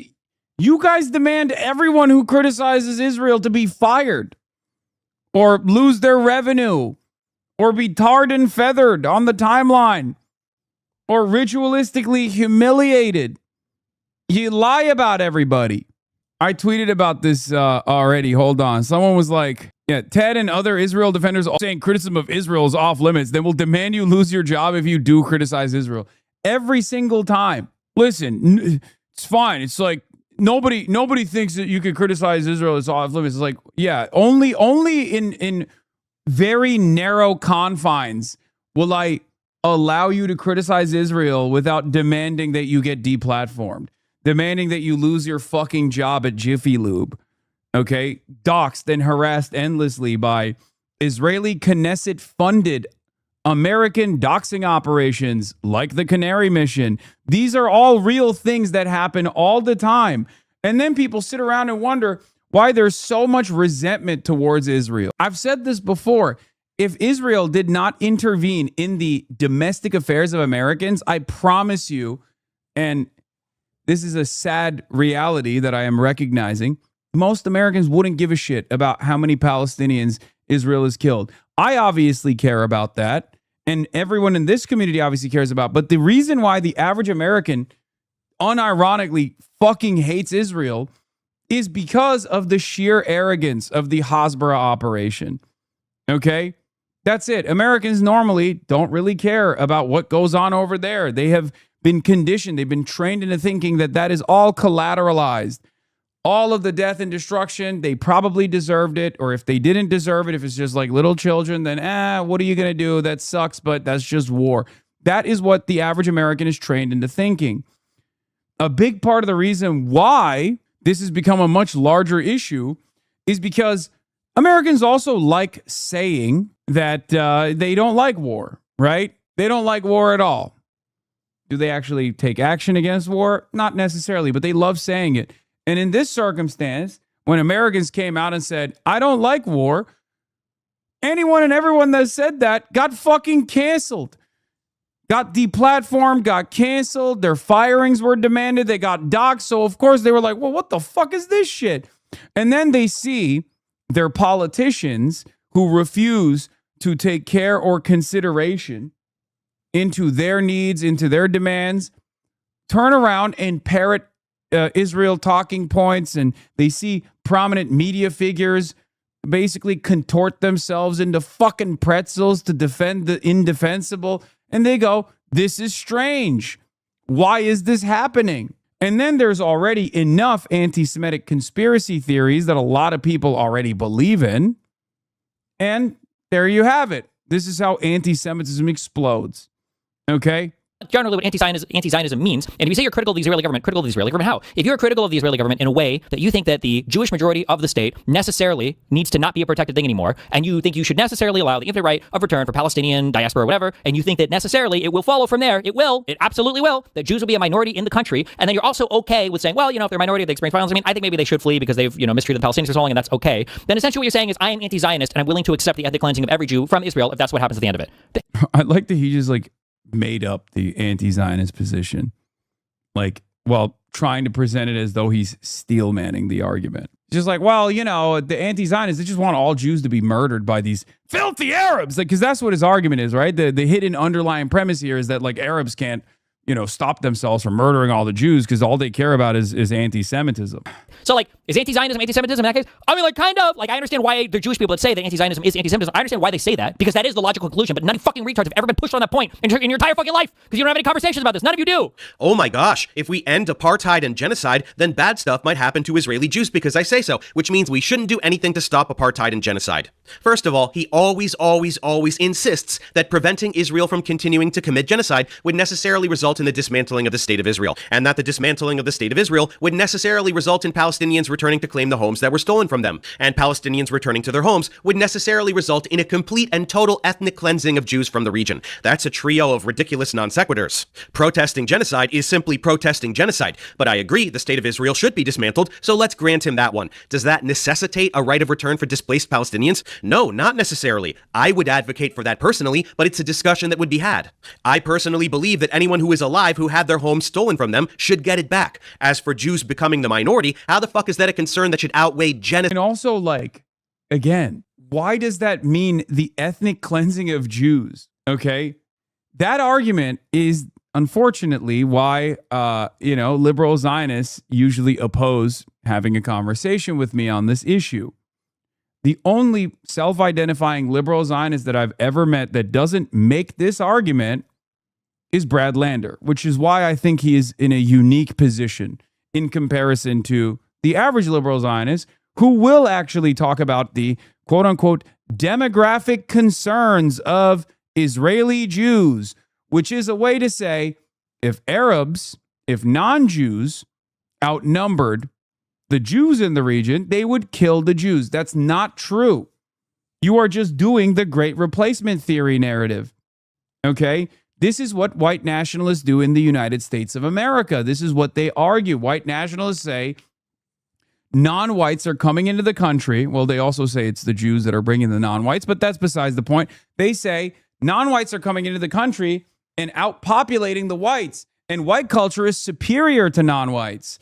Speaker 1: you guys demand everyone who criticizes Israel to be fired or lose their revenue or be tarred and feathered on the timeline or ritualistically humiliated. You lie about everybody. I tweeted about this already. Hold on. Someone was like, Yeah, Ted and other Israel defenders are saying criticism of Israel is off limits. They will demand you lose your job if you do criticize Israel. Every single time. Listen, it's fine. It's like nobody thinks that you can criticize Israel is off limits. It's like, yeah, only in very narrow confines will I allow you to criticize Israel without demanding that you get deplatformed, demanding that you lose your fucking job at Jiffy Lube. Okay, doxxed and harassed endlessly by Israeli Knesset-funded American doxing operations like the Canary Mission. These are all real things that happen all the time. And then people sit around and wonder why there's so much resentment towards Israel. I've said this before. If Israel did not intervene in the domestic affairs of Americans, I promise you, and this is a sad reality that I am recognizing, most Americans wouldn't give a shit about how many Palestinians Israel has killed. I obviously care about that, and everyone in this community obviously cares about. But the reason why the average American unironically fucking hates Israel is because of the sheer arrogance of the Hasbara operation. Okay? That's it. Americans normally don't really care about what goes on over there. They have been conditioned. They've been trained into thinking that that is all collateralized. All of the death and destruction, they probably deserved it. Or if they didn't deserve it, if it's just like little children, then, what are you going to do? That sucks, but that's just war. That is what the average American is trained into thinking. A big part of the reason why this has become a much larger issue is because Americans also like saying that they don't like war, right? They don't like war at all. Do they actually take action against war? Not necessarily, but they love saying it. And in this circumstance, when Americans came out and said, I don't like war, anyone and everyone that said that got fucking canceled. Got deplatformed, got canceled, their firings were demanded, they got doxxed. So, of course, they were like, well, what the fuck is this shit? And then they see their politicians who refuse to take care or consideration into their needs, into their demands, turn around and parrot Israel talking points, and they see prominent media figures basically contort themselves into fucking pretzels to defend the indefensible. And they go, this is strange. Why is this happening? And then there's already enough anti-Semitic conspiracy theories that a lot of people already believe in. And there you have it. This is how anti-Semitism explodes. Okay?
Speaker 13: Generally what anti-Zionism means. And if you say you're critical of the Israeli government, how? If you're critical of the Israeli government in a way that you think that the Jewish majority of the state necessarily needs to not be a protected thing anymore, and you think you should necessarily allow the infinite right of return for Palestinian diaspora or whatever, and you think that necessarily it will follow from there, it absolutely will, that Jews will be a minority in the country, and then you're also okay with saying, well, if they're a minority, they experience violence. I mean, I think maybe they should flee because they've, mistreated the Palestinians for so long, and that's okay. Then essentially what you're saying is, I am anti-Zionist, and I'm willing to accept the ethnic cleansing of every Jew from Israel if that's what happens at the end of it.
Speaker 1: I like that he just made up the anti-Zionist position, trying to present it as though he's steel manning the argument. Just the anti-Zionists, they just want all Jews to be murdered by these filthy Arabs, because that's what his argument is, right? The hidden underlying premise here is that Arabs can't stop themselves from murdering all the Jews because all they care about is anti-Semitism.
Speaker 13: So, is anti-Zionism anti-Semitism in that case? I mean, kind of. I understand why the Jewish people that say that anti-Zionism is anti-Semitism. I understand why they say that, because that is the logical conclusion, but none of you fucking retards have ever been pushed on that point in your entire fucking life, because you don't have any conversations about this. None of you do.
Speaker 2: Oh my gosh. If we end apartheid and genocide, then bad stuff might happen to Israeli Jews because I say so, which means we shouldn't do anything to stop apartheid and genocide. First of all, he always insists that preventing Israel from continuing to commit genocide would necessarily result in the dismantling of the State of Israel, and that the dismantling of the State of Israel would necessarily result in Palestinians returning to claim the homes that were stolen from them, and Palestinians returning to their homes would necessarily result in a complete and total ethnic cleansing of Jews from the region. That's a trio of ridiculous non sequiturs. Protesting genocide is simply protesting genocide, but I agree the State of Israel should be dismantled, so let's grant him that one. Does that necessitate a right of return for displaced Palestinians? No, not necessarily. I would advocate for that personally, but it's a discussion that would be had. I personally believe that anyone who is alive who had their homes stolen from them should get it back. As for Jews becoming the minority, how the fuck is that a concern that should outweigh genocide?
Speaker 1: And also, again, why does that mean the ethnic cleansing of Jews? Okay? That argument is unfortunately why, liberal Zionists usually oppose having a conversation with me on this issue. The only self-identifying liberal Zionist that I've ever met that doesn't make this argument is Brad Lander, which is why I think he is in a unique position in comparison to the average liberal Zionist, who will actually talk about the quote-unquote demographic concerns of Israeli Jews, which is a way to say if Arabs, if non-Jews outnumbered the Jews in the region, they would kill the Jews. That's not true. You are just doing the great replacement theory narrative. Okay? This is what white nationalists do in the United States of America. This is what they argue. White nationalists say non-whites are coming into the country. Well, they also say it's the Jews that are bringing the non-whites, but that's besides the point. They say non-whites are coming into the country and outpopulating the whites, and white culture is superior to non-whites.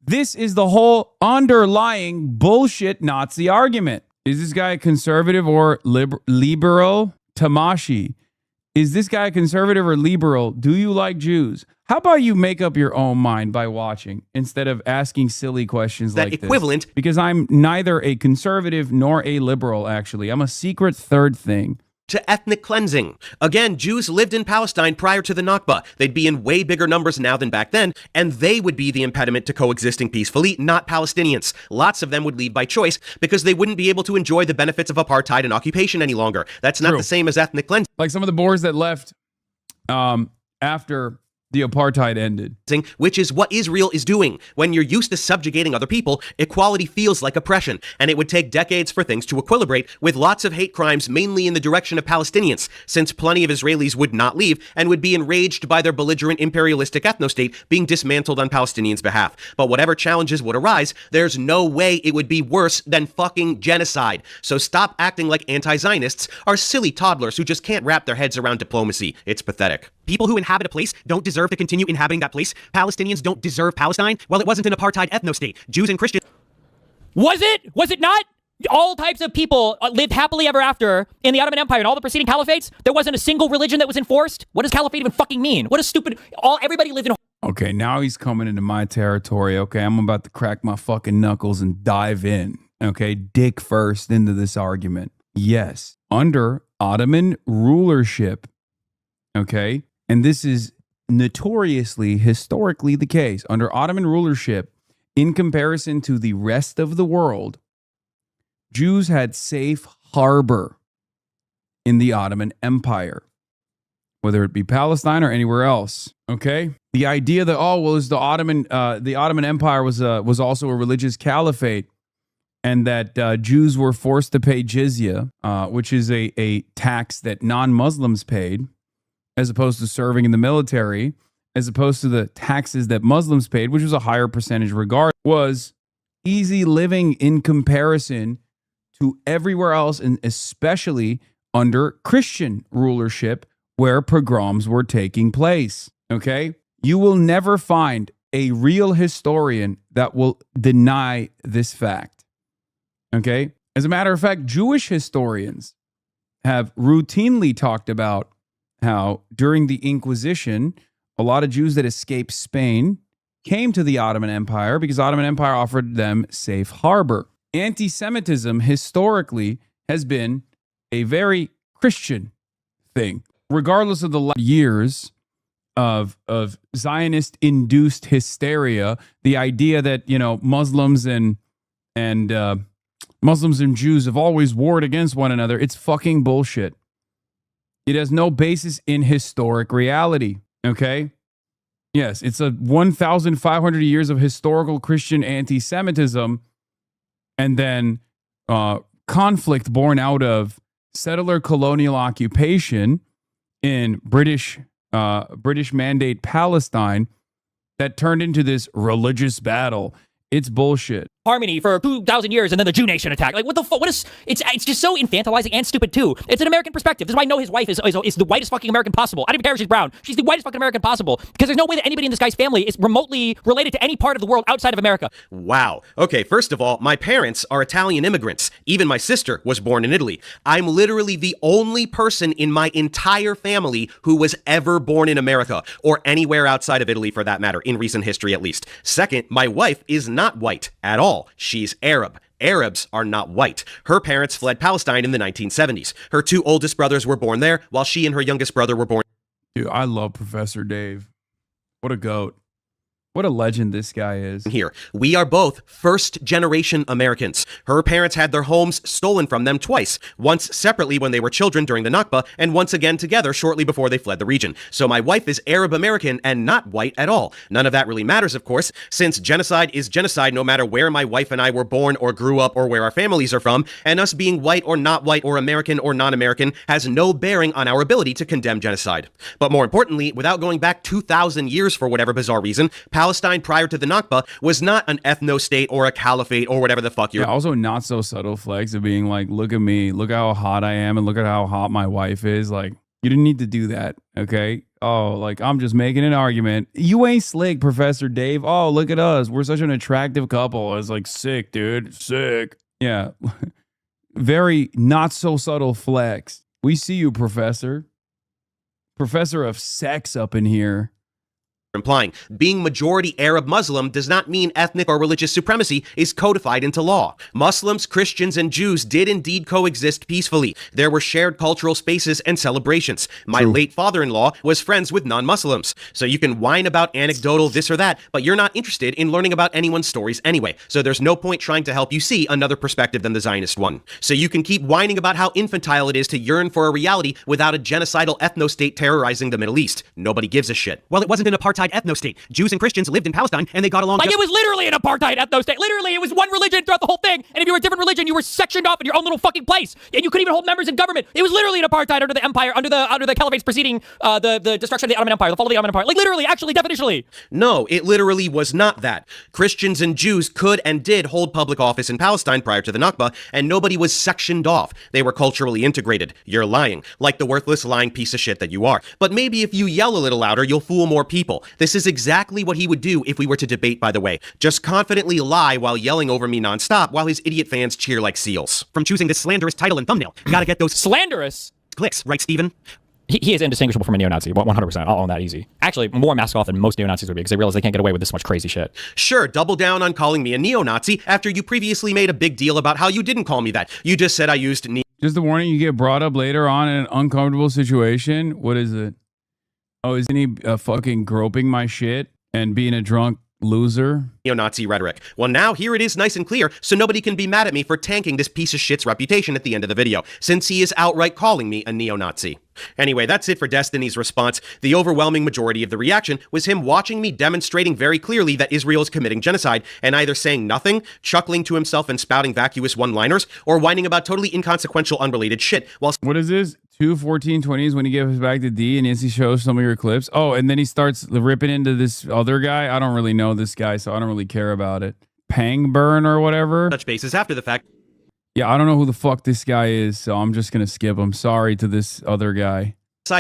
Speaker 1: This is the whole underlying bullshit Nazi argument. Is this guy a conservative or liberal? Tamashi. Is this guy a conservative or liberal? Do you like Jews? How about you make up your own mind by watching instead of asking silly questions
Speaker 2: that
Speaker 1: like
Speaker 2: equivalent
Speaker 1: this? Because I'm neither a conservative nor a liberal, actually. I'm a secret third thing.
Speaker 2: To ethnic cleansing. Again, Jews lived in Palestine prior to the Nakba. They'd be in way bigger numbers now than back then, and they would be the impediment to coexisting peacefully, not Palestinians. Lots of them would leave by choice because they wouldn't be able to enjoy the benefits of apartheid and occupation any longer. That's not the same as ethnic cleansing.
Speaker 1: Like some of the Boers that left after the apartheid ended.
Speaker 2: Which is what Israel is doing. When you're used to subjugating other people, equality feels like oppression, and it would take decades for things to equilibrate, with lots of hate crimes mainly in the direction of Palestinians, since plenty of Israelis would not leave and would be enraged by their belligerent imperialistic ethnostate being dismantled on Palestinians' behalf. But whatever challenges would arise, there's no way it would be worse than fucking genocide. So stop acting like anti-Zionists are silly toddlers who just can't wrap their heads around diplomacy. It's pathetic.
Speaker 4: People who inhabit a place don't deserve to continue inhabiting that place. Palestinians don't deserve Palestine. Well, it wasn't an apartheid ethno-state. Jews and Christians...
Speaker 13: Was it? Was it not? All types of people lived happily ever after in the Ottoman Empire and all the preceding caliphates. There wasn't a single religion that was enforced. What does caliphate even fucking mean? What a stupid... Everybody lived in...
Speaker 1: Okay, now he's coming into my territory. Okay, I'm about to crack my fucking knuckles and dive in. Okay, dick first into this argument. Yes, under Ottoman rulership, okay, and this is notoriously, historically the case, under Ottoman rulership, in comparison to the rest of the world, Jews had safe harbor in the Ottoman Empire, whether it be Palestine or anywhere else. Okay, the idea that is the Ottoman Empire was also a religious caliphate, and that Jews were forced to pay jizya, which is a tax that non-Muslims paid, as opposed to serving in the military, as opposed to the taxes that Muslims paid, which was a higher percentage regard, was easy living in comparison to everywhere else, and especially under Christian rulership, where pogroms were taking place. Okay? You will never find a real historian that will deny this fact. Okay? As a matter of fact, Jewish historians have routinely talked about how during the Inquisition, a lot of Jews that escaped Spain came to the Ottoman Empire because the Ottoman Empire offered them safe harbor. Anti-Semitism historically has been a very Christian thing. Regardless of the years of Zionist-induced hysteria, the idea that, Muslims and Jews have always warred against one another, it's fucking bullshit. It has no basis in historic reality, okay? Yes, it's a 1,500 years of historical Christian anti-Semitism, and then conflict born out of settler colonial occupation in British Mandate Palestine that turned into this religious battle. It's bullshit.
Speaker 13: Harmony for 2,000 years, and then the Jew nation attack. Like, what the fuck? It's just so infantilizing and stupid too. It's an American perspective. This is why I know his wife is the whitest fucking American possible. I don't even care if she's brown. She's the whitest fucking American possible, because there's no way that anybody in this guy's family is remotely related to any part of the world outside of America.
Speaker 2: Wow. Okay, first of all, my parents are Italian immigrants. Even my sister was born in Italy. I'm literally the only person in my entire family who was ever born in America, or anywhere outside of Italy for that matter, in recent history at least. Second, my wife is not white at all. She's Arab. Arabs are not white. Her parents fled Palestine in the 1970s. Her 2 oldest brothers were born there, while she and her youngest brother were born.
Speaker 1: Dude, I love Professor Dave. What a goat. What a legend this guy is.
Speaker 2: Here, we are both first-generation Americans. Her parents had their homes stolen from them twice, once separately when they were children during the Nakba, and once again together shortly before they fled the region. So my wife is Arab American and not white at all. None of that really matters, of course, since genocide is genocide no matter where my wife and I were born or grew up or where our families are from, and us being white or not white or American or non-American has no bearing on our ability to condemn genocide. But more importantly, without going back 2,000 years for whatever bizarre reason, Palestine prior to the Nakba was not an ethno-state or a caliphate or whatever the fuck you're...
Speaker 1: Yeah, also not so subtle flex of being like, look at me, look how hot I am, and look at how hot my wife is. Like, you didn't need to do that, okay? Oh, like, I'm just making an argument. You ain't slick, Professor Dave. Oh, look at us. We're such an attractive couple. It's like, sick, dude. Sick. Yeah. Very not so subtle flex. We see you, Professor. Professor of sex up in here.
Speaker 2: Implying being majority Arab Muslim does not mean ethnic or religious supremacy is codified into law. Muslims, Christians, and Jews did indeed coexist peacefully. There were shared cultural spaces and celebrations. My late father-in-law was friends with non-Muslims. So you can whine about anecdotal this or that, but you're not interested in learning about anyone's stories anyway. So there's no point trying to help you see another perspective than the Zionist one. So you can keep whining about how infantile it is to yearn for a reality without a genocidal ethno-state terrorizing the Middle East. Nobody gives a shit.
Speaker 4: Well, it wasn't an apartheid ethno-state. Jews and Christians lived in Palestine and they got along
Speaker 13: like it was literally an apartheid ethno-state. Literally, it was one religion throughout the whole thing. And if you were a different religion, you were sectioned off in your own little fucking place. And you couldn't even hold members in government. It was literally an apartheid under the empire, under the caliphates preceding the destruction of the Ottoman Empire, the fall of the Ottoman Empire. Like literally, actually, definitionally.
Speaker 2: No, it literally was not that. Christians and Jews could and did hold public office in Palestine prior to the Nakba, and nobody was sectioned off. They were culturally integrated. You're lying, like the worthless lying piece of shit that you are. But maybe if you yell a little louder, you'll fool more people. This is exactly what he would do if we were to debate, by the way. Just confidently lie while yelling over me nonstop while his idiot fans cheer like seals.
Speaker 4: From choosing this slanderous title and thumbnail, gotta get those
Speaker 13: slanderous
Speaker 4: clicks, right, Steven?
Speaker 13: He is indistinguishable from a neo-Nazi, 100%. I'll own that easy. Actually, more mask off than most neo-Nazis would be because they realize they can't get away with this much crazy shit.
Speaker 2: Sure, double down on calling me a neo-Nazi after you previously made a big deal about how you didn't call me that. You just said I used
Speaker 1: Just the warning, you get brought up later on in an uncomfortable situation. What is it? Oh, isn't he fucking groping my shit and being a drunk loser?
Speaker 2: Neo-Nazi rhetoric. Well, now here it is nice and clear, so nobody can be mad at me for tanking this piece of shit's reputation at the end of the video, since he is outright calling me a neo-Nazi. Anyway, that's it for Destiny's response. The overwhelming majority of the reaction was him watching me demonstrating very clearly that Israel is committing genocide, and either saying nothing, chuckling to himself and spouting vacuous one-liners, or whining about totally inconsequential, unrelated shit. While
Speaker 1: what is this? 2:14:20 when he gives back to D and Izzy shows some of your clips. Oh, and then he starts ripping into this other guy. I don't really know this guy, so I don't really care about it. Pangburn or whatever.
Speaker 2: Touch bases after the fact.
Speaker 1: Yeah, I don't know who the fuck this guy is, so I'm just gonna skip him. Sorry to this other guy.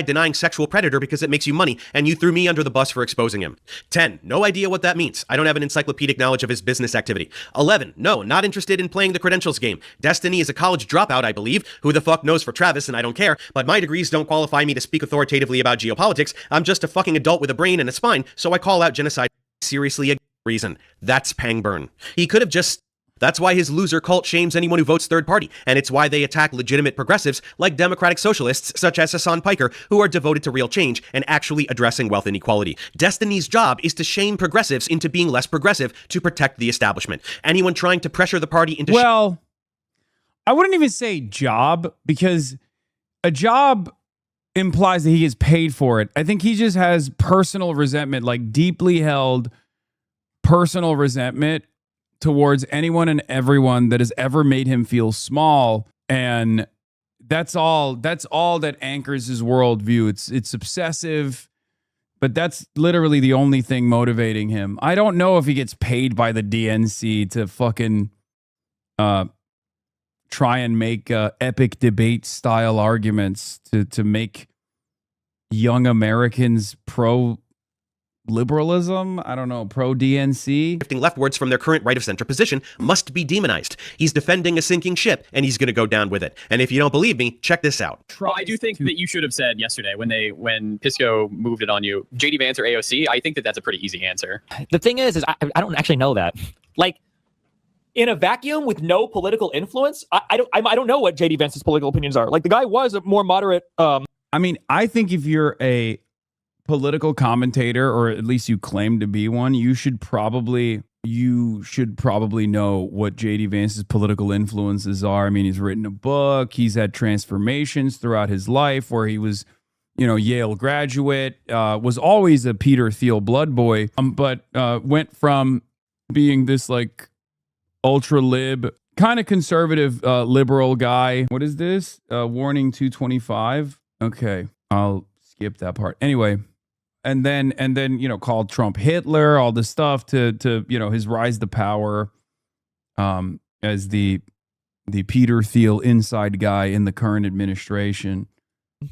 Speaker 2: Denying sexual predator because it makes you money, and you threw me under the bus for exposing him. 10, no idea what that means. I don't have an encyclopedic knowledge of his business activity. 11, no, not interested in playing the credentials game. Destiny is a college dropout, I believe. Who the fuck knows for Travis, and I don't care, but my degrees don't qualify me to speak authoritatively about geopolitics. I'm just a fucking adult with a brain and a spine, so I call out genocide. Seriously, a reason. That's Pangburn. He could have just... That's why his loser cult shames anyone who votes third party, and it's why they attack legitimate progressives like democratic socialists such as Hasan Piker, who are devoted to real change and actually addressing wealth inequality. Destiny's job is to shame progressives into being less progressive to protect the establishment. Anyone trying to pressure the party into...
Speaker 1: Well, I wouldn't even say job, because a job implies that he gets paid for it. I think he just has personal resentment, like deeply held personal resentment towards anyone and everyone that has ever made him feel small, and that's all that anchors his worldview. It's obsessive, but that's literally the only thing motivating him. I don't know if he gets paid by the DNC to fucking try and make epic debate style arguments to make young Americans pro liberalism, I don't know, pro-DNC.
Speaker 2: Shifting leftwards from their current right-of-center position must be demonized. He's defending a sinking ship, and he's going to go down with it. And if you don't believe me, check this out.
Speaker 8: Well, I do think that you should have said yesterday when Pisco moved it on you, JD Vance or AOC, I think that that's a pretty easy answer.
Speaker 13: The thing is I don't actually know that. Like, in a vacuum with no political influence, I don't know what JD Vance's political opinions are. Like, the guy was a more moderate.
Speaker 1: I mean, I think if you're a political commentator, or at least you claim to be one, you should probably know what JD Vance's political influences are. I mean, he's written a book. He's had transformations throughout his life where he was, Yale graduate, was always a Peter Thiel blood boy, but went from being this like ultra lib, kind of conservative liberal guy. What is this? Warning 225. Okay, I'll skip that part. Anyway, and then called Trump Hitler, all this stuff to his rise to power as the Peter Thiel inside guy in the current administration.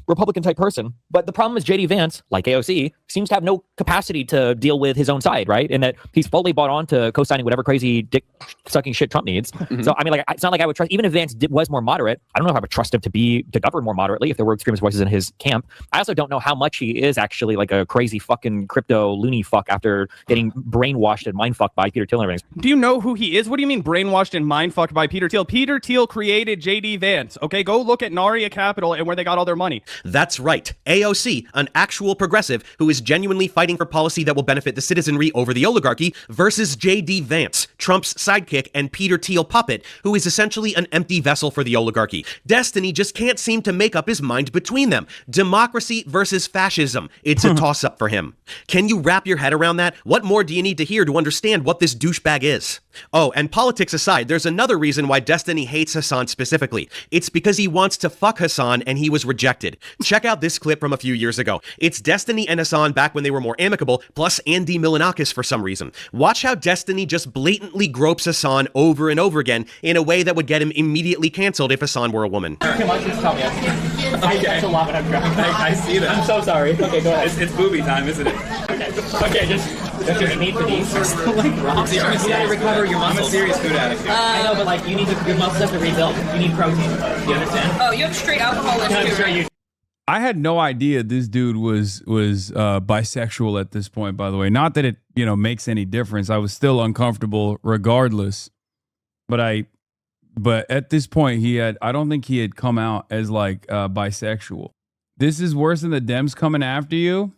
Speaker 13: Republican type person. But the problem is JD Vance, like AOC, seems to have no capacity to deal with his own side, right? And that he's fully bought on to co-signing whatever crazy dick sucking shit Trump needs. So, I mean, like, it's not like I would trust, even if Vance was more moderate, I don't know if I would trust him to govern more moderately if there were extremist voices in his camp. I also don't know how much he is actually like a crazy fucking crypto loony fuck after getting brainwashed and mind fucked by Peter Thiel and everything.
Speaker 9: Do you know who he is? What do you mean brainwashed and mind fucked by Peter Thiel? Peter Thiel created JD Vance. Okay, go look at Naria Capital and where they got all their money.
Speaker 2: That's right. AOC, an actual progressive who is genuinely fighting for policy that will benefit the citizenry over the oligarchy, versus JD Vance, Trump's sidekick and Peter Thiel puppet, who is essentially an empty vessel for the oligarchy. Destiny just can't seem to make up his mind between them. Democracy versus fascism. It's a toss-up for him. Can you wrap your head around that? What more do you need to hear to understand what this douchebag is? Oh, and politics aside, there's another reason why Destiny hates Hasan specifically. It's because he wants to fuck Hasan and he was rejected. Check out this clip from a few years ago. It's Destiny and Hasan back when they were more amicable, plus Andy Milonakis for some reason. Watch how Destiny just blatantly gropes Hasan over and over again in a way that would get him immediately canceled if Hasan were a woman.
Speaker 8: Come on, just tell me. I love it. I'm drunk. I see that. I'm so sorry. Okay, go ahead. It's booby time, isn't it? Okay, just don't you need for these? You gotta recover your muscles. I'm a serious food addict. I know, but like your muscles have to rebuild. You need protein. You understand? Oh, you have straight alcohol in too.
Speaker 1: I had no idea this dude was bisexual at this point, by the way. Not that it, makes any difference. I was still uncomfortable regardless. But at this point I don't think he had come out as like bisexual. This is worse than the Dems coming after you.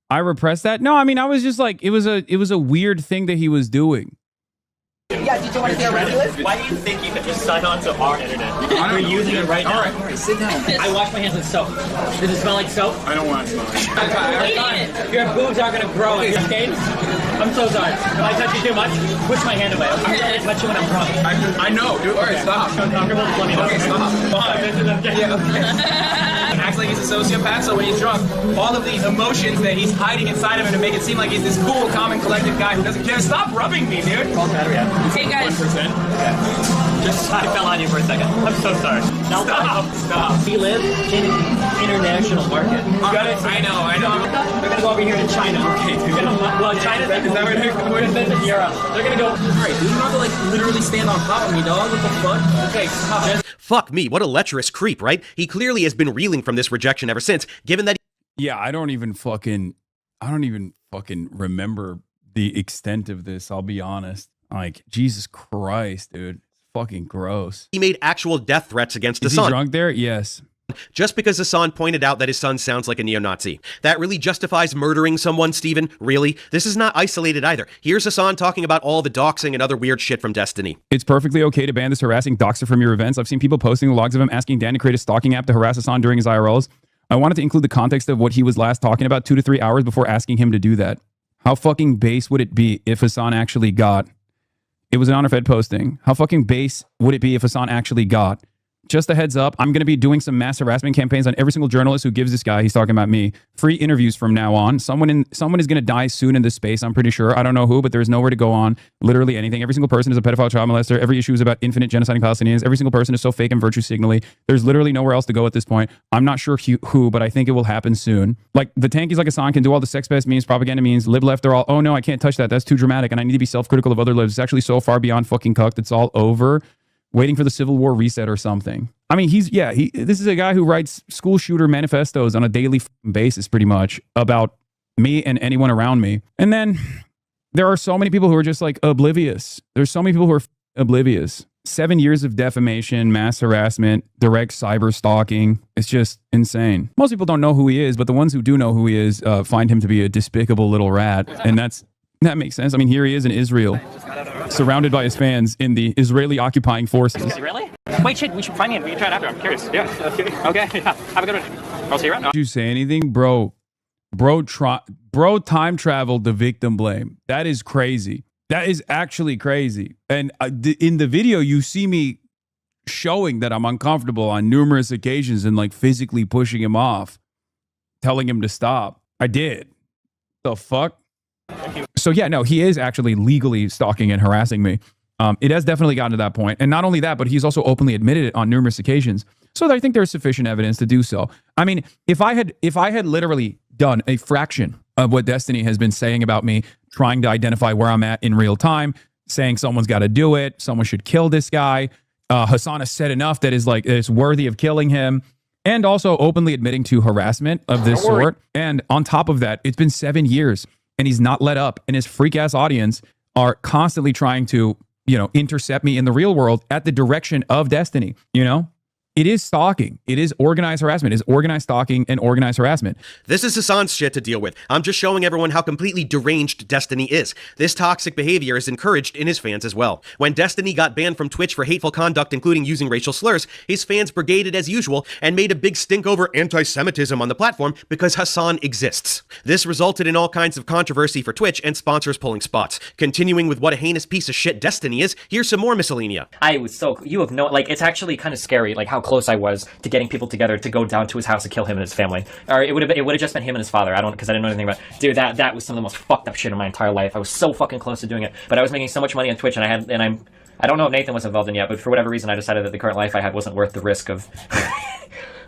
Speaker 1: I repressed that. No, I mean, I was just like, it was a weird thing that he was doing.
Speaker 21: Yeah, did you want to hear a
Speaker 8: Why do you think you could just sign on to our internet? We're using it right now. All right, sit down. I wash my hands with soap. Does it smell like soap? I don't want it to smell like soap. Your boobs are going to grow in your skates. I'm so sorry. If I touch you too much, push my hand away. I'm going to touch you when I'm drunk. I know, dude. All right, stop. Uncomfortable? Let me know. Okay, stop. Acts like he's a sociopath, so when he's drunk, all of these emotions that he's hiding inside of him to make it seem like he's this cool, calm, and collected guy who doesn't care. Stop rubbing me, dude. Hey, guys. 1%. Just I fell on you for a second. I'm so sorry. Now, stop. We live in an international market. I know. They're gonna go over here to China. Okay, dude. Well, China's is that where they're going? Visit Europe. They're gonna go. All right, dude. You don't have to like literally stand on top of me, dog. What the fuck? Okay, stop.
Speaker 2: Fuck me, what a lecherous creep, right? He clearly has been reeling from this rejection ever since, given that
Speaker 1: Yeah, I don't even fucking remember the extent of this, I'll be honest. Like, Jesus Christ, dude. Fucking gross.
Speaker 2: He made actual death threats against
Speaker 1: Is
Speaker 2: Hasan.
Speaker 1: he drunk there? Yes.
Speaker 2: Just because Hasan pointed out that his son sounds like a neo-Nazi. That really justifies murdering someone, Steven? Really? This is not isolated either. Here's Hasan talking about all the doxing and other weird shit from Destiny.
Speaker 1: It's perfectly okay to ban this harassing doxer from your events. I've seen people posting the logs of him asking Dan to create a stalking app to harass Hasan during his IRLs. I wanted to include the context of what he was last talking about 2 to 3 hours before asking him to do that. How fucking base would it be if Hasan actually got... It was an honor fed posting. How fucking base would it be if Hasan actually got... Just a heads up, I'm going to be doing some mass harassment campaigns on every single journalist who gives this guy, he's talking about me, free interviews from now on. Someone is going to die soon in this space, I'm pretty sure. I don't know who, but there's nowhere to go on literally anything. Every single person is a pedophile child molester. Every issue is about infinite genociding Palestinians. Every single person is so fake and virtue signaling. There's literally nowhere else to go at this point. I'm not sure who, but I think it will happen soon. Like, the tankies like Hasan can do all the sex-based memes, propaganda memes, lib left, they're all, oh no, I can't touch that. That's too dramatic, and I need to be self-critical of other libs. It's actually so far beyond fucking cucked. It's all over. Waiting for the Civil War reset or something. I mean, this is a guy who writes school shooter manifestos on a daily basis, pretty much, about me and anyone around me. And then there are so many people who are just like oblivious. There's so many people who are oblivious. 7 years of defamation, mass harassment, direct cyber stalking. It's just insane. Most people don't know who he is, but the ones who do know who he is find him to be a despicable little rat. And that makes sense. I mean, here he is in Israel, surrounded by his fans in the Israeli occupying forces.
Speaker 13: Really? Wait, shit, we should find me. We can chat after. I'm curious. Yeah. Okay. Yeah. Have a good one. I'll see you around.
Speaker 1: Did you say anything? Bro, time traveled the victim blame. That is crazy. That is actually crazy. And in the video, you see me showing that I'm uncomfortable on numerous occasions and like physically pushing him off, telling him to stop. I did. The fuck? So yeah, no, he is actually legally stalking and harassing me. It has definitely gotten to that point. And not only that, but he's also openly admitted it on numerous occasions. So I think there's sufficient evidence to do so. I mean, if I had literally done a fraction of what Destiny has been saying about me, trying to identify where I'm at in real time, saying someone's got to do it, someone should kill this guy. Hasan has said enough that is like it's worthy of killing him, and also openly admitting to harassment of this sort. And on top of that, it's been 7 years and he's not let up, and his freak ass audience are constantly trying to, intercept me in the real world at the direction of Destiny, It is stalking. It is organized harassment. It is organized stalking and organized harassment.
Speaker 2: This is Hasan's shit to deal with. I'm just showing everyone how completely deranged Destiny is. This toxic behavior is encouraged in his fans as well. When Destiny got banned from Twitch for hateful conduct, including using racial slurs, his fans brigaded as usual and made a big stink over anti-Semitism on the platform because Hasan exists. This resulted in all kinds of controversy for Twitch and sponsors pulling spots. Continuing with what a heinous piece of shit Destiny is, here's some more miscellanea.
Speaker 13: It's actually kind of scary, like how close I was to getting people together to go down to his house and kill him and his family. Or it would have just been him and his father. Because I didn't know anything about it. Dude, that was some of the most fucked up shit in my entire life. I was so fucking close to doing it. But I was making so much money on Twitch, and I don't know if Nathan was involved in yet, but for whatever reason I decided that the current life I had wasn't worth the risk of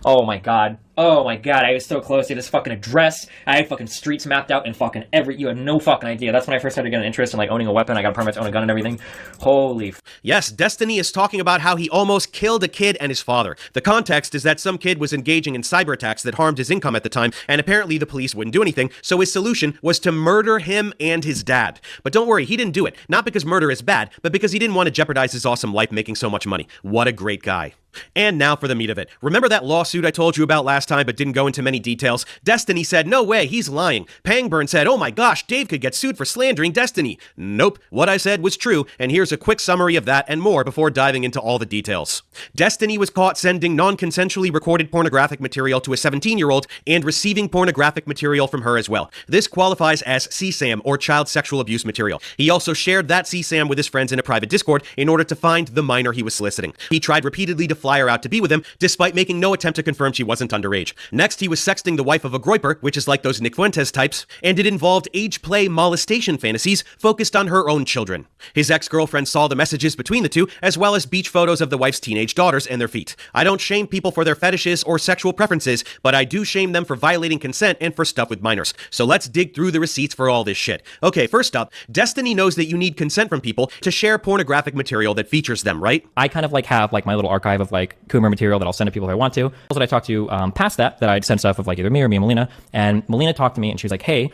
Speaker 13: Oh my god. Oh my god, I was so close to this fucking address. I had fucking streets mapped out and fucking you had no fucking idea. That's when I first started getting an interest in like owning a weapon. I got a permit to own a gun and everything. Holy
Speaker 2: Yes, Destiny is talking about how he almost killed a kid and his father. The context is that some kid was engaging in cyber attacks that harmed his income at the time, and apparently the police wouldn't do anything, so his solution was to murder him and his dad. But don't worry, he didn't do it. Not because murder is bad, but because he didn't want to jeopardize his awesome life making so much money. What a great guy. And now for the meat of it. Remember that lawsuit I told you about last time but didn't go into many details? Destiny said, no way, he's lying. Pangburn said, oh my gosh, Dave could get sued for slandering Destiny. Nope, what I said was true, and here's a quick summary of that and more before diving into all the details. Destiny was caught sending non-consensually recorded pornographic material to a 17-year-old and receiving pornographic material from her as well. This qualifies as CSAM, or child sexual abuse material. He also shared that CSAM with his friends in a private Discord in order to find the minor he was soliciting. He tried repeatedly to fly her out to be with him, despite making no attempt to confirm she wasn't underage. Next, he was sexting the wife of a groiper, which is like those Nick Fuentes types, and it involved age play molestation fantasies focused on her own children. His ex-girlfriend saw the messages between the two, as well as beach photos of the wife's teenage daughters and their feet. I don't shame people for their fetishes or sexual preferences, but I do shame them for violating consent and for stuff with minors. So let's dig through the receipts for all this shit. Okay, first up, Destiny knows that you need consent from people to share pornographic material that features them, right?
Speaker 13: I kind of like have like my little archive of like Coomer material that I'll send to people if I want to. Also, I talked to past that I'd send stuff of like either me or Melina, and Melina talked to me and she was like, hey,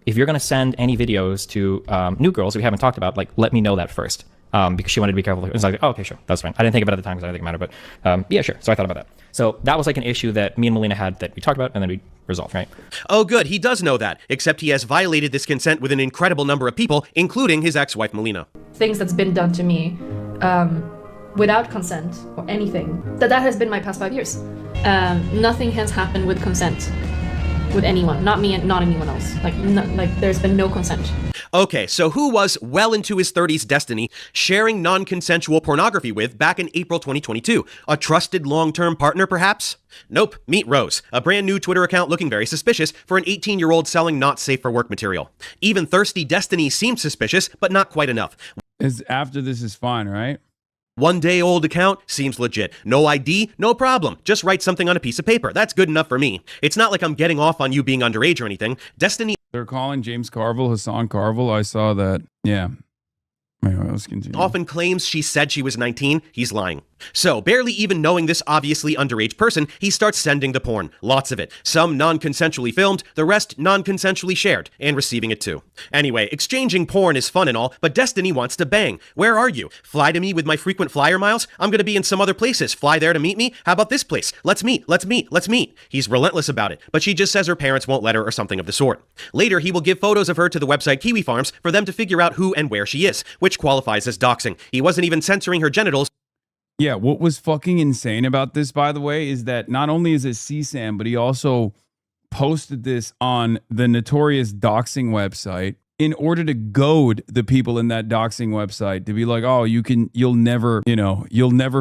Speaker 13: if you're going to send any videos to new girls we haven't talked about, like let me know that first. Because she wanted to be careful. It was like, oh, okay, sure, that's fine. I didn't think about it at the time because I didn't think it mattered, but yeah, sure. So I thought about that. So that was like an issue that me and Melina had that we talked about and then we resolved, right?
Speaker 2: Oh, good. He does know that, except he has violated this consent with an incredible number of people, including his ex-wife, Melina.
Speaker 10: Things that's been done to me without consent or anything. That has been my past 5 years. Nothing has happened with consent with anyone, not me and not anyone else. Like there's been no consent.
Speaker 2: Okay, so who was well into his 30s Destiny sharing non-consensual pornography with back in April 2022? A trusted long-term partner, perhaps? Nope, meet Rose, a brand new Twitter account looking very suspicious for an 18-year-old selling not safe for work material. Even thirsty Destiny seemed suspicious, but not quite enough.
Speaker 1: After this is fine, right?
Speaker 2: 1 day old account seems legit. No ID, no problem. Just write something on a piece of paper. That's good enough for me. It's not like I'm getting off on you being underage or anything. Destiny.
Speaker 1: They're calling James Carville Hasan Carville. I saw that. Yeah. Anyway, let's continue.
Speaker 2: Often claims she said she was 19, he's lying. So, barely even knowing this obviously underage person, he starts sending the porn. Lots of it. Some non-consensually filmed, the rest non-consensually shared, and receiving it too. Anyway, exchanging porn is fun and all, but Destiny wants to bang. Where are you? Fly to me with my frequent flyer miles? I'm gonna be in some other places. Fly there to meet me? How about this place? Let's meet. He's relentless about it, but she just says her parents won't let her or something of the sort. Later, he will give photos of her to the website Kiwi Farms for them to figure out who and where she is, which qualifies as doxing. He wasn't even censoring her genitals.
Speaker 1: Yeah, what was fucking insane about this, by the way, is that not only is it CSAM, but he also posted this on the notorious doxing website in order to goad the people in that doxing website to be like, oh, you'll never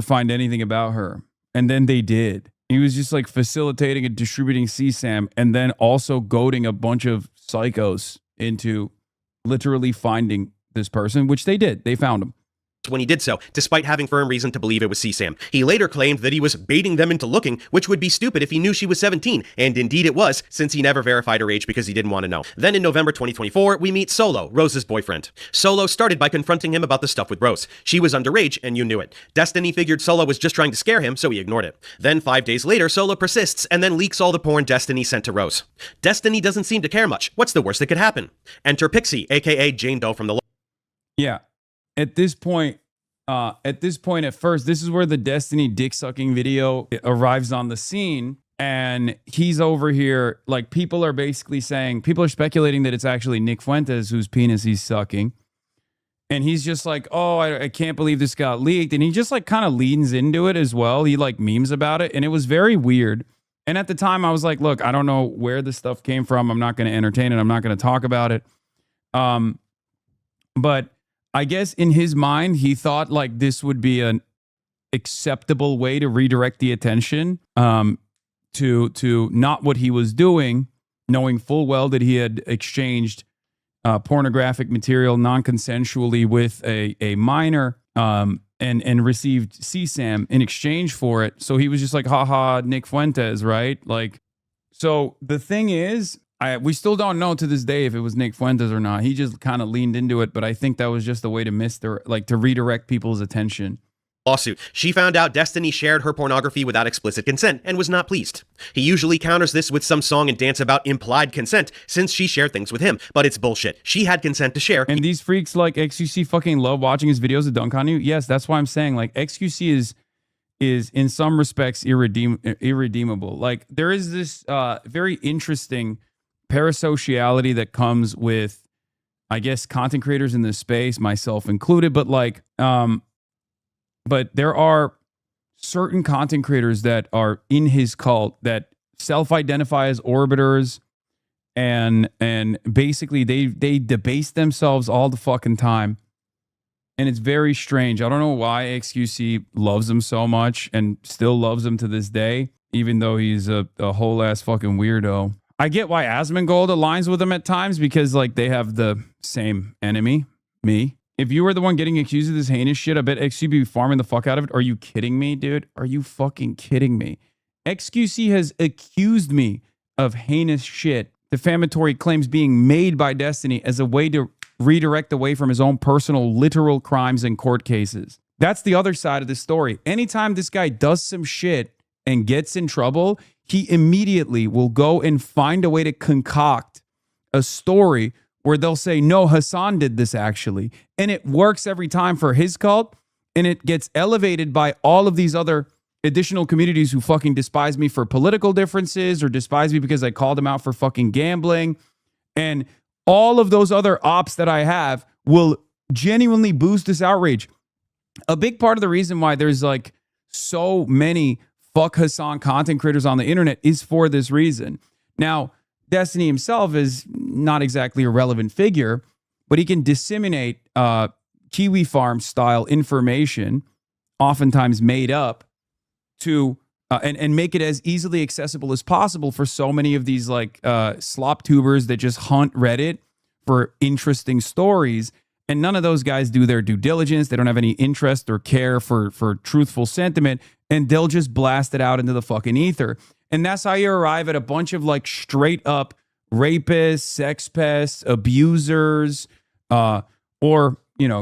Speaker 1: find anything about her. And then they did. He was just like facilitating and distributing CSAM and then also goading a bunch of psychos into literally finding this person, which they did. They found him.
Speaker 2: When he did so, despite having firm reason to believe it was CSAM. He later claimed that he was baiting them into looking, which would be stupid if he knew she was 17, and indeed it was, since he never verified her age because he didn't want to know. Then in November 2024, we meet Solo, Rose's boyfriend. Solo started by confronting him about the stuff with Rose. She was underage, and you knew it. Destiny figured Solo was just trying to scare him, so he ignored it. Then 5 days later, Solo persists, and then leaks all the porn Destiny sent to Rose. Destiny doesn't seem to care much. What's the worst that could happen? Enter Pixie, aka Jane Doe from the...
Speaker 1: Yeah. At this point, at first, this is where the Destiny dick sucking video arrives on the scene. And he's over here, like, people are speculating that it's actually Nick Fuentes whose penis he's sucking. And he's just like, oh, I can't believe this got leaked. And he just like kind of leans into it as well. He like memes about it. And it was very weird. And at the time I was like, look, I don't know where this stuff came from. I'm not going to entertain it. I'm not going to talk about it. But I guess in his mind, he thought like this would be an acceptable way to redirect the attention to not what he was doing, knowing full well that he had exchanged pornographic material non-consensually with a minor and received CSAM in exchange for it. So he was just like, haha, Nick Fuentes, right? Like, so the thing is, we still don't know to this day if it was Nick Fuentes or not. He just kind of leaned into it, but I think that was just a way to redirect people's attention.
Speaker 2: Lawsuit. She found out Destiny shared her pornography without explicit consent and was not pleased. He usually counters this with some song and dance about implied consent since she shared things with him, but it's bullshit. She had consent to share.
Speaker 1: And these freaks like XQC fucking love watching his videos that dunk on you. Yes, that's why I'm saying like XQC is in some respects irredeemable. Like there is this very interesting parasociality that comes with, I guess, content creators in this space, myself included, but like, but there are certain content creators that are in his cult that self-identify as orbiters and basically they debase themselves all the fucking time. And it's very strange. I don't know why XQC loves him so much and still loves him to this day, even though he's a whole ass fucking weirdo. I get why Asmongold aligns with him at times because like they have the same enemy, me. If you were the one getting accused of this heinous shit, I bet XQC be farming the fuck out of it. Are you kidding me, dude? Are you fucking kidding me? XQC has accused me of heinous shit, defamatory claims being made by Destiny as a way to redirect away from his own personal literal crimes and court cases. That's the other side of the story. Anytime this guy does some shit and gets in trouble, he immediately will go and find a way to concoct a story where they'll say, no, Hasan did this actually. And it works every time for his cult. And it gets elevated by all of these other additional communities who fucking despise me for political differences or despise me because I called them out for fucking gambling. And all of those other ops that I have will genuinely boost this outrage. A big part of the reason why there's like so many fuck Hasan content creators on the internet is for this reason. Now, Destiny himself is not exactly a relevant figure, but he can disseminate Kiwi Farm style information, oftentimes made up, to and make it as easily accessible as possible for so many of these like slop tubers that just hunt Reddit for interesting stories. And none of those guys do their due diligence. They don't have any interest or care for truthful sentiment, and they'll just blast it out into the fucking ether. And that's how you arrive at a bunch of like straight up rapists, sex pests, abusers, or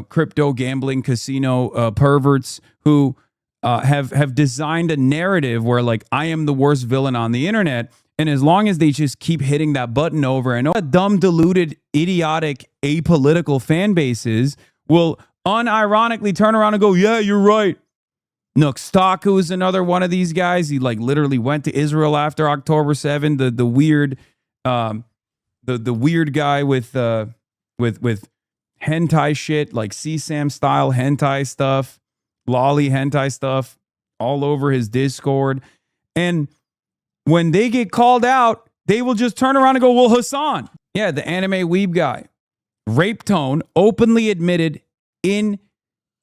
Speaker 1: crypto gambling casino perverts who have designed a narrative where like I am the worst villain on the internet. And as long as they just keep hitting that button over and over, dumb, deluded, idiotic, apolitical fan bases will unironically turn around and go, yeah, you're right. Nagasaki is another one of these guys. He like literally went to Israel after October 7. The weird the weird guy with hentai shit, like CSAM style hentai stuff, lolly hentai stuff all over his Discord. And when they get called out, they will just turn around and go, well, Hasan, yeah, the anime weeb guy, rape tone, openly admitted in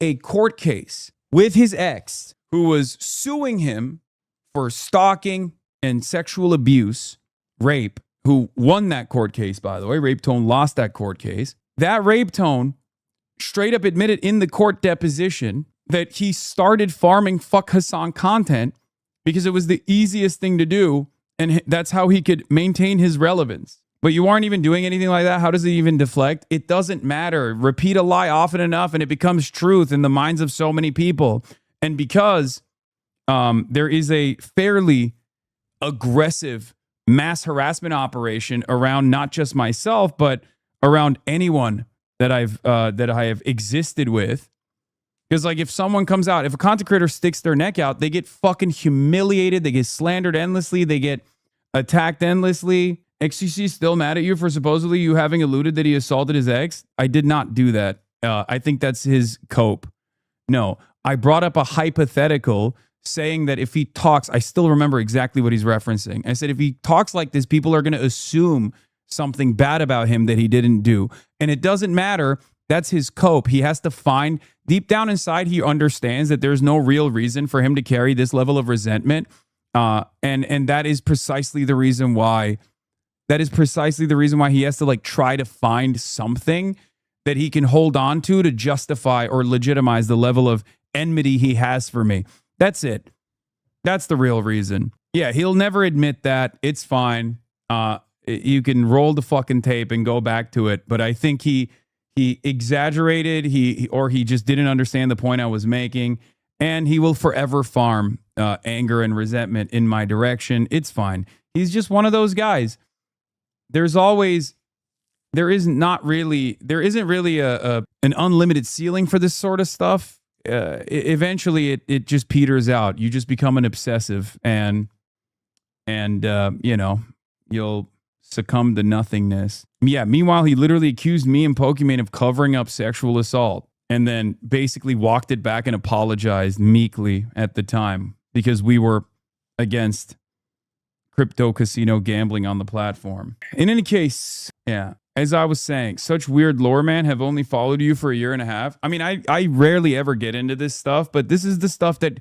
Speaker 1: a court case with his ex, who was suing him for stalking and sexual abuse, rape, who won that court case, by the way. Rape tone lost that court case. That rape tone straight up admitted in the court deposition that he started farming fuck Hasan content because it was the easiest thing to do, and that's how he could maintain his relevance. But you aren't even doing anything like that. How does it even deflect? It doesn't matter. Repeat a lie often enough and it becomes truth in the minds of so many people. And because there is a fairly aggressive mass harassment operation around not just myself, but around anyone that I have existed with. Because like if someone comes out, if a content creator sticks their neck out, they get fucking humiliated. They get slandered endlessly. They get attacked endlessly. XCC still mad at you for supposedly you having alluded that he assaulted his ex. I did not do that. I think that's his cope. No, I brought up a hypothetical saying that if he talks, I still remember exactly what he's referencing. I said, if he talks like this, people are going to assume something bad about him that he didn't do. And it doesn't matter. That's his cope. He has to find deep down inside. He understands that there's no real reason for him to carry this level of resentment. And that is precisely the reason why. That is precisely the reason why he has to like try to find something that he can hold on to justify or legitimize the level of enmity he has for me. That's it. That's the real reason. Yeah, he'll never admit that. It's fine. You can roll the fucking tape and go back to it. But I think he exaggerated. He just didn't understand the point I was making. And he will forever farm anger and resentment in my direction. It's fine. He's just one of those guys. There isn't really an unlimited ceiling for this sort of stuff. Eventually it just peters out. You just become an obsessive and you'll succumb to nothingness. Yeah. Meanwhile, he literally accused me and Pokimane of covering up sexual assault and then basically walked it back and apologized meekly at the time because we were against crypto casino gambling on the platform. In any case, yeah, as I was saying, such weird lore, man, have only followed you for a year and a half. I mean, I rarely ever get into this stuff, but this is the stuff that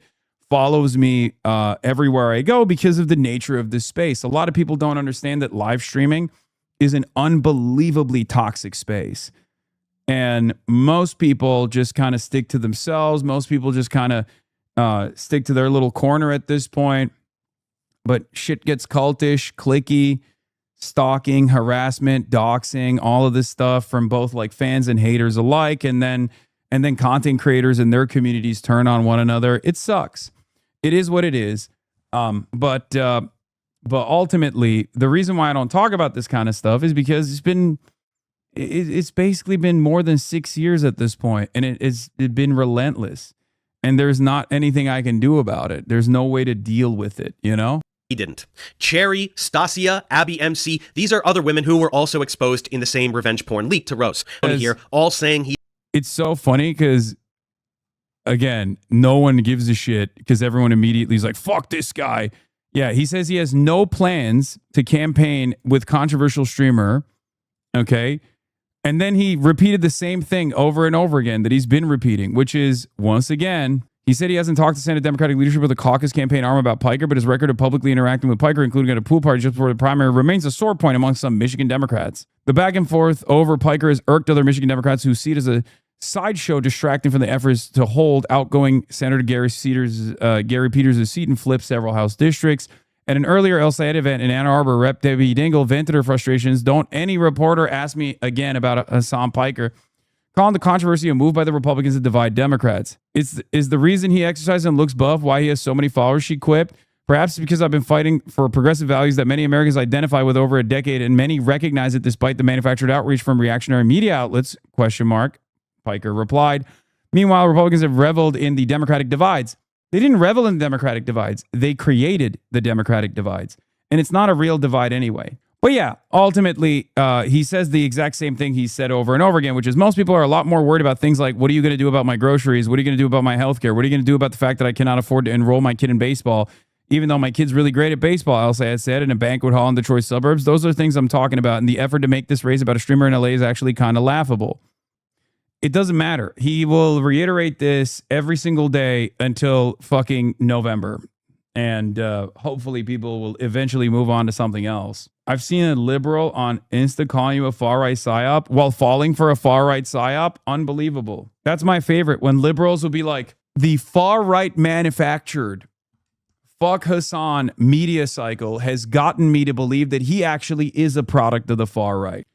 Speaker 1: follows me everywhere I go because of the nature of this space. A lot of people don't understand that live streaming is an unbelievably toxic space. And most people just kind of stick to themselves. Most people just kind of stick to their little corner at this point. But shit gets cultish, clicky, stalking, harassment, doxing, all of this stuff from both like fans and haters alike. And then content creators and their communities turn on one another. It sucks. It is what it is. But ultimately, the reason why I don't talk about this kind of stuff is because it's basically been more than 6 years at this point, and it's been relentless. And there's not anything I can do about it. There's no way to deal with it, you know?
Speaker 2: He didn't. Cherry, Stasia, Abby MC, these are other women who were also exposed in the same revenge porn leak to Rose. Here, all saying he...
Speaker 1: It's so funny because, again, no one gives a shit because everyone immediately is like, fuck this guy. Yeah, he says he has no plans to campaign with controversial streamer, okay? And then he repeated the same thing over and over again that he's been repeating, which is, once again... He said he hasn't talked to Senate Democratic leadership or the caucus campaign arm about Piker, but his record of publicly interacting with Piker, including at a pool party just before the primary, remains a sore point among some Michigan Democrats. The back and forth over Piker has irked other Michigan Democrats who see it as a sideshow distracting from the efforts to hold outgoing Senator Gary Peters' seat and flip several House districts. At an earlier El Sayed event in Ann Arbor, Rep. Debbie Dingell vented her frustrations. Don't any reporter ask me again about Hasan Piker. Calling the controversy a move by the Republicans to divide Democrats. Is the reason he exercises and looks buff why he has so many followers, she quipped. Perhaps because I've been fighting for progressive values that many Americans identify with over a decade, and many recognize it despite the manufactured outreach from reactionary media outlets, ? Piker replied. Meanwhile, Republicans have reveled in the Democratic divides. They didn't revel in the Democratic divides. They created the Democratic divides. And it's not a real divide anyway. But yeah, ultimately, he says the exact same thing he said over and over again, which is most people are a lot more worried about things like, what are you going to do about my groceries? What are you going to do about my healthcare? What are you going to do about the fact that I cannot afford to enroll my kid in baseball? Even though my kid's really great at baseball, I said, in a banquet hall in the Detroit suburbs. Those are things I'm talking about. And the effort to make this race about a streamer in LA is actually kind of laughable. It doesn't matter. He will reiterate this every single day until fucking November. And hopefully people will eventually move on to something else. I've seen a liberal on Insta calling you a far-right psyop while falling for a far-right psyop. Unbelievable. That's my favorite. When liberals will be like, the far-right manufactured fuck Hasan media cycle has gotten me to believe that he actually is a product of the far right.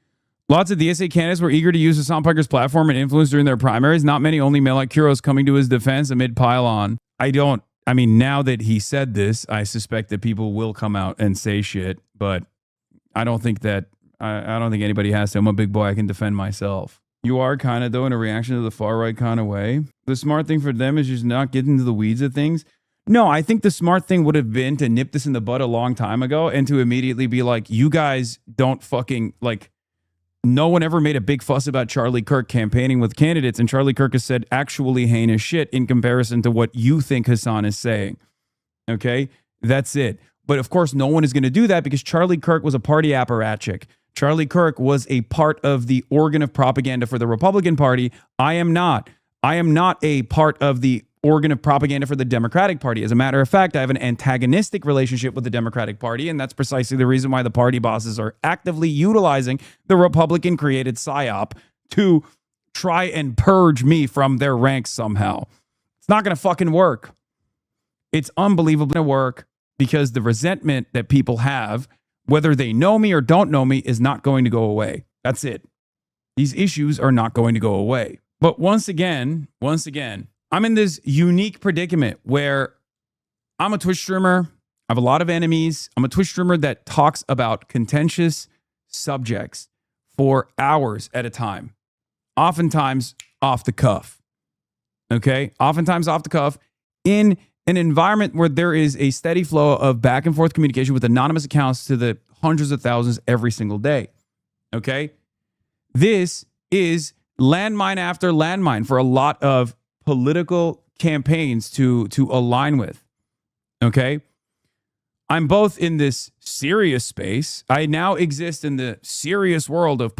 Speaker 1: Lots of DSA candidates were eager to use Hasan Piker's platform and influence during their primaries. Not many, only male like Kuros coming to his defense amid pile-on. I mean, now that he said this, I suspect that people will come out and say shit, but I don't think that, I don't think anybody has to. I'm a big boy. I can defend myself. You are kind of, though, in a reaction to the far right kind of way. The smart thing for them is just not get into the weeds of things. No, I think the smart thing would have been to nip this in the bud a long time ago and to immediately be like, you guys don't fucking, like, no one ever made a big fuss about Charlie Kirk campaigning with candidates, and Charlie Kirk has said actually heinous shit in comparison to what you think Hasan is saying. Okay? That's it. But of course, no one is going to do that because Charlie Kirk was a party apparatchik. Charlie Kirk was a part of the organ of propaganda for the Republican Party. I am not. I am not a part of the organ of propaganda for the Democratic Party. As a matter of fact, I have an antagonistic relationship with the Democratic Party, and that's precisely the reason why the party bosses are actively utilizing the Republican-created PSYOP to try and purge me from their ranks somehow. It's not going to fucking work. It's unbelievably going to work because the resentment that people have, whether they know me or don't know me, is not going to go away. That's it. These issues are not going to go away. But once again, I'm in this unique predicament where I'm a Twitch streamer. I have a lot of enemies. I'm a Twitch streamer that talks about contentious subjects for hours at a time, oftentimes off the cuff. Okay? Oftentimes off the cuff in an environment where there is a steady flow of back and forth communication with anonymous accounts to the hundreds of thousands every single day. Okay? This is landmine after landmine for a lot of political campaigns to align with. Okay? I'm both in this serious space. I now exist in the serious world of